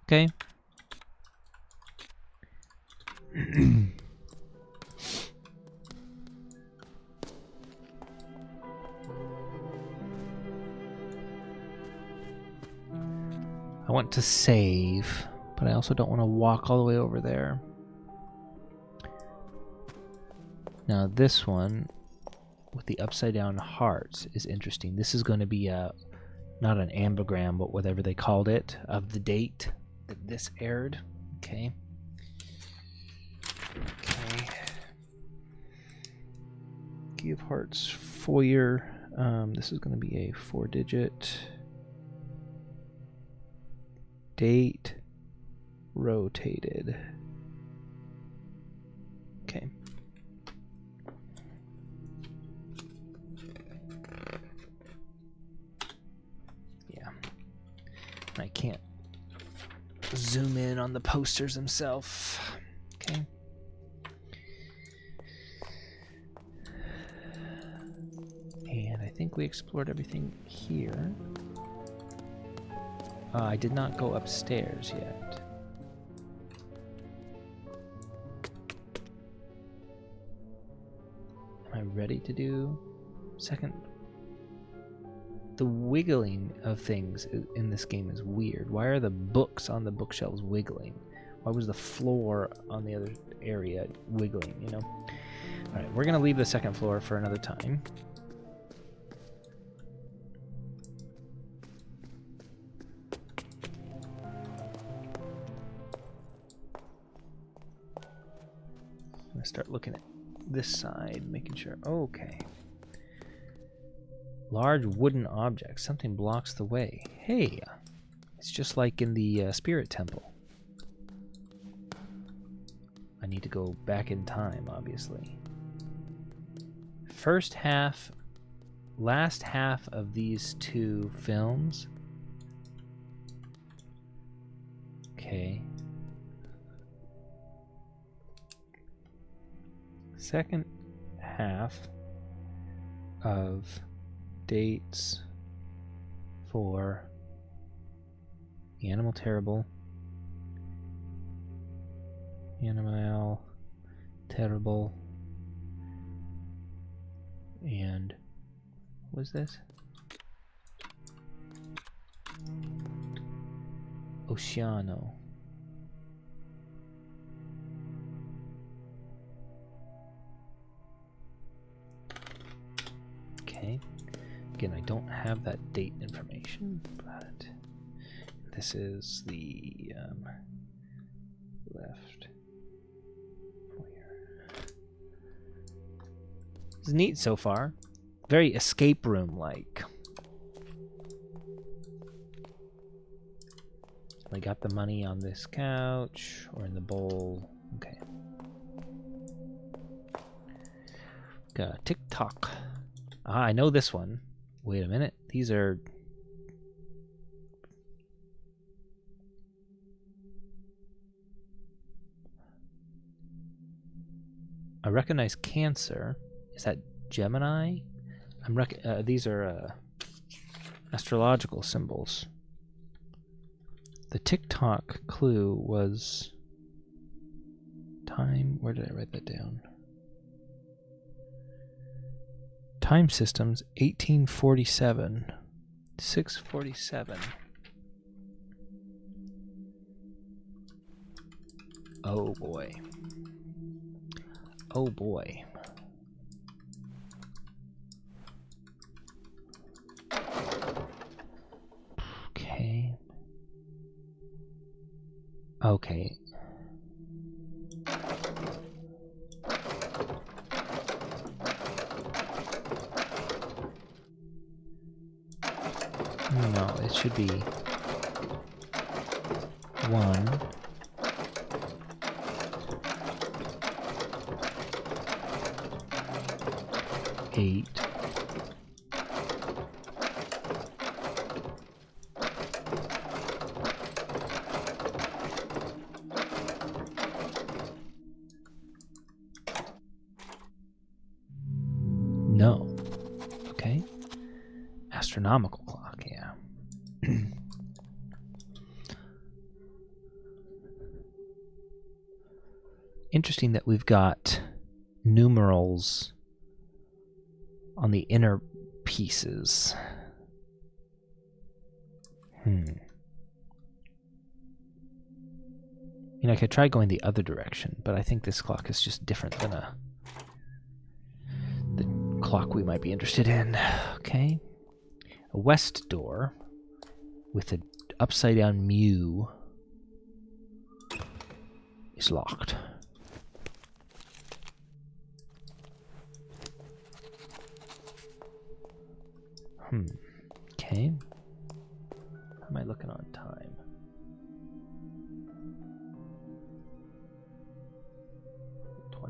Okay. I want to save, but I also don't want to walk all the way over there. Now this one with the upside down hearts is interesting. This is going to be a not an ambigram, but whatever they called it, of the date that this aired. Okay. Okay. Key of Hearts foyer. This is going to be a 4-digit date rotated. Okay. Yeah. I can't zoom in on the posters themselves. Okay. And I think we explored everything here. I did not go upstairs yet. Am I ready to do second? The wiggling of things in this game is weird. Why are the books on the bookshelves wiggling? Why was the floor on the other area wiggling, you know? Alright, we're gonna leave the second floor for another time. I'm gonna start looking at this side, making sure. Okay. Large wooden object. Something blocks the way. Hey, it's just like in the spirit temple. I need to go back in time, obviously. First half, last half of these 2 films. Okay. Second half of dates for The Animal Terrible, Animal Terrible, and what was this? Oceano. Again, I don't have that date information, but this is the left foyer. It's neat so far. Very escape room-like. I got the money on this couch or in the bowl. Okay. Got TikTok. Ah, I know this one. Wait a minute. These are... I recognize Cancer. Is that Gemini? These are astrological symbols. The TikTok clue was time. Where did I write that down? Time systems 1847. 647. Oh boy. Oh boy. Okay. Okay. No, it should be 1. Eight. No. Okay. Astronomical clock, yeah. Interesting that we've got numerals on the inner pieces. I mean, I could try going the other direction, but I think this clock is just different than the clock we might be interested in. Okay. A west door with an upside down mu is locked. Okay. How am I looking on time?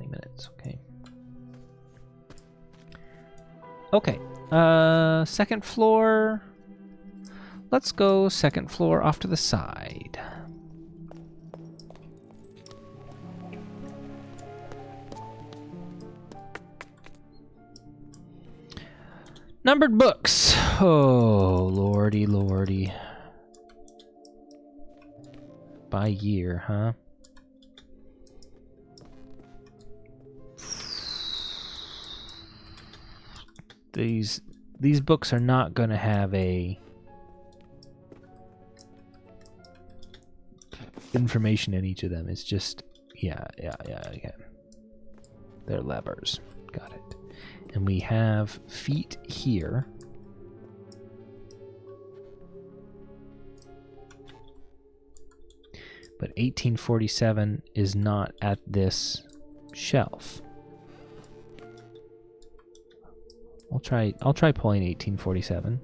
Minutes, okay. Okay. Second floor. Let's go second floor off to the side. Numbered books. Oh, lordy, lordy. By year, huh? These books are not going to have a information in each of them. It's just yeah. They're levers. Got it. And we have feet here. But 1847 is not at this shelf. I'll try pulling 1847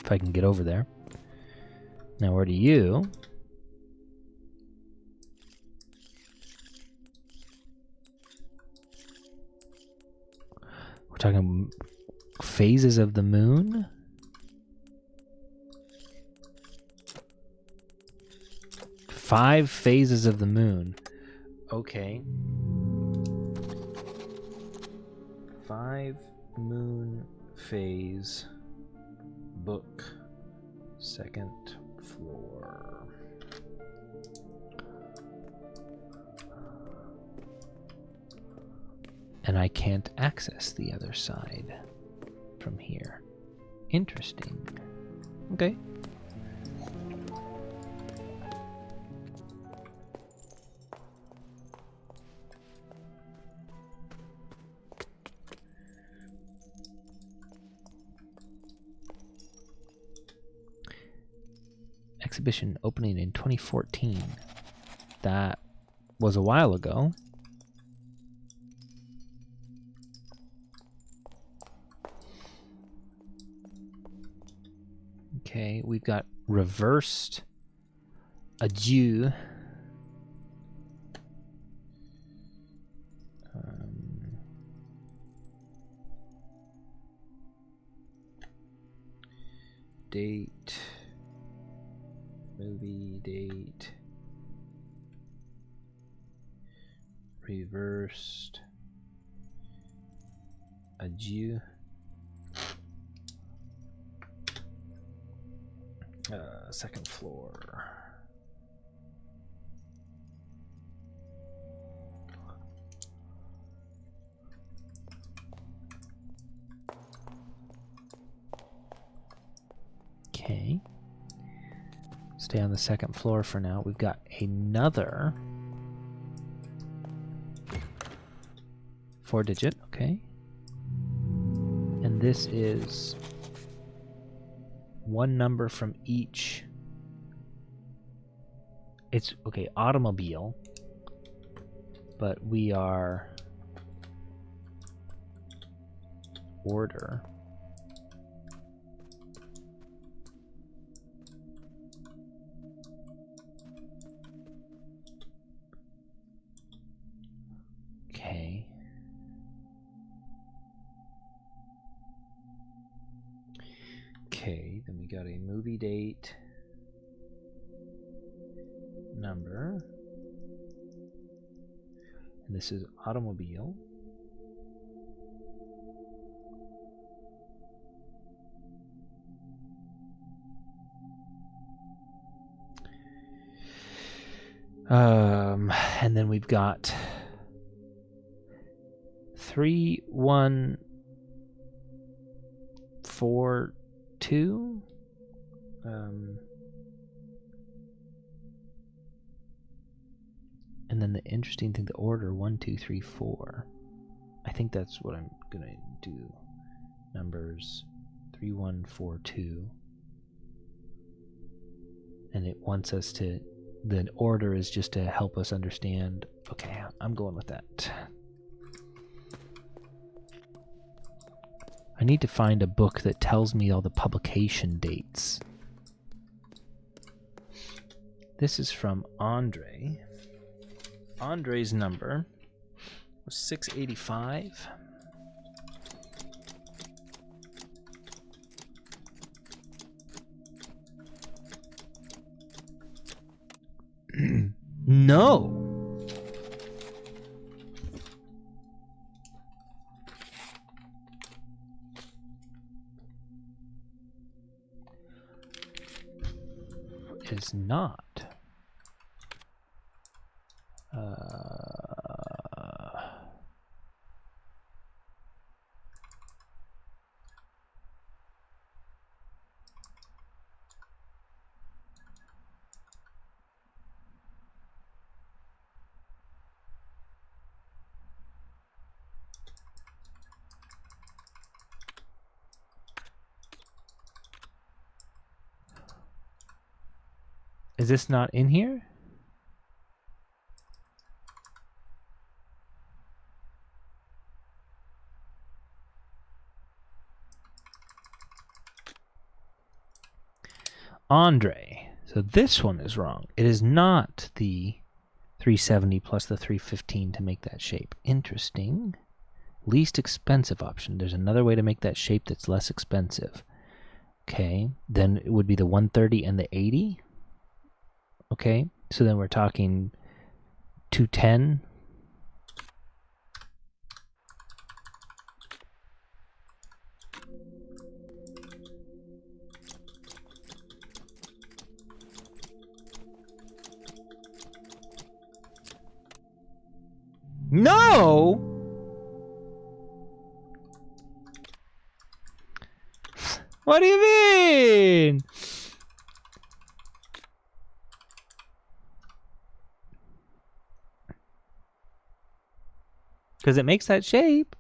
if I can get over there. Now where do you? We're talking phases of the moon. Five phases of the moon. Okay. 5 moon phase book. Second floor. And I can't access the other side from here. Interesting. Okay. exhibition opening in 2014. That was a while ago. Okay, we've got reversed adieu. Date, movie date, reversed adieu. Second floor. Okay. Stay on the second floor for now. We've got another 4-digit, okay. And this is one number from each. It's, okay, automobile. But we are order. Okay. Okay, then we got a movie date number. And this is automobile. And then we've got 3142. And then the interesting thing, the order 1, 2, 3, 4. I think that's what I'm gonna do. Numbers 3142. And it wants us to, the order is just to help us understand. Okay, I'm going with that. I need to find a book that tells me all the publication dates. This is from Andre. Andre's number was 685. No. It is not. Is this not in here? Andre. So this one is wrong. It is not the 370 plus the 315 to make that shape. Interesting. Least expensive option. There's another way to make that shape that's less expensive. Okay. Then it would be the 130 and the 80. Okay. So then we're talking 210. No! What do you mean? Because it makes that shape.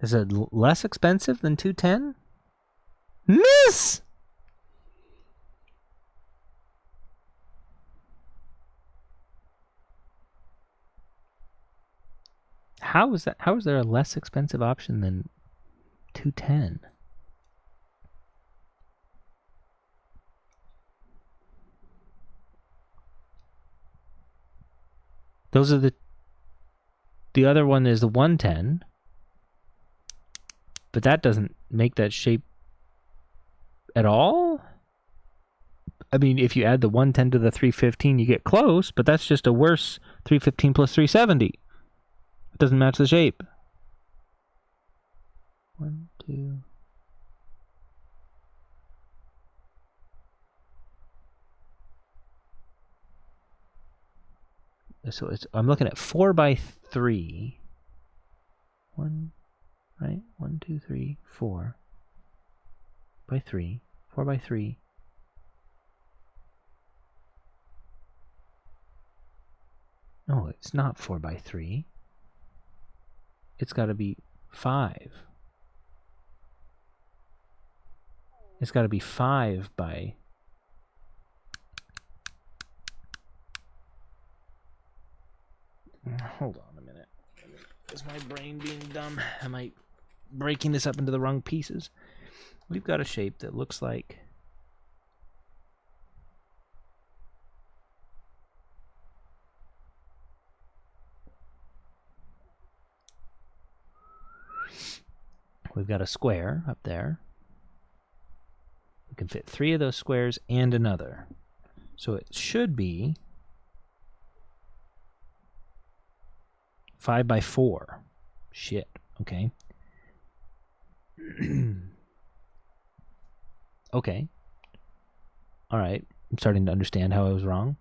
Is it less expensive than 210? Miss! How is that? How is there a less expensive option than 210? Those are the other one is the 110, but that doesn't make that shape at all. I mean, if you add the 110 to the 315, you get close, but that's just a worse 315 plus 370. It doesn't match the shape. 1, 2. So I'm looking at 4 by 3. 1, right? 1, 2, 3, 4 by 3. 4 by 3. No, it's not 4 by 3. It's got to be 5. It's got to be 5 by... Hold on a minute. Is my brain being dumb? Am I breaking this up into the wrong pieces? We've got a shape that looks like... We've got a square up there. We can fit 3 of those squares and another. So it should be 5 by 4. Shit. Okay. Okay. All right. I'm starting to understand how I was wrong.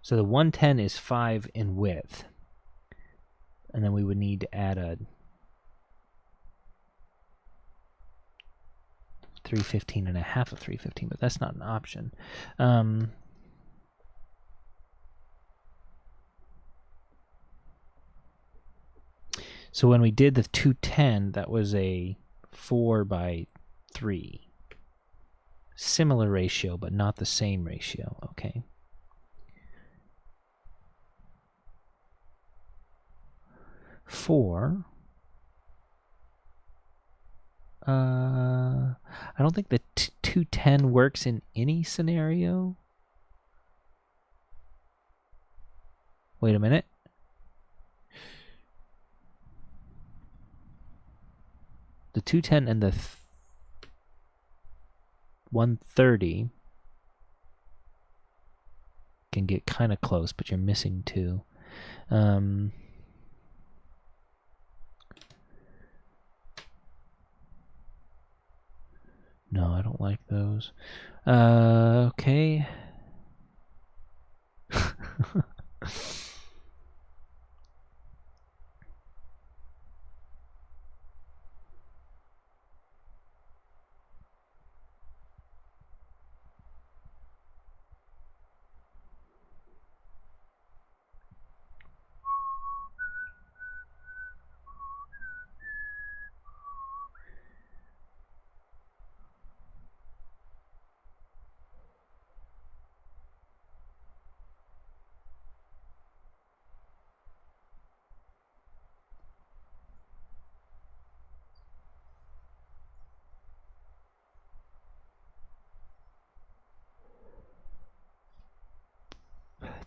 So the 110 is 5 in width. And then we would need to add a 315 and a half of 315, but that's not an option. So when we did the 210, that was a 4 by 3. Similar ratio, but not the same ratio. Okay. I don't think the 210 works in any scenario. Wait a minute. The 210 and the 130 can get kind of close, but you're missing 2. No, I don't like those. Okay.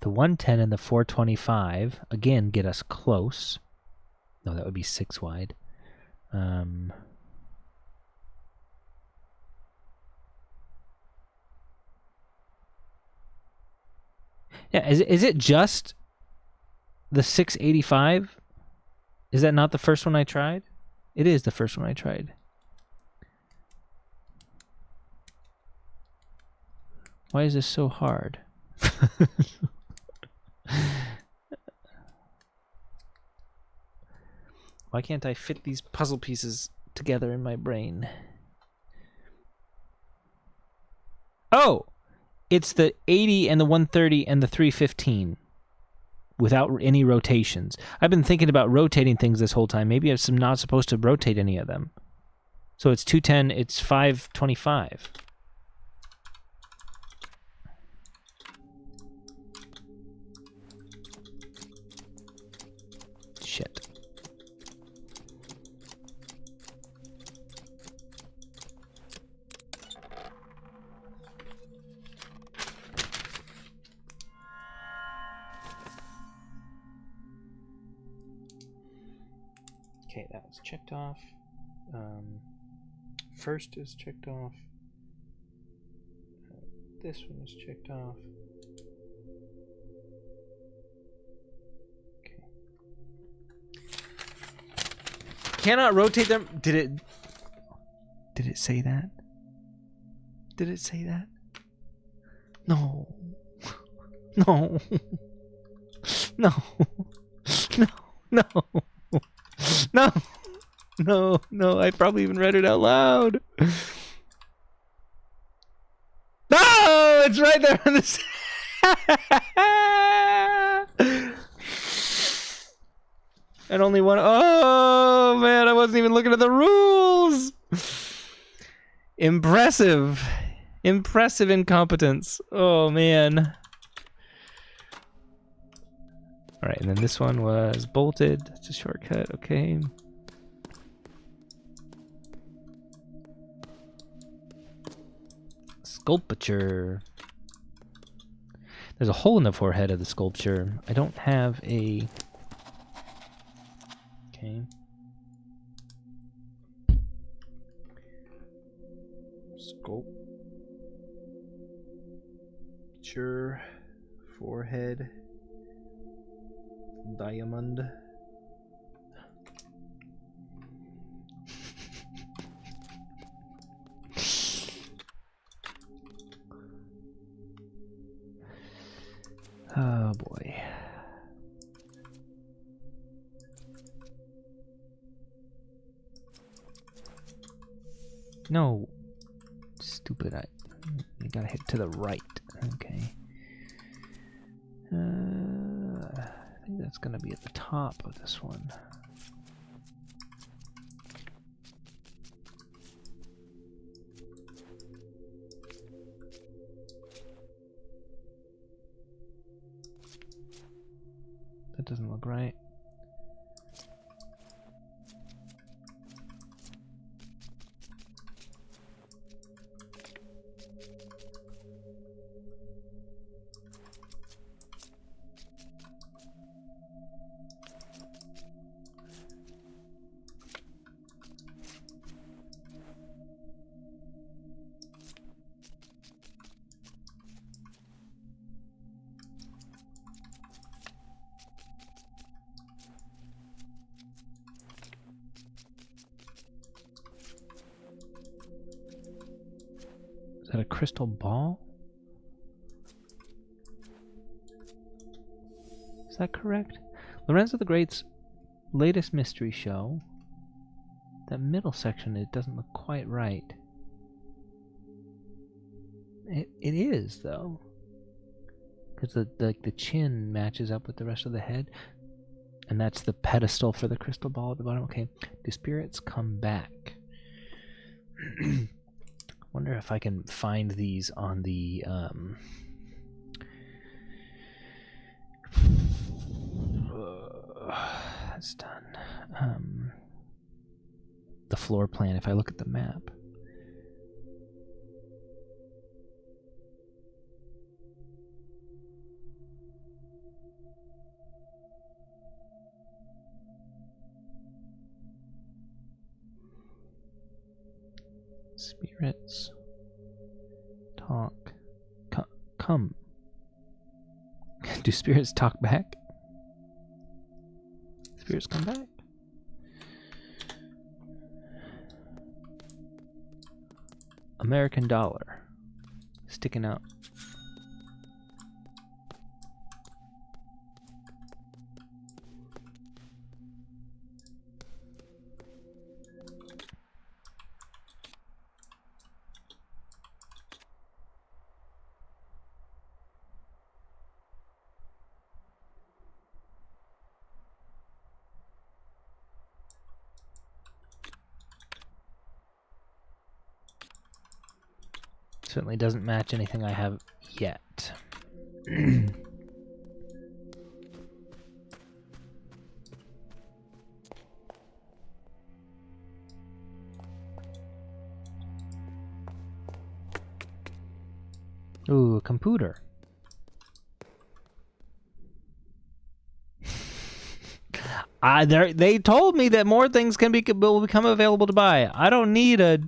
The 110 and the 425, again, get us close. No, that would be 6 wide. Yeah, is it just the 685? Is that not the first one I tried? It is the first one I tried. Why is this so hard? Why can't I fit these puzzle pieces together in my brain? Oh! It's the 80 and the 130 and the 315 without any rotations. I've been thinking about rotating things this whole time. Maybe I'm not supposed to rotate any of them. So it's 210, it's 525. Okay, that was checked off. First is checked off. This one is checked off. Okay. Cannot rotate them. Did it say that? Did it say that? No. No. No. No. No. No. No. No. I probably even read it out loud. No! It's right there on the and only one. Oh, man. I wasn't even looking at the rules. Impressive. Impressive incompetence. Oh, man. All right, and then this one was bolted. That's a shortcut. Okay. Sculpture. There's a hole in the forehead of the sculpture. I don't have a... Okay. Sculpture. Forehead. Diamond. Oh boy. No. Stupid. You gotta hit to the right. Okay. I think that's gonna be at the top of this one. That doesn't look right. Is that a crystal ball? Is that correct? Lorenzo the Great's latest mystery show. That middle section, it doesn't look quite right. It is, though. Because the chin matches up with the rest of the head. And that's the pedestal for the crystal ball at the bottom. Okay. Do spirits come back? Wonder if I can find these on the that's done. The floor plan, if I look at the map. Spirits talk. Come. Do spirits talk back? Spirits come back? American dollar. Sticking out. Certainly doesn't match anything I have yet. Ooh, a computer. They told me that more things will become available to buy. I don't need a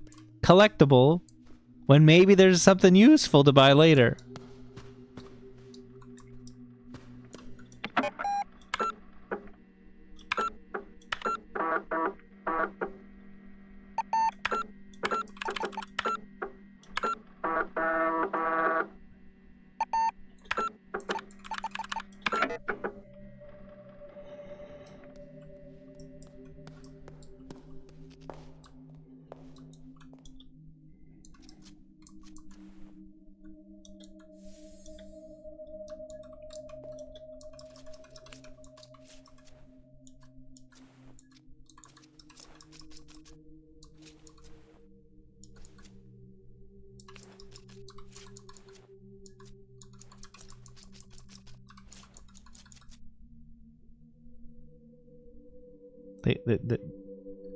collectible when maybe there's something useful to buy later.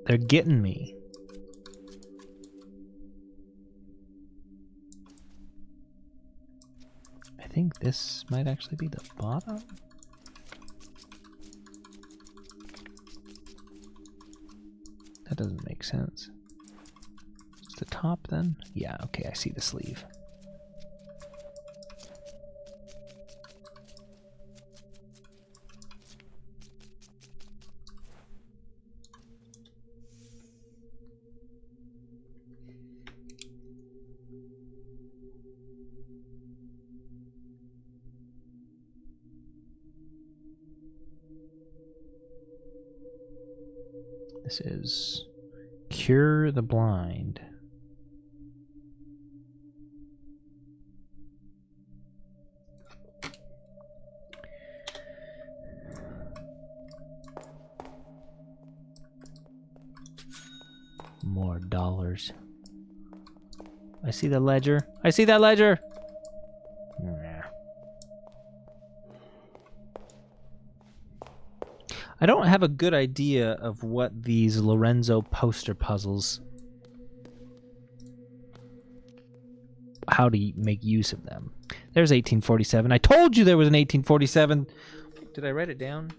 They're getting me. I think this might actually be the bottom. That doesn't make sense. It's the top then? Yeah, okay, I see the sleeve. This is Cure the Blind. More dollars. I see the ledger. I see that ledger! Nah. I don't have a good idea of what these Lorenzo poster puzzles, how to make use of them. There's 1847. I told you there was an 1847. Did I write it down?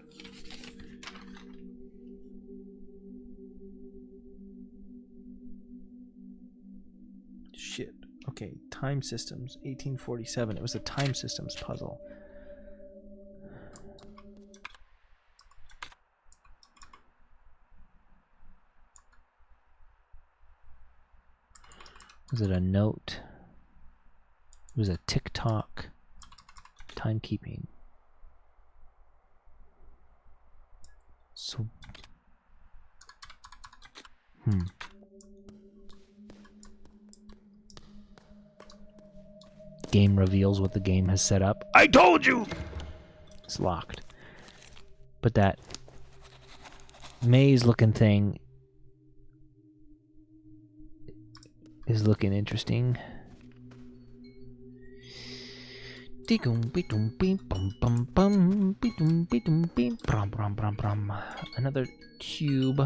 Shit. Okay, time systems, 1847. It was the time systems puzzle. Was it a note? It was a tick-tock. Timekeeping. So... Game reveals what the game has set up. I told you! It's locked. But that maze-looking thing is looking interesting. Another cube.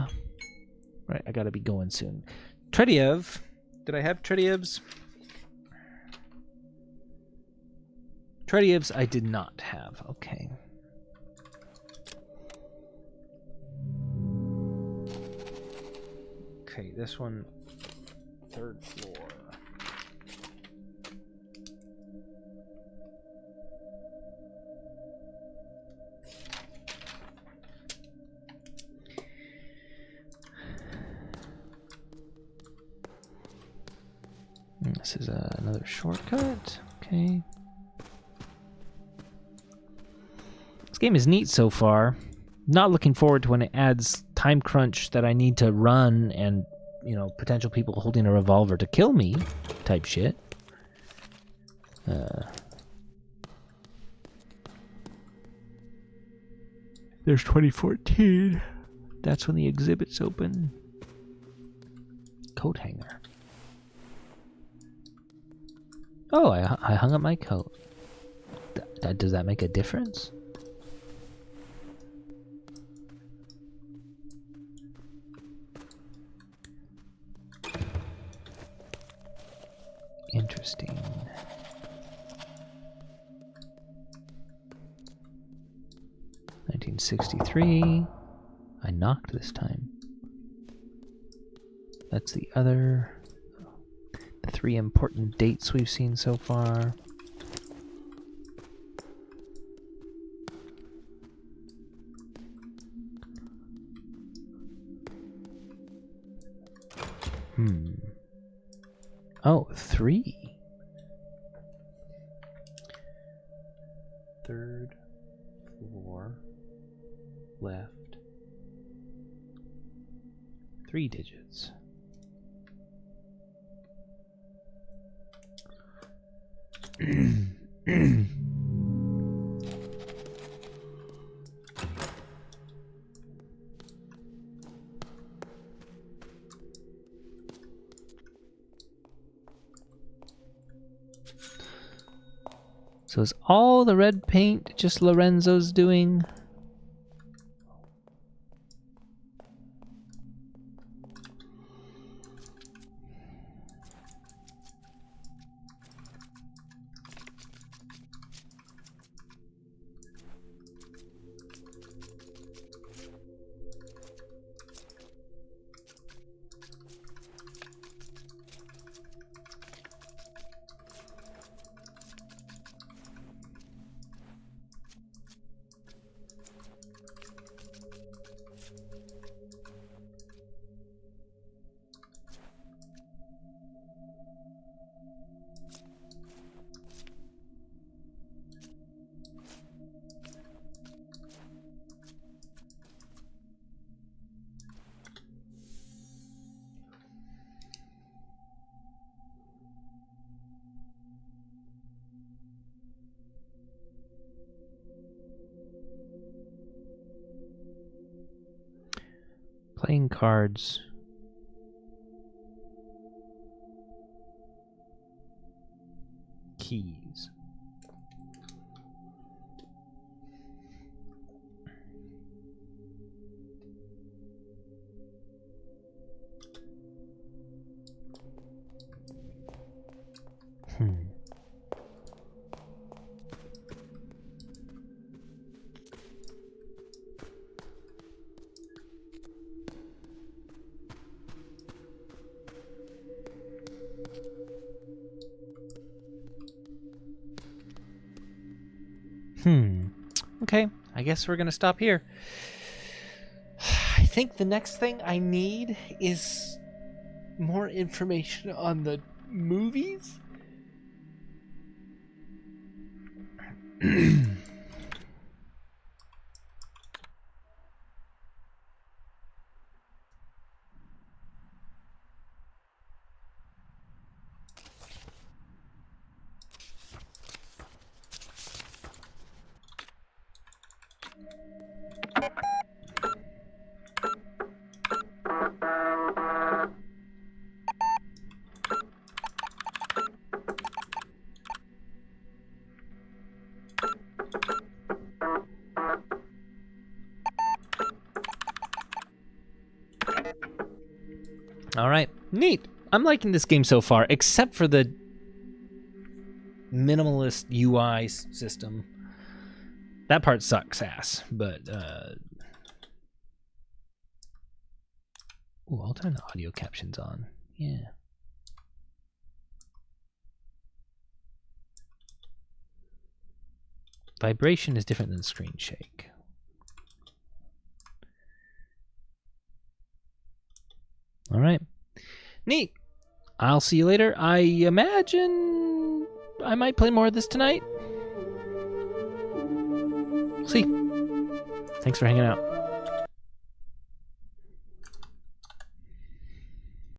Right, I gotta be going soon. Trediev. Did I have Tredievs? Tredievs I did not have. Okay. Okay, this one, third floor. This is another shortcut. Okay. This game is neat so far. Not looking forward to when it adds time crunch that I need to run and, you know, potential people holding a revolver to kill me type shit. There's 2014. That's when the exhibit's open. Coat hanger. Oh, I hung up my coat. Does that make a difference? Interesting. $1963. I knocked this time. That's the other... The 3 important dates we've seen so far. Oh, 3. 3rd floor left. 3 digits. So is all the red paint just Lorenzo's doing? Playing cards. Keys. Okay, I guess we're gonna stop here. I think the next thing I need is more information on the movies. All right, neat. I'm liking this game so far, except for the minimalist UI system. That part sucks ass, but ooh, I'll turn the audio captions on. Yeah. Vibration is different than screen shake. All right. Neat. I'll see you later. I imagine I might play more of this tonight. See. Thanks for hanging out.